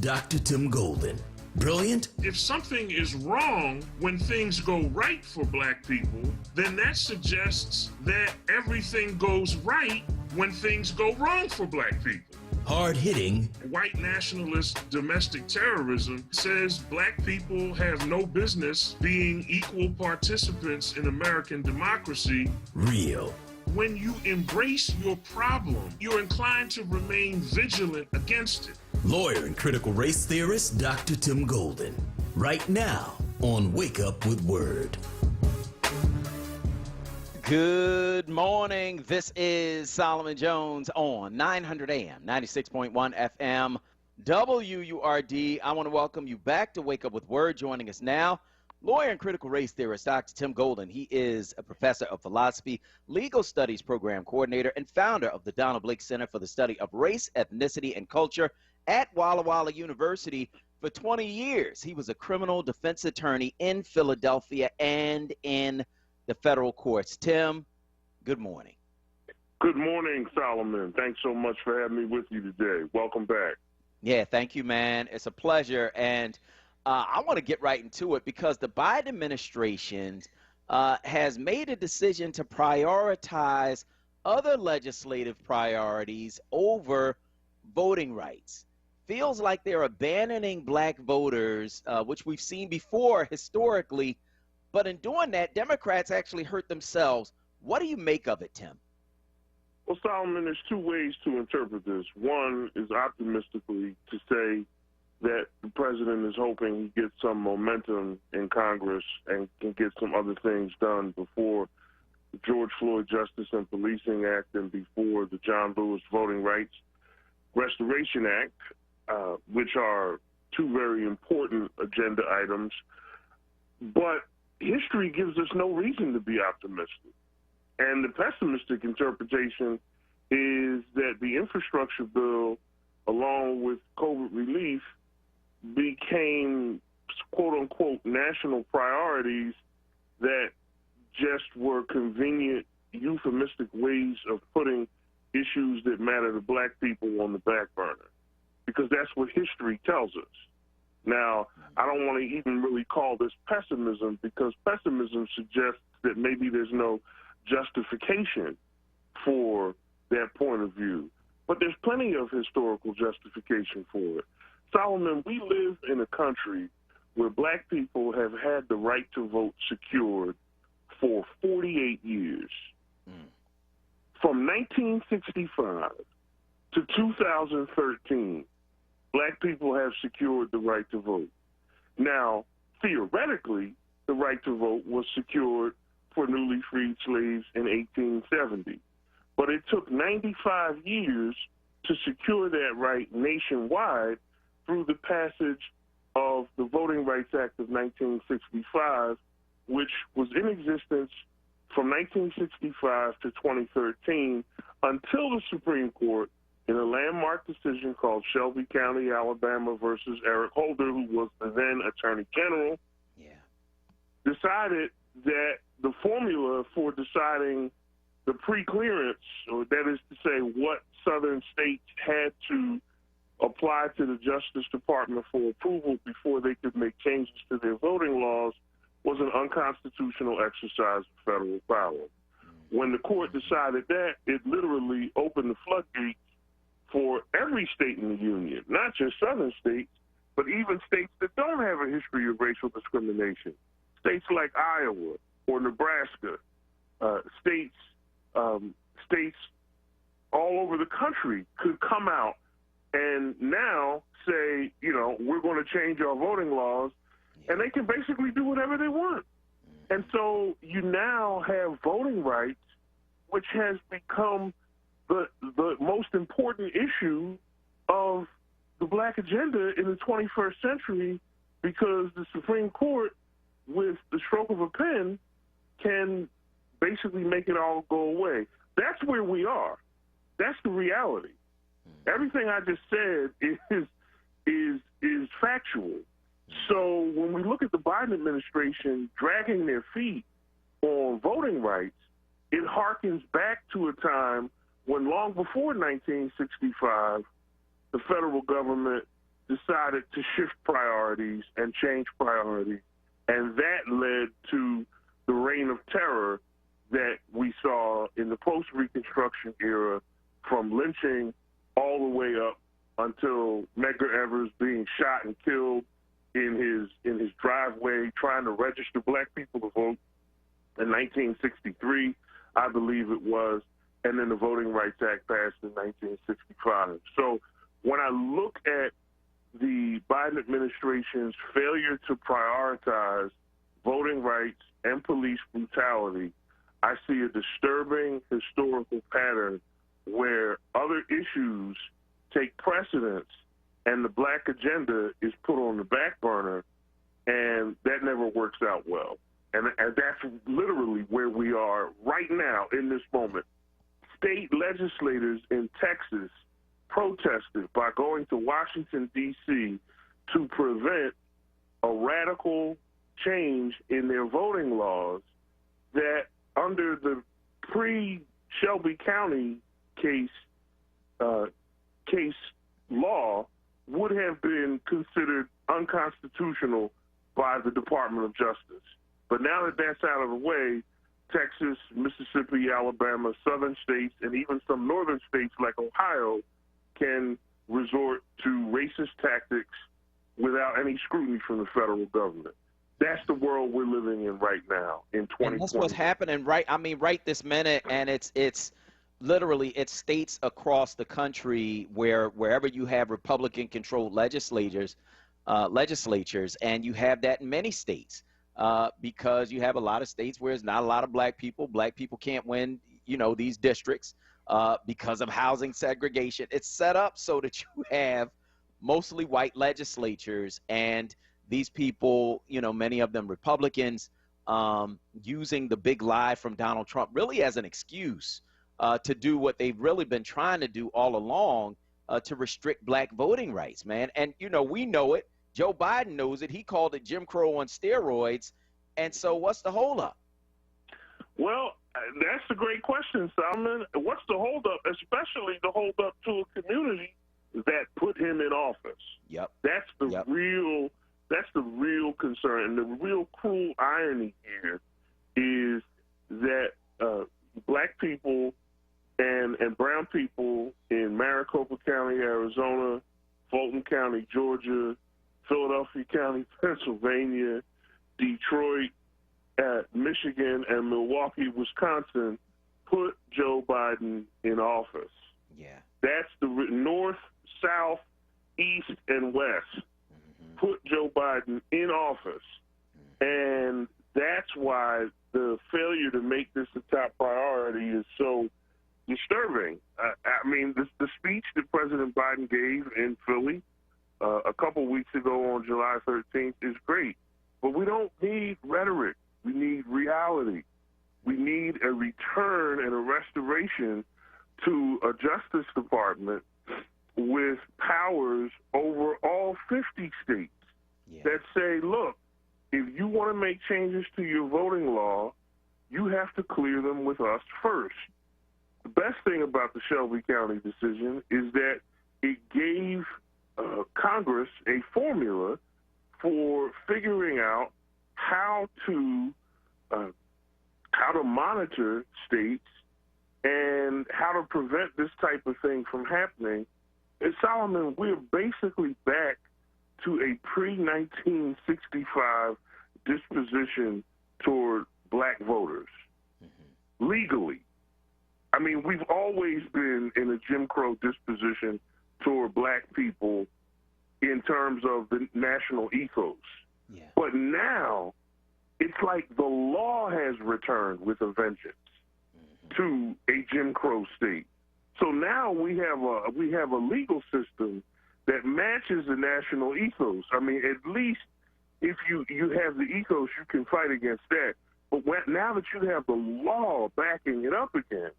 Dr. Tim Golden. Brilliant? If something is wrong when things go right for black people, then that suggests that everything goes right when things go wrong for black people. Hard-hitting. White nationalist domestic terrorism says black people have no business being equal participants in American democracy. Real. When you embrace your problem, you're inclined to remain vigilant against it. Lawyer and critical race theorist Dr. Tim Golden. Right now on Wake Up with WURD. Good morning. This is Solomon Jones on 900 AM, 96.1 FM, WURD. I want to welcome you back to Wake Up with WURD. Joining us now, lawyer and critical race theorist Dr. Tim Golden. He is a professor of philosophy, legal studies program coordinator, and founder of the Donald Blake Center for the Study of Race, Ethnicity, and Culture at Walla Walla University. For 20 years, he was a criminal defense attorney in Philadelphia and in the federal courts. Tim, good morning. Good morning, Solomon. Thanks so much for having me with you today. Welcome back. Yeah, thank you, man. It's a pleasure. And I want to get right into it because the Biden administration has made a decision to prioritize other legislative priorities over voting rights. Feels like they're abandoning black voters, which we've seen before historically. But in doing that, Democrats actually hurt themselves. What do you make of it, Tim? Well, Solomon, there's two ways to interpret this. One is optimistically to say that the president is hoping he gets some momentum in Congress and can get some other things done before the George Floyd Justice and Policing Act and before the John Lewis Voting Rights Restoration Act, which are two very important agenda items. But history gives us no reason to be optimistic. And the pessimistic interpretation is that the infrastructure bill, along with COVID relief, became quote-unquote national priorities that just were convenient, euphemistic ways of putting issues that matter to black people on the back burner, because that's what history tells us. Now, I don't want to even really call this pessimism, because pessimism suggests that maybe there's no justification for that point of view. But there's plenty of historical justification for it. Solomon, we live in a country where black people have had the right to vote secured for 48 years. From 1965 to 2013, black people have secured the right to vote. Now, theoretically, the right to vote was secured for newly freed slaves in 1870. But it took 95 years to secure that right nationwide through the passage of the Voting Rights Act of 1965, which was in existence from 1965 to 2013 until the Supreme Court, in a landmark decision called Shelby County, Alabama versus Eric Holder, who was the then Attorney General, decided that the formula for deciding the pre-clearance, or that is to say what southern states had to apply to the Justice Department for approval before they could make changes to their voting laws, was an unconstitutional exercise of federal power. When the court decided that, it literally opened the floodgates for every state in the union, not just southern states, but even states that don't have a history of racial discrimination. States like Iowa or Nebraska, states all over the country could come out and now say, you know, we're going to change our voting laws, and they can basically do whatever they want. And so you now have voting rights, which has become the most important issue of the black agenda in the 21st century, because the Supreme Court, with the stroke of a pen, can basically make it all go away. That's where we are. That's the reality. Everything I just said is factual. So when we look at the Biden administration dragging their feet on voting rights, it harkens back to a time when, long before 1965, the federal government decided to shift priorities and change priorities, and that led to the reign of terror that we saw in the post-Reconstruction era, from lynching all the way up until Medgar Evers being shot and killed in his driveway trying to register black people to vote in 1963, I believe it was, and then the Voting Rights Act passed in 1965. So when I look at the Biden administration's failure to prioritize voting rights and police brutality, I see a disturbing historical pattern where other issues take precedence and the black agenda is put on the back burner, and that never works out well. And that's literally where we are right now in this moment. State legislators in Texas protested by going to Washington, D.C. to prevent a radical change in their voting laws that under the pre-Shelby County case law would have been considered unconstitutional by the Department of Justice. But now that that's out of the way, Texas, Mississippi, Alabama, southern states, and even some northern states like Ohio can resort to racist tactics without any scrutiny from the federal government. That's the world we're living in right now in 2020. And that's what's happening right this minute, and it's literally it's states across the country wherever you have Republican-controlled legislatures, and you have that in many states. Because you have a lot of states where there's not a lot of black people. Black people can't win, these districts because of housing segregation. It's set up so that you have mostly white legislatures, and these people, many of them Republicans, using the big lie from Donald Trump really as an excuse to do what they've really been trying to do all along, to restrict black voting rights, man. And, we know it. Joe Biden knows it. He called it Jim Crow on steroids. And so what's the holdup? Well, that's a great question, Solomon. What's the holdup, especially the holdup to a community that put him in office? Yep. That's the real concern. And the real cruel irony here is that black people and brown people in Maricopa County, Arizona, Fulton County, Georgia, Philadelphia County, Pennsylvania, Detroit, Michigan, and Milwaukee, Wisconsin, put Joe Biden in office. Yeah. That's the north, south, east, and west put Joe Biden in office. And that's why the failure to make this a top priority is so disturbing. I mean, the speech that President Biden gave in Philly a couple weeks ago on July 13th is great, but we don't need rhetoric. We need reality. We need a return and a restoration to a Justice Department with powers over all 50 states that say, look, if you want to make changes to your voting law, you have to clear them with us first. The best thing about the Shelby County decision is that it gave Congress a formula for figuring out how to monitor states and how to prevent this type of thing from happening. And Solomon, we're basically back to a pre-1965 disposition toward black voters, legally. I mean, we've always been in a Jim Crow disposition toward black people in terms of the national ethos. Yeah. But now it's like the law has returned with a vengeance to a Jim Crow state. So now we have a legal system that matches the national ethos. I mean, at least if you have the ethos, you can fight against that. But now that you have the law backing it up again,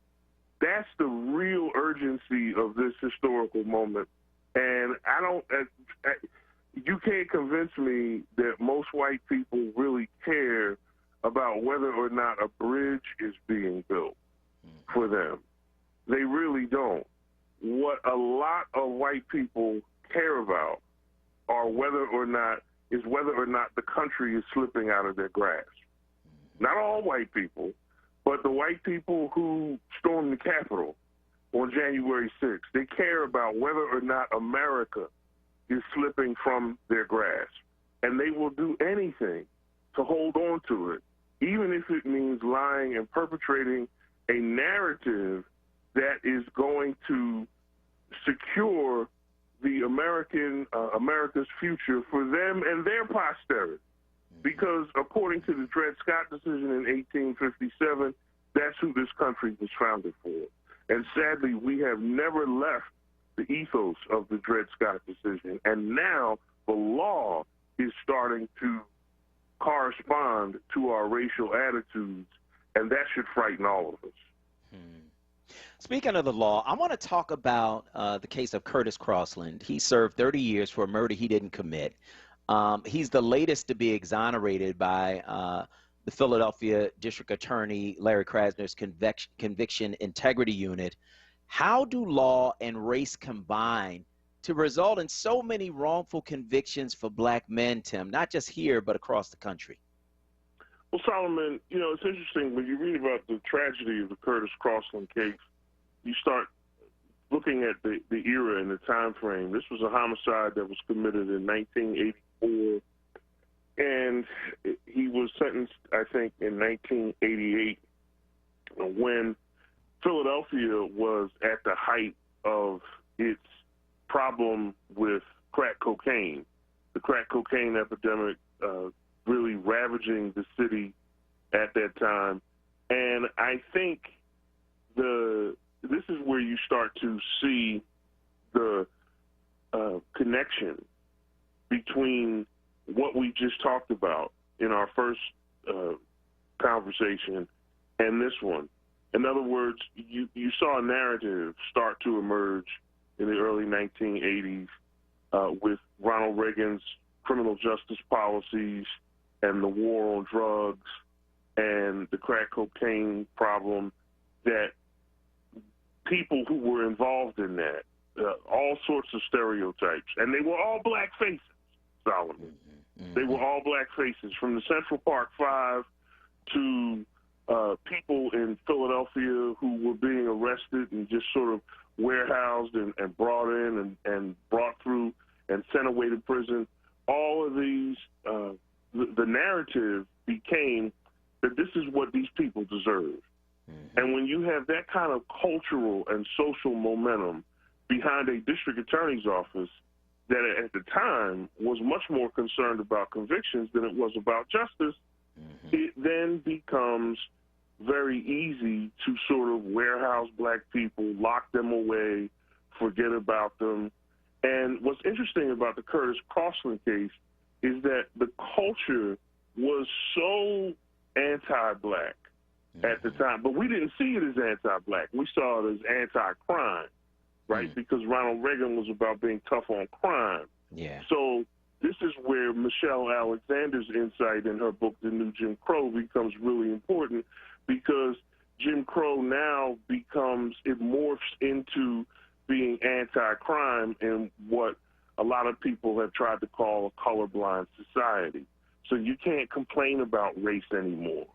that's the real urgency of this historical moment. And you can't convince me that most white people really care about whether or not a bridge is being built for them. They really don't. What a lot of white people care about are whether or not the country is slipping out of their grasp. Not all white people, but the white people who stormed the Capitol on January 6th. They care about whether or not America is slipping from their grasp. And they will do anything to hold on to it, even if it means lying and perpetrating a narrative that is going to secure the America's future for them and their posterity. Because according to the Dred Scott decision in 1857, that's who this country was founded for. And sadly, we have never left the ethos of the Dred Scott decision. And now the law is starting to correspond to our racial attitudes, and that should frighten all of us. Speaking of the law, I want to talk about the case of Curtis Crossland. He served 30 years for a murder he didn't commit. He's the latest to be exonerated by the Philadelphia District Attorney Larry Krasner's Conviction Integrity Unit. How do law and race combine to result in so many wrongful convictions for black men, Tim, not just here, but across the country? Well, Solomon, you know, it's interesting when you read about the tragedy of the Curtis Crossland case, you start looking at the era and the time frame. This was a homicide that was committed in 1984, and he was sentenced, I think, in 1988 when Philadelphia was at the height of its problem with crack cocaine. The crack cocaine epidemic really ravaging the city at that time. And I think this is where you start to see the connection between what we just talked about in our first conversation and this one. In other words, you saw a narrative start to emerge in the early 1980s with Ronald Reagan's criminal justice policies and the war on drugs and the crack cocaine problem, that people who were involved in that, all sorts of stereotypes, and they were all black faces, Solomon. They were all black faces, from the Central Park Five to people in Philadelphia who were being arrested and just sort of warehoused and brought in and brought through and sent away to prison. All of these, the narrative became that this is what these people deserve. And when you have that kind of cultural and social momentum behind a district attorney's office that at the time was much more concerned about convictions than it was about justice, it then becomes very easy to sort of warehouse black people, lock them away, forget about them. And what's interesting about the Curtis Crossland case is that the culture was so anti-black at the time, but we didn't see it as anti-black. We saw it as anti-crime, right? Because Ronald Reagan was about being tough on crime. Yeah. So this is where Michelle Alexander's insight in her book, The New Jim Crow, becomes really important, because Jim Crow now it morphs into being anti-crime in what a lot of people have tried to call a colorblind society. So you can't complain about race anymore,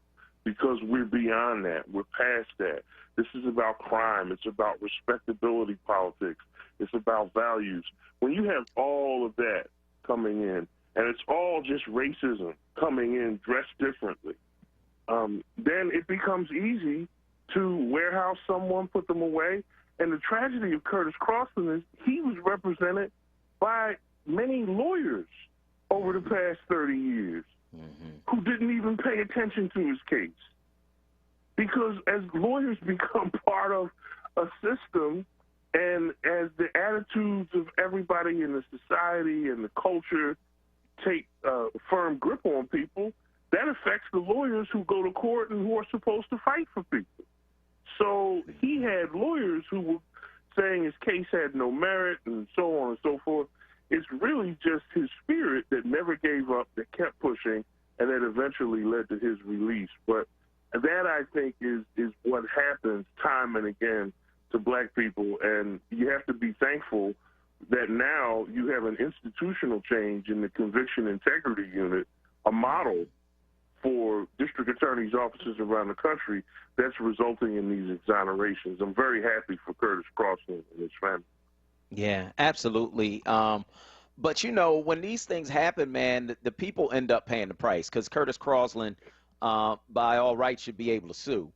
because we're beyond that. We're past that. This is about crime. It's about respectability politics. It's about values. When you have all of that coming in, and it's all just racism coming in dressed differently, then it becomes easy to warehouse someone, put them away. And the tragedy of Curtis Crossland is he was represented by many lawyers over the past 30 years who didn't even pay attention to his case. Because as lawyers become part of a system, and as the attitudes of everybody in the society and the culture take a firm grip on people, that affects the lawyers who go to court and who are supposed to fight for people. So he had lawyers who were saying his case had no merit and so on and so forth. It's really just his spirit that never gave up, that kept pushing, and that eventually led to his release. But that, I think, is what happens time and again to black people, and you have to be thankful that now you have an institutional change in the Conviction Integrity Unit, a model for district attorneys' offices around the country that's resulting in these exonerations. I'm very happy for Curtis Crossland and his family. Yeah, absolutely. But, you know, when these things happen, man, the people end up paying the price because Curtis Crossland, by all rights, should be able to sue.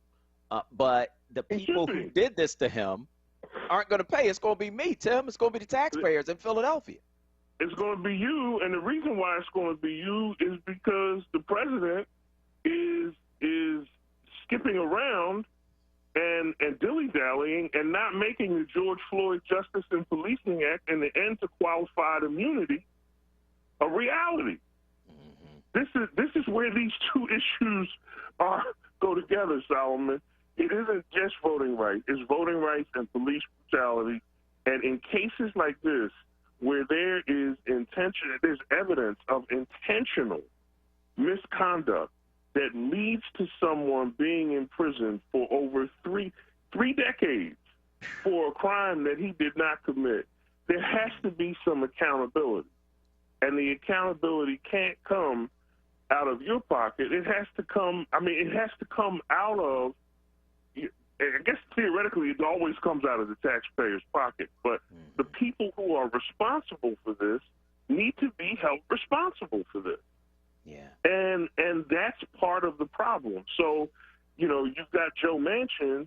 But the people who did this to him aren't going to pay. It's going to be me, Tim. It's going to be the taxpayers in Philadelphia. It's going to be you, and the reason why it's going to be you is because the president is skipping around and dilly-dallying and not making the George Floyd Justice and Policing Act and the end to qualified immunity a reality. Mm-hmm. This is where these two issues go together, Solomon. It isn't just voting rights. It's voting rights and police brutality. And in cases like this, where there is there's evidence of intentional misconduct that leads to someone being in prison for over three decades for a crime that he did not commit, there has to be some accountability. And the accountability can't come out of your pocket. It has to come out of, I guess theoretically it always comes out of the taxpayer's pocket, but the people who are responsible for this need to be held responsible for this. Yeah. And that's part of the problem. So, you know, you've got Joe Manchin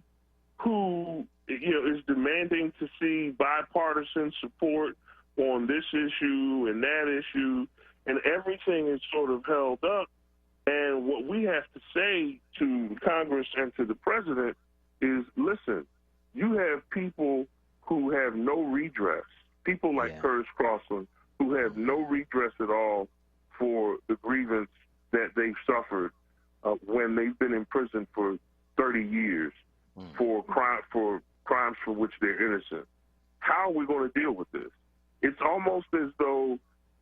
who, you know, is demanding to see bipartisan support on this issue and that issue, and everything is sort of held up. And what we have to say to Congress and to the president is, listen, you have people who have no redress, people like Curtis Crossland, who have no redress at all for the grievance that they've suffered when they've been in prison for 30 years for crimes for which they're innocent. How are we going to deal with this? It's almost as though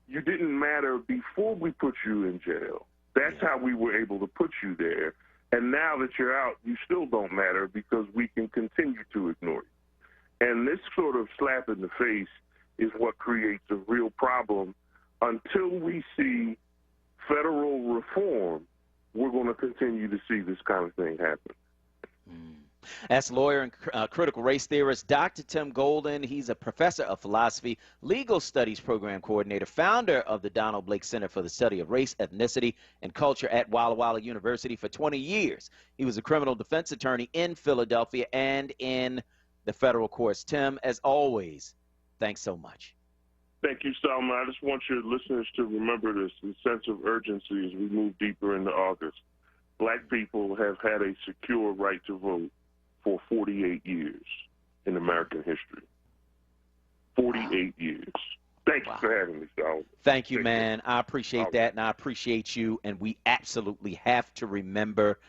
you didn't matter before we put you in jail. That's how we were able to put you there. And now that you're out, you still don't matter because we can continue to ignore you. And this sort of slap in the face is what creates a real problem. Until we see federal reform, we're going to continue to see this kind of thing happen. That's lawyer and critical race theorist Dr. Tim Golden. He's a professor of philosophy, legal studies program coordinator, founder of the Donald Blake Center for the Study of Race, Ethnicity, and Culture at Walla Walla University for 20 years. He was a criminal defense attorney in Philadelphia and in the federal courts. Tim, as always, thanks so much. Thank you, Salma. I just want your listeners to remember this sense of urgency as we move deeper into August. Black people have had a secure right to vote for 48 years in American history. 48 years. Thank you for having me, Salma. Thank you, man. I appreciate that, and I appreciate you, and we absolutely have to remember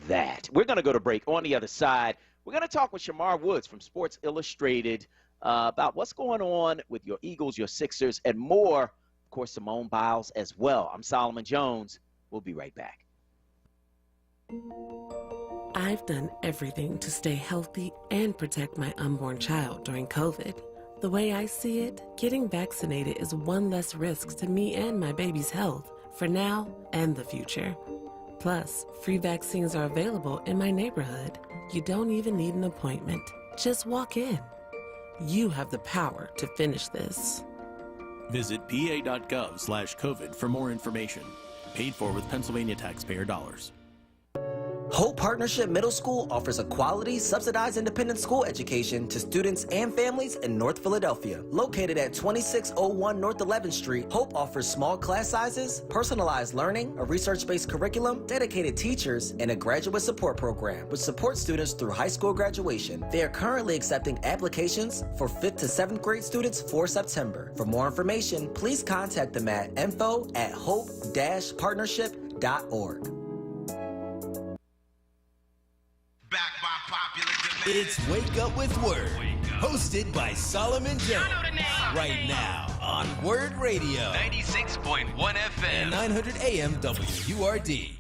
that. We're going to go to break. On the other side, we're going to talk with Shamar Woods from Sports Illustrated about what's going on with your Eagles, your Sixers, and more. Of course, Simone Biles as well. I'm Solomon Jones. We'll be right back. I've done everything to stay healthy and protect my unborn child during COVID. The way I see it, getting vaccinated is one less risk to me and my baby's health, for now and the future. Plus, free vaccines are available in my neighborhood. You don't even need an appointment. Just walk in. You have the power to finish this. Visit pa.gov/COVID for more information. Paid for with Pennsylvania taxpayer dollars. Hope Partnership Middle School offers a quality, subsidized independent school education to students and families in North Philadelphia. Located at 2601 North 11th Street, Hope offers small class sizes, personalized learning, a research-based curriculum, dedicated teachers, and a graduate support program, which supports students through high school graduation. They are currently accepting applications for 5th to 7th grade students for September. For more information, please contact them at info@hope-partnership.org. It's Wake Up with Word, hosted by Solomon Jones. Right now on WURD Radio. 96.1 FM. And 900 AM WURD.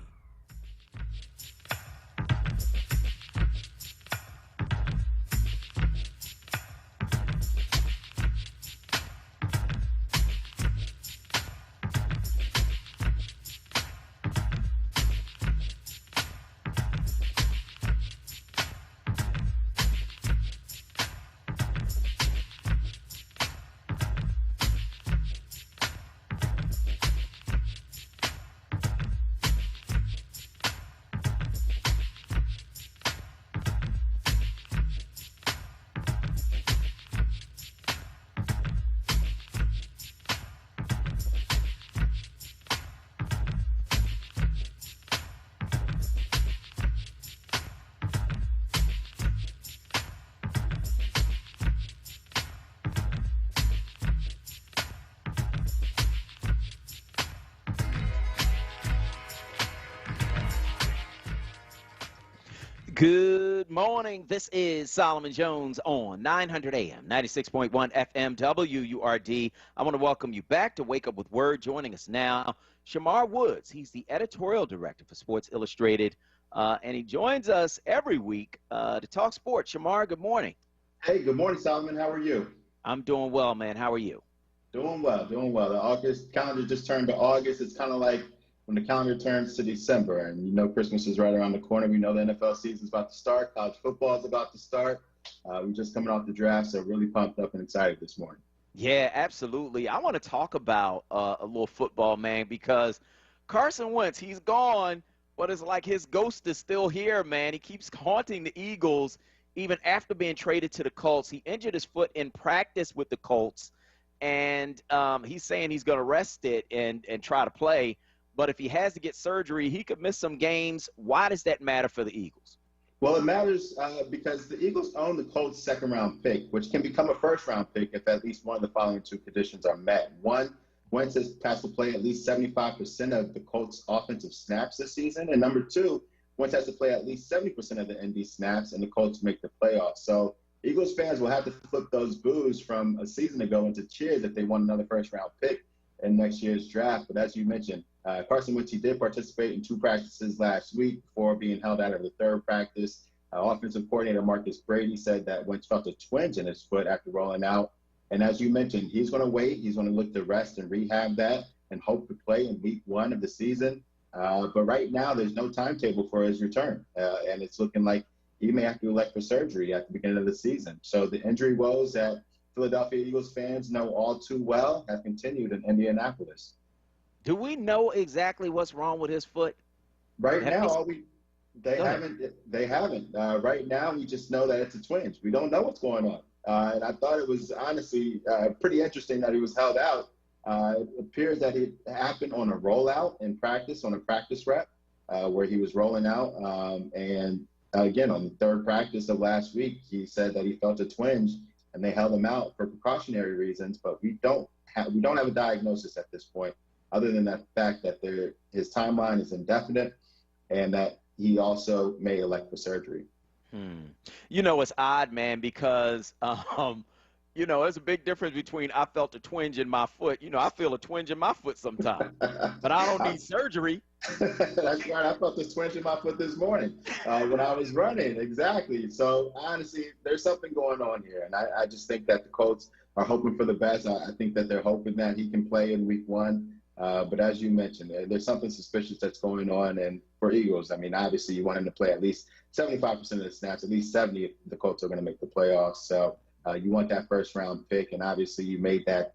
Good morning. This is Solomon Jones on 900 AM, 96.1 FM, WURD. I want to welcome you back to Wake Up with Word. Joining us now, Shamar Woods. He's the editorial director for Sports Illustrated, and he joins us every week to talk sports. Shamar, good morning. Hey, good morning, Solomon. How are you? I'm doing well, man. How are you? Doing well, doing well. The August calendar just turned to August. It's kind of like when the calendar turns to December, and you know Christmas is right around the corner. We know the NFL season's about to start. College football is about to start. We're just coming off the draft, so really pumped up and excited this morning. Yeah, absolutely. I want to talk about a little football, man, because Carson Wentz, he's gone, but it's like his ghost is still here, man. He keeps haunting the Eagles even after being traded to the Colts. He injured his foot in practice with the Colts, and he's saying he's going to rest it and try to play. But if he has to get surgery, he could miss some games. Why does that matter for the Eagles? Well, it matters because the Eagles own the Colts' second-round pick, which can become a first-round pick if at least one of the following two conditions are met. One, Wentz has to play at least 75% of the Colts' offensive snaps this season. And number two, Wentz has to play at least 70% of the ND snaps, and the Colts make the playoffs. So Eagles fans will have to flip those boos from a season ago into cheers if they want another first-round pick in next year's draft. But as you mentioned, Carson Wentz, he did participate in 2 practices last week before being held out of the 3rd practice. Offensive coordinator Marcus Brady said that Wentz felt a twinge in his foot after rolling out. And as you mentioned, he's going to wait. He's going to look to rest and rehab that and hope to play in week 1 of the season. But right now, there's no timetable for his return. And it's looking like he may have to elect for surgery at the beginning of the season. So the injury woes that Philadelphia Eagles fans know all too well have continued in Indianapolis. Do we know exactly what's wrong with his foot? Right now, they haven't. Right now, we just know that it's a twinge. We don't know what's going on. And I thought it was honestly pretty interesting that he was held out. It appears that it happened on a rollout in practice, on a practice rep, where he was rolling out. And again, on the 3rd practice of last week, he said that he felt a twinge, and they held him out for precautionary reasons. But we don't have a diagnosis at this point, other than that fact that his timeline is indefinite and that he also may elect for surgery. You know, it's odd, man, because, you know, there's a big difference between I felt a twinge in my foot. You know, I feel a twinge in my foot sometimes, but I don't need surgery. That's right. I felt this twinge in my foot this morning when I was running. Exactly. So, honestly, there's something going on here. And I just think that the Colts are hoping for the best. I think that they're hoping that he can play in week 1. But as you mentioned, there's something suspicious that's going on. And for Eagles, I mean, obviously you want him to play at least 75% of the snaps, at least 70 if the Colts are going to make the playoffs. So you want that first-round pick. And obviously you made that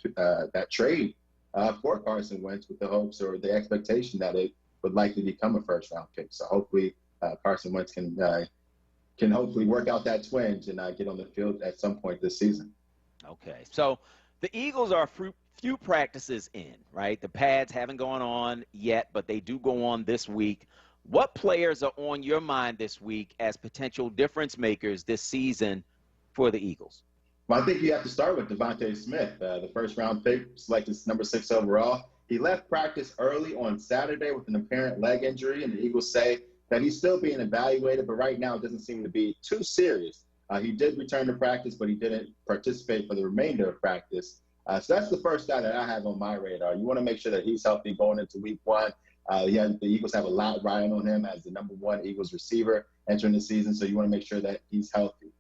trade for Carson Wentz with the hopes or the expectation that it would likely become a first-round pick. So hopefully Carson Wentz can hopefully work out that twinge and get on the field at some point this season. Okay. So the Eagles are few practices in, right? The pads haven't gone on yet, but they do go on this week. What players are on your mind this week as potential difference makers this season for the Eagles? Well, I think you have to start with Devontae Smith, the first-round pick, selected number 6 overall. He left practice early on Saturday with an apparent leg injury, and the Eagles say that he's still being evaluated, but right now it doesn't seem to be too serious. He did return to practice, but he didn't participate for the remainder of practice. So that's the first guy that I have on my radar. You want to make sure that he's healthy going into week 1. The Eagles have a lot riding on him as the number 1 Eagles receiver entering the season, so you want to make sure that he's healthy.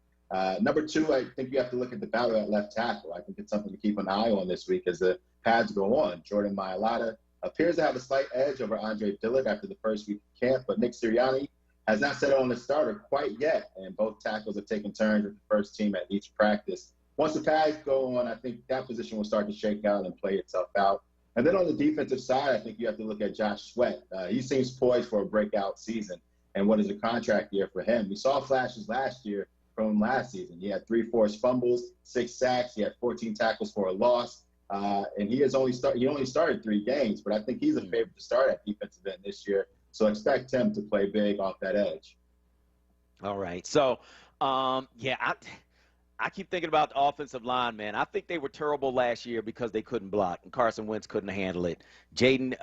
Number 2, I think you have to look at the battle at left tackle. I think it's something to keep an eye on this week as the pads go on. Jordan Mailata appears to have a slight edge over Andre Dillard after the first week of camp, but Nick Sirianni has not settled on the starter quite yet, and both tackles have taken turns with the first team at each practice. Once the pads go on, I think that position will start to shake out and play itself out. And then on the defensive side, I think you have to look at Josh Sweat. He seems poised for a breakout season, and what is a contract year for him. We saw flashes last year from him last season. He had 3 forced fumbles, 6 sacks. He had 14 tackles for a loss, and he only started 3 games. But I think he's a favorite to start at defensive end this year. So expect him to play big off that edge. All right. So, I keep thinking about the offensive line, man. I think they were terrible last year because they couldn't block, and Carson Wentz couldn't handle it. Jalen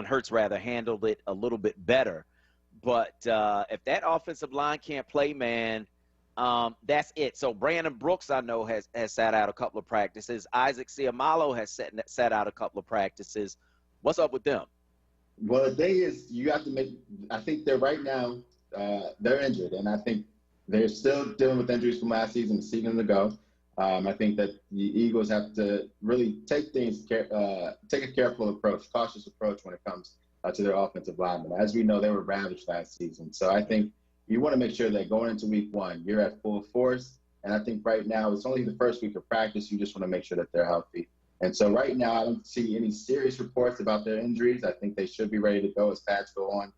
Hurts handled it a little bit better. But if that offensive line can't play, man, that's it. So Brandon Brooks, I know, has sat out a couple of practices. Isaac Siamalo has sat out a couple of practices. What's up with them? Well, the thing is, you have to make – I think they're right now they're injured, and I think they're still dealing with injuries from last season, the season ago. I think that the Eagles have to really take a careful approach, cautious approach when it comes to their offensive linemen. As we know, they were ravaged last season. So I think you want to make sure that going into week one, you're at full force. And I think right now it's only the first week of practice. You just want to make sure that they're healthy. And so right now I don't see any serious reports about their injuries. I think they should be ready to go as pads go on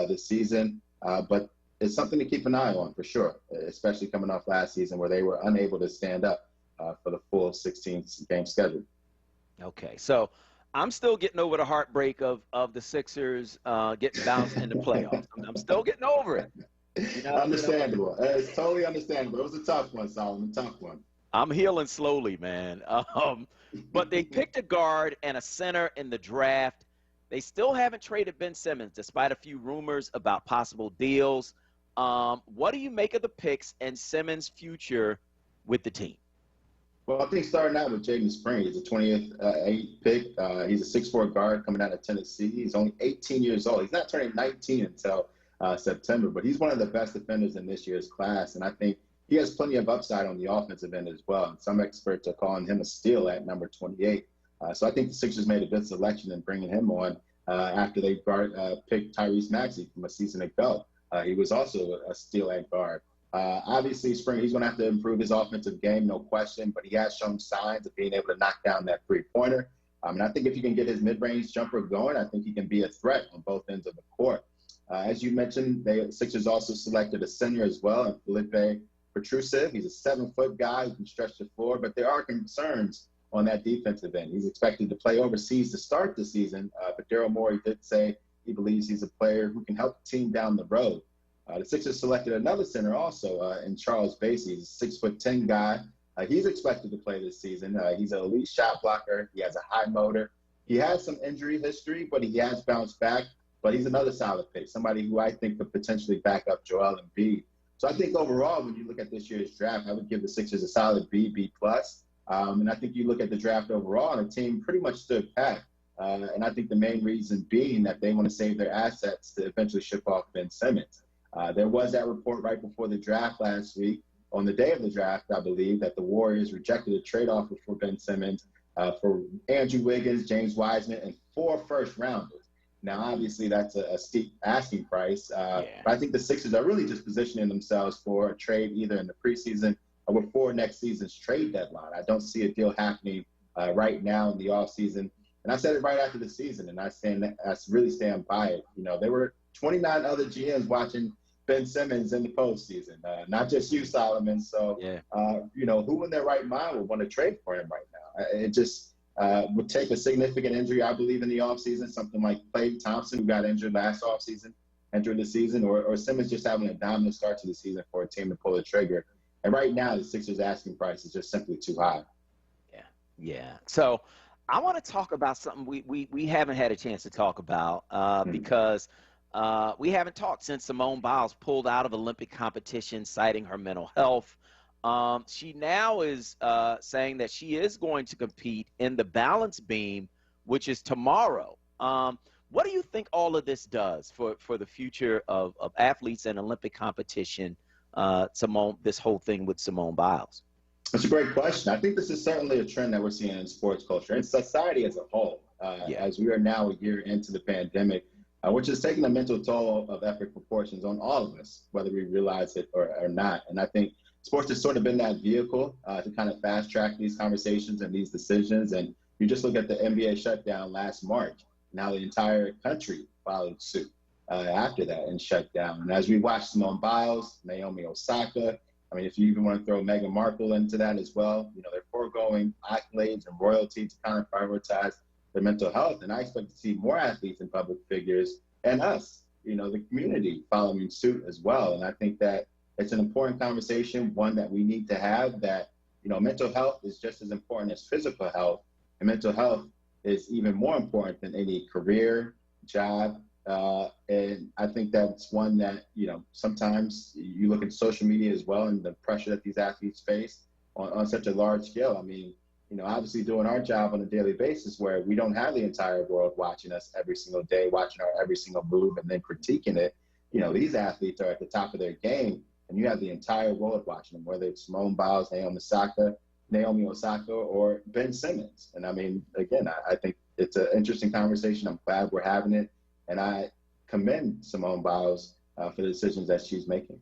this season. But it's something to keep an eye on for sure, especially coming off last season where they were unable to stand up for the full 16-game schedule. Okay, so I'm still getting over the heartbreak of the Sixers getting bounced in the playoffs. I'm still getting over it. You know, understandable. It's totally understandable. It was a tough one, Solomon, tough one. I'm healing slowly, man. But they picked a guard and a center in the draft. They still haven't traded Ben Simmons, despite a few rumors about possible deals. What do you make of the picks and Simmons' future with the team? Well, I think starting out with Jaden Spring, he's a 20th pick. He's a 6'4" guard coming out of Tennessee. He's only 18 years old. He's not turning 19 until September, but he's one of the best defenders in this year's class, and I think he has plenty of upside on the offensive end as well. And some experts are calling him a steal at number 28. So I think the Sixers made a good selection in bringing him on after they picked Tyrese Maxey from a season ago. He was also a steal at guard. Obviously, Spring, he's going to have to improve his offensive game, no question, but he has shown signs of being able to knock down that three-pointer. And I think if he can get his mid-range jumper going, I think he can be a threat on both ends of the court. As you mentioned, the Sixers also selected a center as well, and Felipe Petrusev. He's a 7-foot guy who can stretch the floor, but there are concerns on that defensive end. He's expected to play overseas to start the season, but Daryl Morey did say he believes he's a player who can help the team down the road. The Sixers selected another center also in Charles Bassey. He's a 6'10" guy. He's expected to play this season. He's an elite shot blocker. He has a high motor. He has some injury history, but he has bounced back. But he's another solid pick, somebody who I think could potentially back up Joel Embiid. So I think overall, when you look at this year's draft, I would give the Sixers a solid B+. And I think you look at the draft overall, and the team pretty much stood pat. And I think the main reason being that they want to save their assets to eventually ship off Ben Simmons. There was that report right before the draft last week, on the day of the draft, I believe, that the Warriors rejected a trade offer for Ben Simmons for Andrew Wiggins, James Wiseman, and 4 first-rounders. Now, obviously, that's a steep asking price. But I think the Sixers are really just positioning themselves for a trade either in the preseason or before next season's trade deadline. I don't see a deal happening right now in the offseason. And I said it right after the season, and I really stand by it. You know, there were 29 other GMs watching Ben Simmons in the postseason, not just you, Solomon. So, you know, who in their right mind would want to trade for him right now? It just would take a significant injury, I believe, in the offseason, something like Klay Thompson, who got injured last offseason, entered the season, or Simmons just having a dominant start to the season for a team to pull the trigger. And right now, the Sixers' asking price is just simply too high. Yeah. So I want to talk about something we haven't had a chance to talk about because we haven't talked since Simone Biles pulled out of Olympic competition, citing her mental health. She now is saying that she is going to compete in the balance beam, which is tomorrow. What do you think all of this does for the future of athletes and Olympic competition, this whole thing with Simone Biles? That's a great question. I think this is certainly a trend that we're seeing in sports culture and society as a whole, as we are now a year into the pandemic, which is taking a mental toll of epic proportions on all of us, whether we realize it or not. And I think sports has sort of been that vehicle to kind of fast track these conversations and these decisions. And you just look at the NBA shutdown last March. Now the entire country followed suit after that and shut down. And as we watch Simone Biles, Naomi Osaka, I mean, if you even want to throw Meghan Markle into that as well, you know, they're foregoing accolades and royalty to kind of prioritize their mental health. And I expect to see more athletes and public figures and us, you know, the community following suit as well. And I think that it's an important conversation, one that we need to have, that, you know, mental health is just as important as physical health. And mental health is even more important than any career, job, And I think that's one that, sometimes you look at social media as well and the pressure that these athletes face on such a large scale. I mean, obviously doing our job on a daily basis where we don't have the entire world watching us every single day, watching our every single move and then critiquing it. These athletes are at the top of their game, and you have the entire world watching them, whether it's Simone Biles, Naomi Osaka, or Ben Simmons. And I mean, again, I think it's an interesting conversation. I'm glad we're having it. And I commend Simone Biles for the decisions that she's making.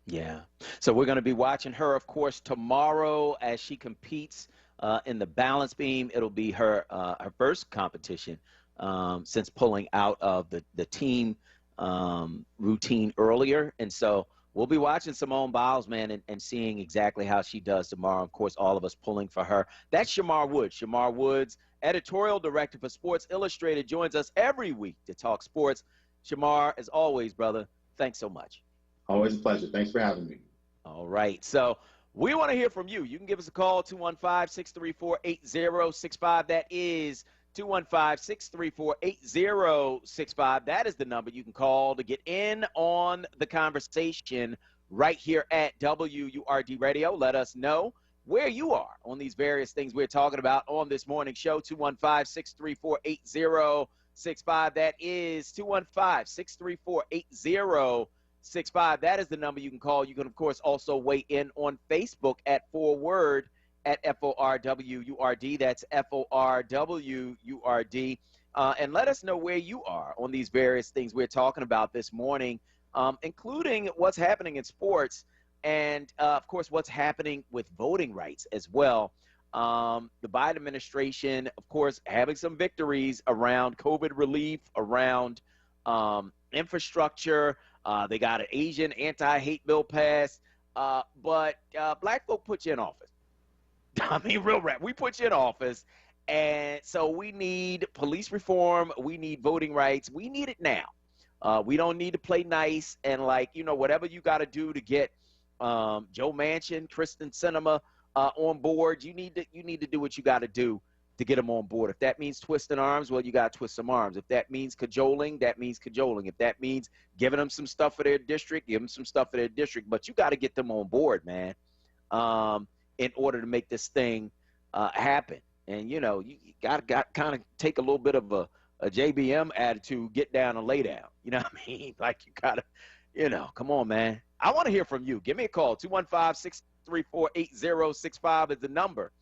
Yeah. So we're going to be watching her, of course, tomorrow as she competes in the balance beam. It'll be her first competition since pulling out of the team routine earlier. And so we'll be watching Simone Biles, man, and seeing exactly how she does tomorrow. Of course, all of us pulling for her. That's Shamar Woods. Shamar Woods, editorial director for Sports Illustrated, joins us every week to talk sports. Shamar, as always, brother, thanks so much. Always a pleasure. Thanks for having me. All right. So we want to hear from you. You can give us a call, 215-634-8065. That is 215-634-8065. That is the number you can call to get in on the conversation right here at WURD Radio. Let us know where you are on these various things we're talking about on this morning show. 215-634-8065. That is 215-634-8065. That is the number you can call. You can, of course, also weigh in on Facebook at onWURD, at FORWURD. That's FORWURD. And let us know where you are on these various things we're talking about this morning, including what's happening in sports and, of course, what's happening with voting rights as well. The Biden administration, of course, having some victories around COVID relief, around infrastructure. They got an Asian anti-hate bill passed. But black folk put you in office. I mean, real rap. We put you in office. And so we need police reform. We need voting rights. We need it now. We don't need to play nice and, whatever you got to do to get Joe Manchin, Kristen Sinema on board. You need to do what you got to do to get them on board. If that means twisting arms, well, you got to twist some arms. If that means cajoling, that means cajoling. If that means giving them some stuff for their district, give them some stuff for their district. But you got to get them on board, man, in order to make this thing happen. And, you got to kind of take a little bit of a JBM attitude, get down and lay down. You know what I mean? Like, you got to, come on, man. I want to hear from you. Give me a call. 215-634-8065 is the number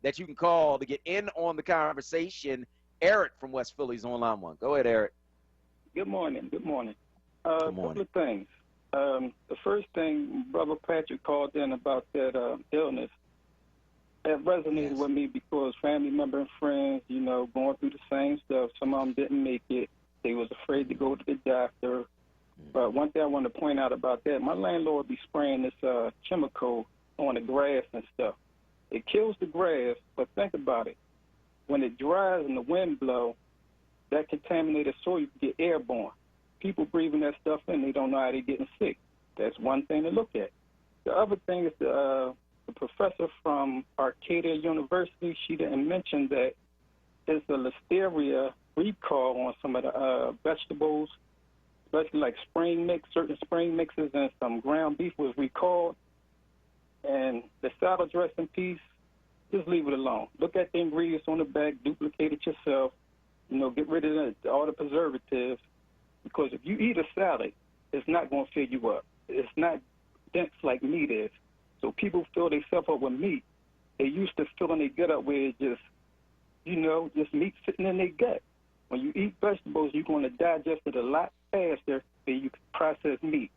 that you can call to get in on the conversation. Eric from West Philly is on line one. Go ahead, Eric. Good morning. Good morning. Good morning. Couple of things. The first thing, Brother Patrick called in about that illness. That resonated with me because family member and friends, going through the same stuff. Some of them didn't make it. They was afraid to go to the doctor. But one thing I want to point out about that, my landlord be spraying this chemical on the grass and stuff. It kills the grass, but think about it. When it dries and the wind blows, that contaminated soil can get airborne. People breathing that stuff in, they don't know how they're getting sick. That's one thing to look at. The other thing is the professor from Arcadia University, she didn't mention that there's a listeria recall on some of the vegetables, especially like certain spring mixes and some ground beef was recalled. And the salad dressing piece, just leave it alone. Look at the ingredients on the back, duplicate it yourself, get rid of all the preservatives. Because if you eat a salad, it's not going to fill you up. It's not dense like meat is. So people fill themselves up with meat. They used to filling their gut up where it's just meat sitting in their gut. When you eat vegetables, you're going to digest it a lot faster than you can process meat.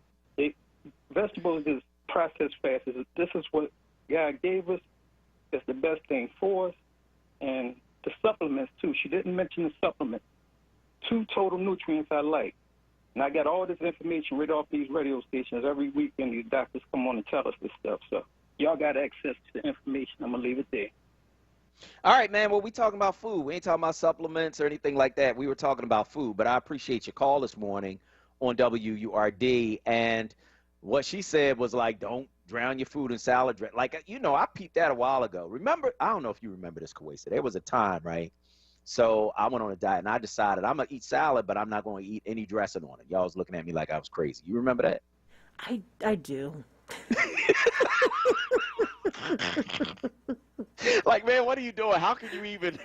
Vegetables is processed faster. This is what God gave us. It's the best thing for us. And the supplements, too. She didn't mention the supplements. 2 total nutrients I like. And I got all this information right off these radio stations every week, and these doctors come on and tell us this stuff. So y'all got access to the information. I'm going to leave it there. All right, man. Well, we talking about food. We ain't talking about supplements or anything like that. We were talking about food, but I appreciate your call this morning on WURD. And what she said was like, don't drown your food in salad dressing. Like, I peeped that a while ago. Remember, I don't know if you remember this, Kawesa. There was a time, right, So I went on a diet, and I decided I'm going to eat salad, but I'm not going to eat any dressing on it. Y'all was looking at me like I was crazy. You remember that? I do. Like, man, what are you doing? How can you even?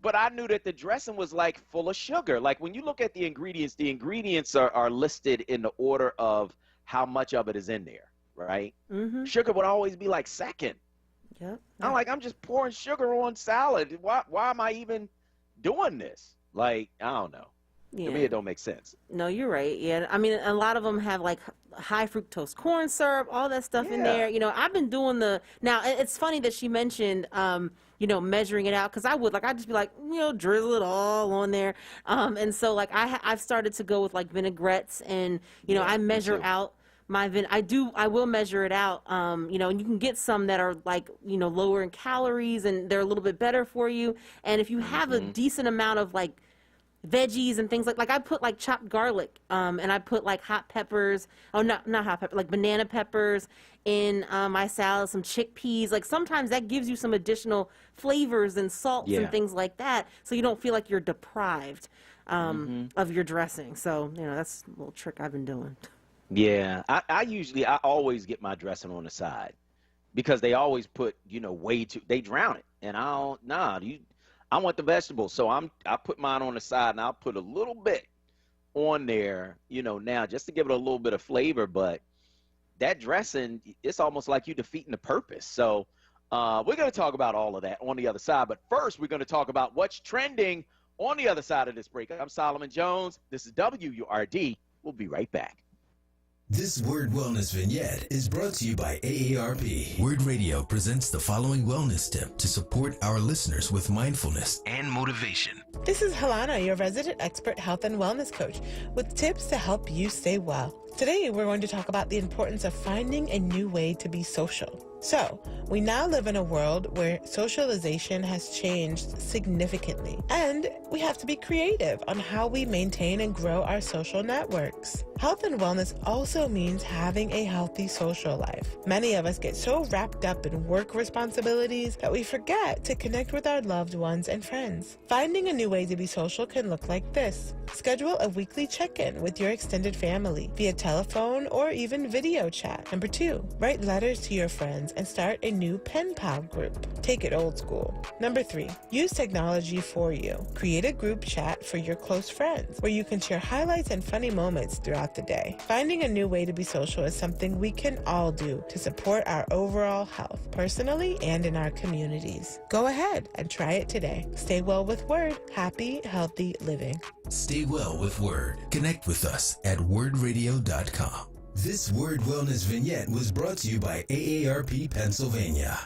But I knew that the dressing was like full of sugar. Like when you look at the ingredients are listed in the order of how much of it is in there, right? Mm-hmm. Sugar would always be like second. Yep. I'm just pouring sugar on salad. Why am I even doing this? Like, I don't know. Yeah. To me, it don't make sense. No, you're right. Yeah, I mean, a lot of them have like high fructose corn syrup, all that stuff in there. You know, I've been doing now. It's funny that she mentioned, you know, measuring it out, because I'd just be like, you know, drizzle it all on there. And so like I've started to go with like vinaigrettes, and you know, I measure out my I will measure it out. You know, and you can get some that are like, you know, lower in calories and they're a little bit better for you. And if you have a decent amount of like veggies and things like I put like chopped garlic, and I put like hot peppers, not hot pepper, like banana peppers in my salad, some chickpeas. Like sometimes that gives you some additional flavors and salts and things like that, so you don't feel like you're deprived of your dressing. So, you know, that's a little trick I've been doing. Yeah, I always get my dressing on the side, because they always put, you know, they drown it, and I want the vegetables, so I put mine on the side, and I'll put a little bit on there, you know, now just to give it a little bit of flavor. But that dressing, it's almost like you defeating the purpose. So we're going to talk about all of that on the other side. But first, we're going to talk about what's trending on the other side of this break. I'm Solomon Jones. This is WURD. We'll be right back. This Word Wellness Vignette is brought to you by AARP. Word Radio presents the following wellness tip to support our listeners with mindfulness and motivation. This is Helana, your resident expert health and wellness coach, with tips to help you stay well. Today, we're going to talk about the importance of finding a new way to be social. So, we now live in a world where socialization has changed significantly, and we have to be creative on how we maintain and grow our social networks. Health and wellness also means having a healthy social life. Many of us get so wrapped up in work responsibilities that we forget to connect with our loved ones and friends. Finding a new way to be social can look like this. Schedule a weekly check-in with your extended family via telephone or even video chat. Number 2, write letters to your friends and start a new pen pal group. Take it old school. Number 3, use technology for you. Create a group chat for your close friends where you can share highlights and funny moments throughout the day. Finding a new way to be social is something we can all do to support our overall health, personally and in our communities. Go ahead and try it today. Stay well with Word. Happy, healthy living. Stay well with Word. Connect with us at wordradio.com. This Word Wellness Vignette was brought to you by AARP Pennsylvania.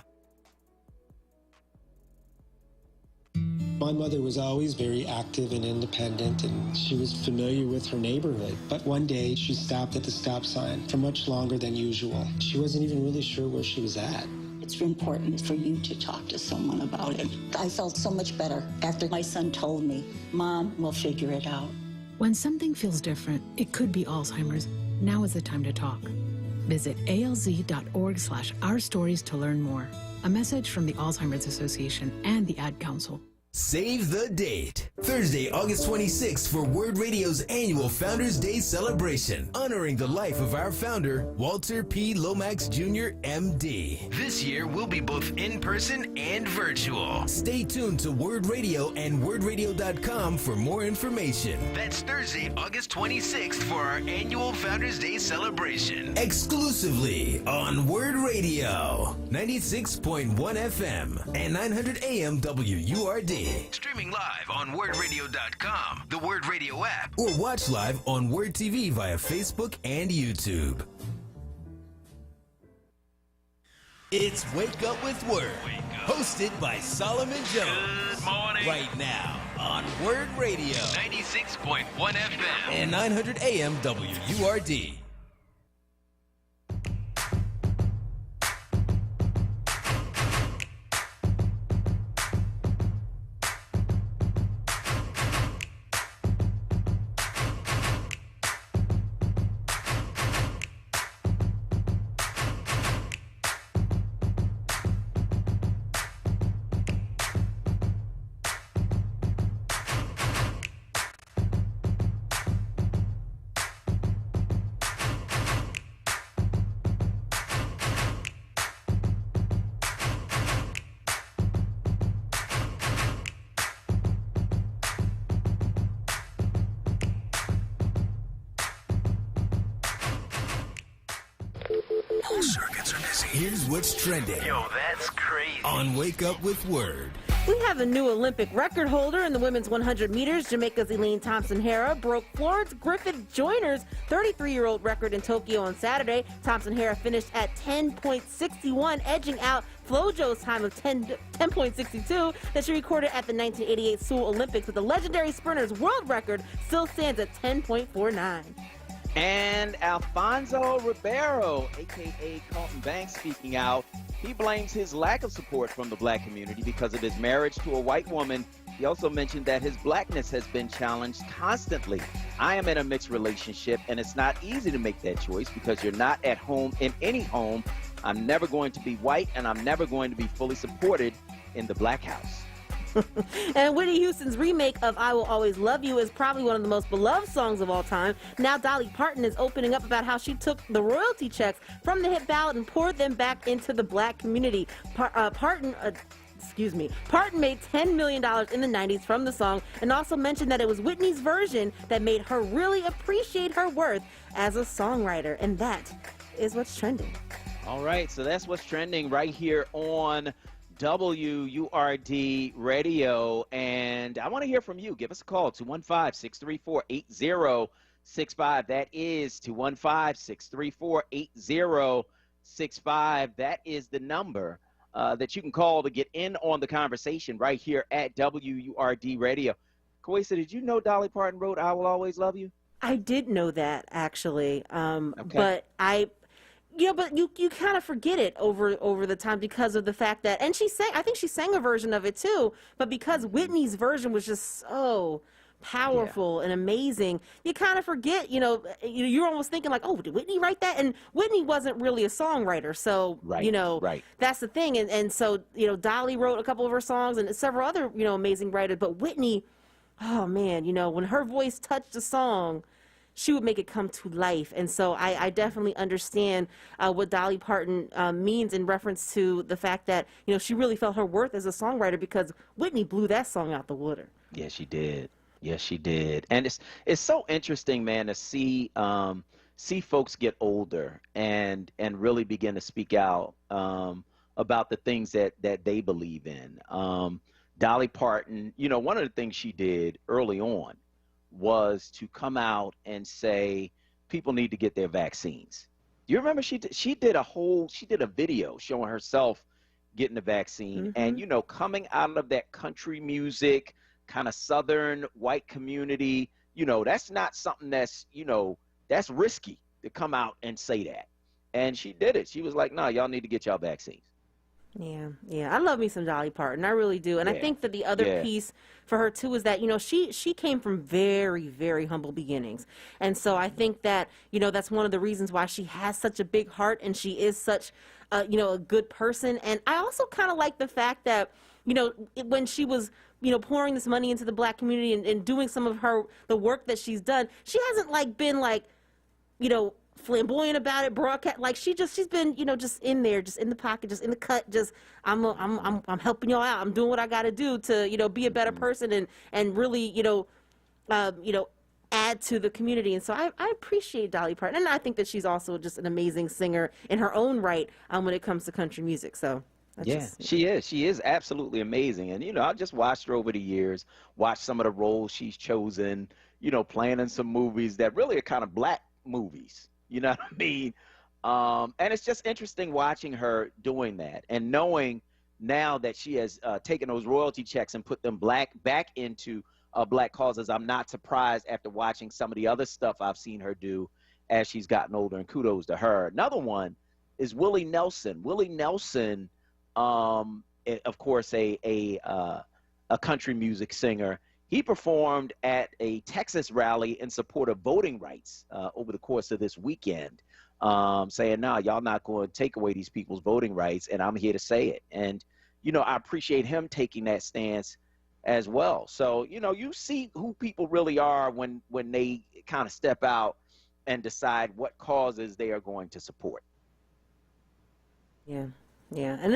My mother was always very active and independent, and she was familiar with her neighborhood. But one day, she stopped at the stop sign for much longer than usual. She wasn't even really sure where she was at. It's important for you to talk to someone about it. I felt so much better after my son told me, Mom, we'll figure it out. When something feels different, it could be Alzheimer's. Now is the time to talk. Visit alz.org/ourstories to learn more. A message from the Alzheimer's Association and the Ad Council. Save the date. Thursday, August 26th for Word Radio's annual Founders Day celebration, honoring the life of our founder, Walter P. Lomax Jr., MD. This year will be both in person and virtual. Stay tuned to Word Radio and wordradio.com for more information. That's Thursday, August 26th for our annual Founders Day celebration. Exclusively on Word Radio, 96.1 FM and 900 AM WURD. Streaming live on wordradio.com, the Word Radio app, or watch live on Word TV via Facebook and YouTube. It's Wake Up with Word, hosted by Solomon Jones. Good morning. Right now on Word Radio, 96.1 FM and 900 AM WURD. Here's what's trending. Yo, that's crazy. On Wake Up with Word. We have a new Olympic record holder in the women's 100 meters. Jamaica's Elaine Thompson-Herah broke Florence Griffith Joyner's 33-year-old record in Tokyo on Saturday. Thompson-Herah finished at 10.61, edging out FloJo's time of 10.62 that she recorded at the 1988 Seoul Olympics, but the legendary sprinter's world record still stands at 10.49. And Alfonso Ribeiro, a.k.a. Carlton Banks, speaking out. He blames his lack of support from the black community because of his marriage to a white woman. He also mentioned that his blackness has been challenged constantly. I am in a mixed relationship, and it's not easy to make that choice because you're not at home in any home. I'm never going to be white, and I'm never going to be fully supported in the black house. And Whitney Houston's remake of I Will Always Love You is probably one of the most beloved songs of all time. Now Dolly Parton is opening up about how she took the royalty checks from the hit ballad and poured them back into the black community. Parton made $10 million in the 90s from the song, and also mentioned that it was Whitney's version that made her really appreciate her worth as a songwriter. And that is what's trending. All right, so that's what's trending right here on WURD Radio, and I want to hear from you. Give us a call, 215-634-8065. That is 215-634-8065. That is the number that you can call to get in on the conversation right here at WURD Radio. Kwesa, did you know Dolly Parton wrote I Will Always Love You? I did know that, actually, Okay. but you kind of forget it over the time because of the fact that, and I think she sang a version of it too, but because Whitney's version was just so powerful and amazing, you kind of forget, you're almost thinking like, oh, did Whitney write that? And Whitney wasn't really a songwriter, so, that's the thing. And so, Dolly wrote a couple of her songs and several other, amazing writers, but Whitney, oh man, when her voice touched a song, she would make it come to life. And so I definitely understand what Dolly Parton means in reference to the fact that, she really felt her worth as a songwriter because Whitney blew that song out the water. Yes, she did. Yes, she did. And it's so interesting, man, to see folks get older and really begin to speak out about the things that they believe in. Dolly Parton, one of the things she did early on was to come out and say people need to get their vaccines. You remember she did a video showing herself getting the vaccine, and coming out of that country music kind of southern white community, that's not something that's that's risky to come out and say that. And she did it. She was like, no, y'all need to get y'all vaccines. Yeah. I love me some Dolly Parton. I really do. And I think that the other piece for her too is that, she came from very, very humble beginnings. And so I think that, that's one of the reasons why she has such a big heart and she is such, a good person. And I also kind of like the fact that, when she was, pouring this money into the black community and doing some of the work that she's done, she hasn't been flamboyant about it, broadcast, she's been, just in there, just in the pocket, just in the cut, just I'm helping y'all out. I'm doing what I got to do to, be a better person and really, add to the community. And so I appreciate Dolly Parton, and I think that she's also just an amazing singer in her own right when it comes to country music. So she is absolutely amazing. And I've just watched her over the years, watched some of the roles she's chosen, playing in some movies that really are kind of black movies. You know what I mean? And it's just interesting watching her doing that and knowing now that she has taken those royalty checks and put them back into black causes. I'm not surprised after watching some of the other stuff I've seen her do as she's gotten older, and kudos to her. Another one is Willie Nelson. Willie Nelson, of course, a country music singer. He performed at a Texas rally in support of voting rights over the course of this weekend, saying, no, y'all not going to take away these people's voting rights, and I'm here to say it. And, I appreciate him taking that stance as well. So, you see who people really are when they kind of step out and decide what causes they are going to support. Yeah. And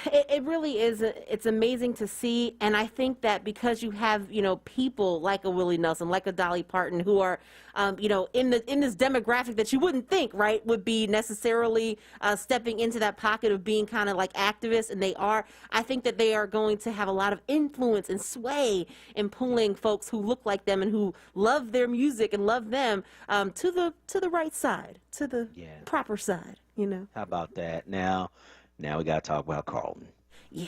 It really is. It's amazing to see, and I think that because you have people like a Willie Nelson, like a Dolly Parton, who are in this demographic that you wouldn't think right would be necessarily stepping into that pocket of being kind of like activists, and they are. I think that they are going to have a lot of influence and sway in pulling folks who look like them and who love their music and love them to the right side, to the proper side. How about that? Now we got to talk about Carlton. Yeah.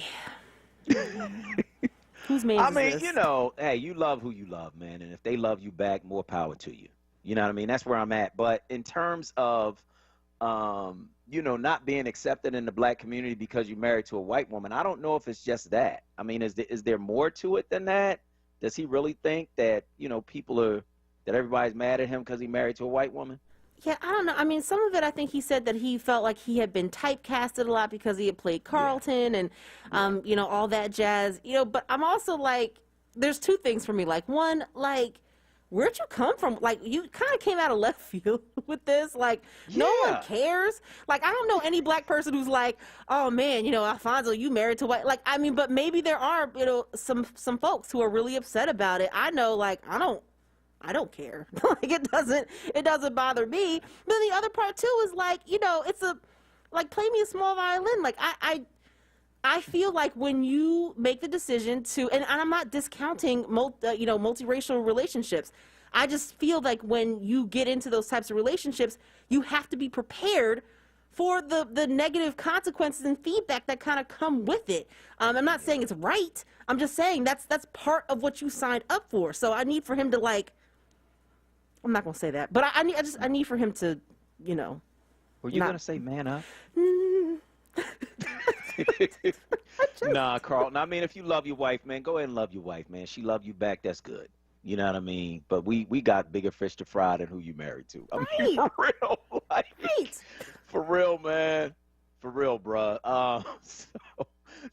Whose man is this? Hey, you love who you love, man. And if they love you back, more power to you. You know what I mean? That's where I'm at. But in terms of, not being accepted in the black community because you're married to a white woman, I don't know if it's just that. I mean, is there more to it than that? Does he really think that, that everybody's mad at him because he's married to a white woman? Yeah, I don't know. I mean, some of it, I think he said that he felt like he had been typecasted a lot because he had played Carlton and, all that jazz. But I'm also like, there's two things for me. Like, one, like, where'd you come from? Like, you kind of came out of left field with this. Like, no one cares. Like, I don't know any black person who's like, oh, man, Alfonso, you married to white. Like, I mean, but maybe there are, some folks who are really upset about it. I know, like, I don't care. Like, it doesn't bother me. But then the other part too is like, it's play me a small violin. Like I feel like when you make the decision to, and I'm not discounting multiracial relationships. I just feel like when you get into those types of relationships, you have to be prepared for the negative consequences and feedback that kind of come with it. I'm not saying it's right. I'm just saying that's part of what you signed up for. So I need for him to I'm not gonna say that, but I need for him to, Were you gonna say man up? Nah, Carlton. I mean, if you love your wife, man, go ahead and love your wife, man. She loved you back. That's good. You know what I mean? But we got bigger fish to fry than who you married to. I mean, for real, for real, man, for real, bruh.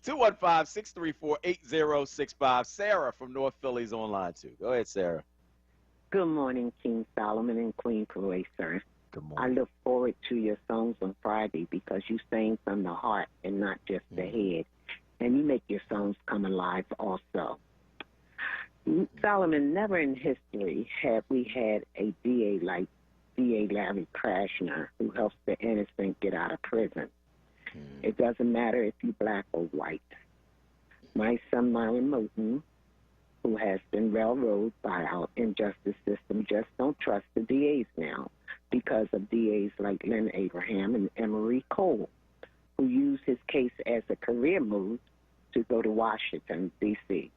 215-634-8065. Sarah from North Philly's online too. Go ahead, Sarah. Good morning, King Solomon and Queen Parade, sir. Good morning. I look forward to your songs on Friday because you sing from the heart and not just the head. And you make your songs come alive also. Solomon, never in history have we had a DA like DA Larry Krasner who helps the innocent get out of prison. It doesn't matter if you're black or white. My son, Myron Moten, who has been railroaded by our injustice system, just don't trust the DAs now because of DAs like Lynn Abraham and Emery Cole, who used his case as a career move to go to Washington, D.C.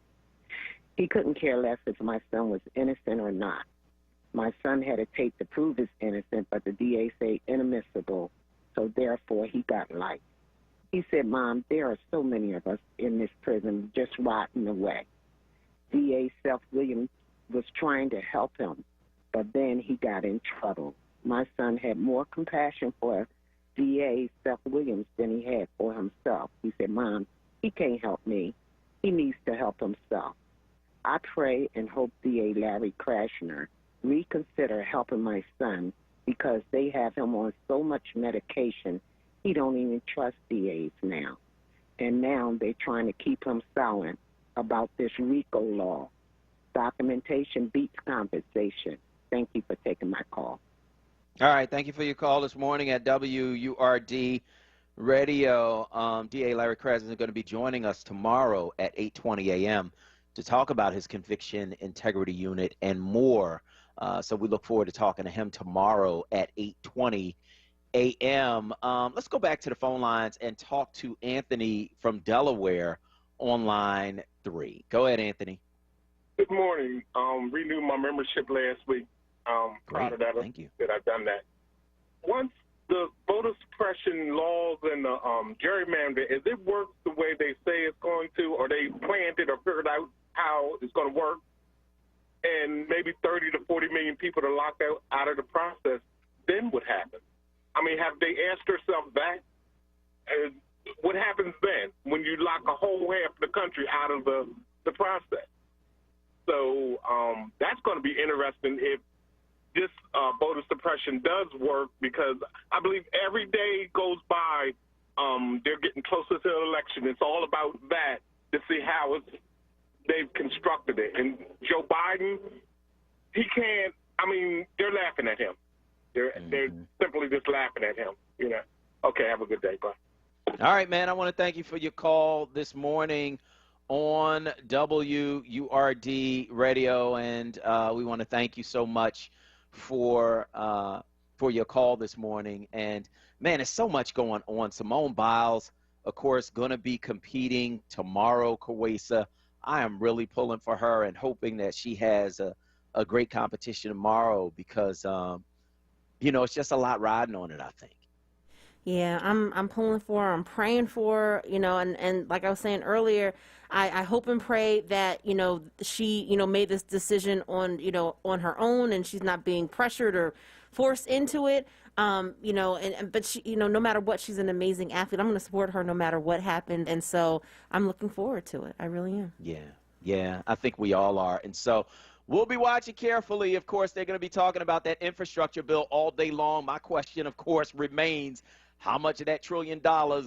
He couldn't care less if my son was innocent or not. My son had a tape to prove he's innocent, but the DA said inadmissible, so therefore he got life. He said, Mom, there are so many of us in this prison just rotting away. DA Seth Williams was trying to help him, but then he got in trouble. My son had more compassion for DA Seth Williams than he had for himself. He said, Mom, he can't help me. He needs to help himself. I pray and hope DA Larry Krasner reconsider helping my son because they have him on so much medication, he don't even trust DAs now. And now they're trying to keep him silent about this RICO law. Documentation beats compensation. Thank you for taking my call. All right, thank you for your call this morning at WURD Radio. DA Larry Krasner is going to be joining us tomorrow at 8:20 a.m. to talk about his conviction integrity unit and more. So we look forward to talking to him tomorrow at 8:20 a.m. Let's go back to the phone lines and talk to Anthony from Delaware on line 3. Go ahead, Anthony. Good morning. Renewed my membership last week. Proud of that. Thank you. That I've done that. Once the voter suppression laws and the gerrymander, is it works the way they say it's going to, or they planned it or figured out how it's going to work, and maybe 30 to 40 million people are locked out of the process, then what happens? I mean, have they asked themselves that? What happens then when you lock a whole half of the country out of the process? So that's going to be interesting if this voter suppression does work, because I believe every day goes by they're getting closer to the election. It's all about that to see how they've constructed it. And Joe Biden, he can't. I mean, they're laughing at him. They're simply just laughing at him. You know. Okay. Have a good day. Bye. All right, man. I want to thank you for your call this morning on WURD Radio, and we want to thank you so much for your call this morning. And man, there's so much going on. Simone Biles, of course, going to be competing tomorrow, Kawesa. I am really pulling for her and hoping that she has a great competition tomorrow because, it's just a lot riding on it, I think. Yeah, I'm pulling for her. I'm praying for her, and like I was saying earlier, I hope and pray that, she, made this decision on her own and she's not being pressured or forced into it. But she, no matter what, she's an amazing athlete. I'm going to support her no matter what happened. And so I'm looking forward to it. I really am. Yeah, I think we all are. And so we'll be watching carefully. Of course, they're going to be talking about that infrastructure bill all day long. My question, of course, remains, how much of that $1 trillion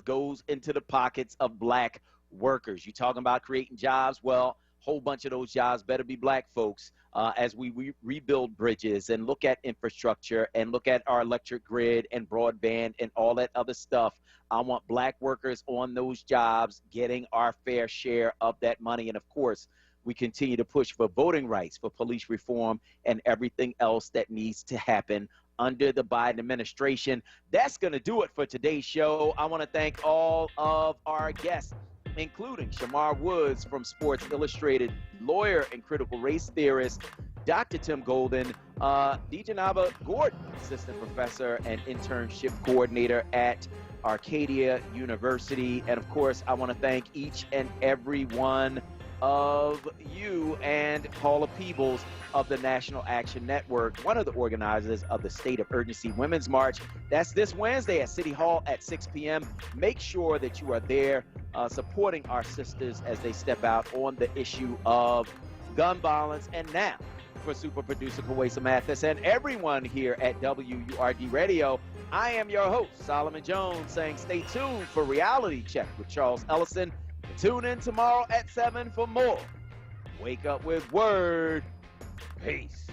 goes into the pockets of black workers? You're talking about creating jobs. Well, a whole bunch of those jobs better be black folks as we rebuild bridges and look at infrastructure and look at our electric grid and broadband and all that other stuff. I want black workers on those jobs getting our fair share of that money. And, of course, we continue to push for voting rights, for police reform, and everything else that needs to happen under the Biden administration. That's going to do it for today's show. I want to thank all of our guests, including Shamar Woods from Sports Illustrated, lawyer and critical race theorist, Dr. Tim Golden, Dejanaba Gordon, assistant professor and internship coordinator at Arcadia University. And, of course, I want to thank each and every one of you and Paula Peebles of the National Action Network, one of the organizers of the State of Urgency Women's March. That's this Wednesday at City Hall at 6 p.m. Make sure that you are there supporting our sisters as they step out on the issue of gun violence. And now, for super producer Kawesa Mathis and everyone here at WURD Radio, I am your host, Solomon Jones, saying stay tuned for Reality Check with Charles Ellison. Tune in tomorrow at 7 for more. Wake up with Word. Peace.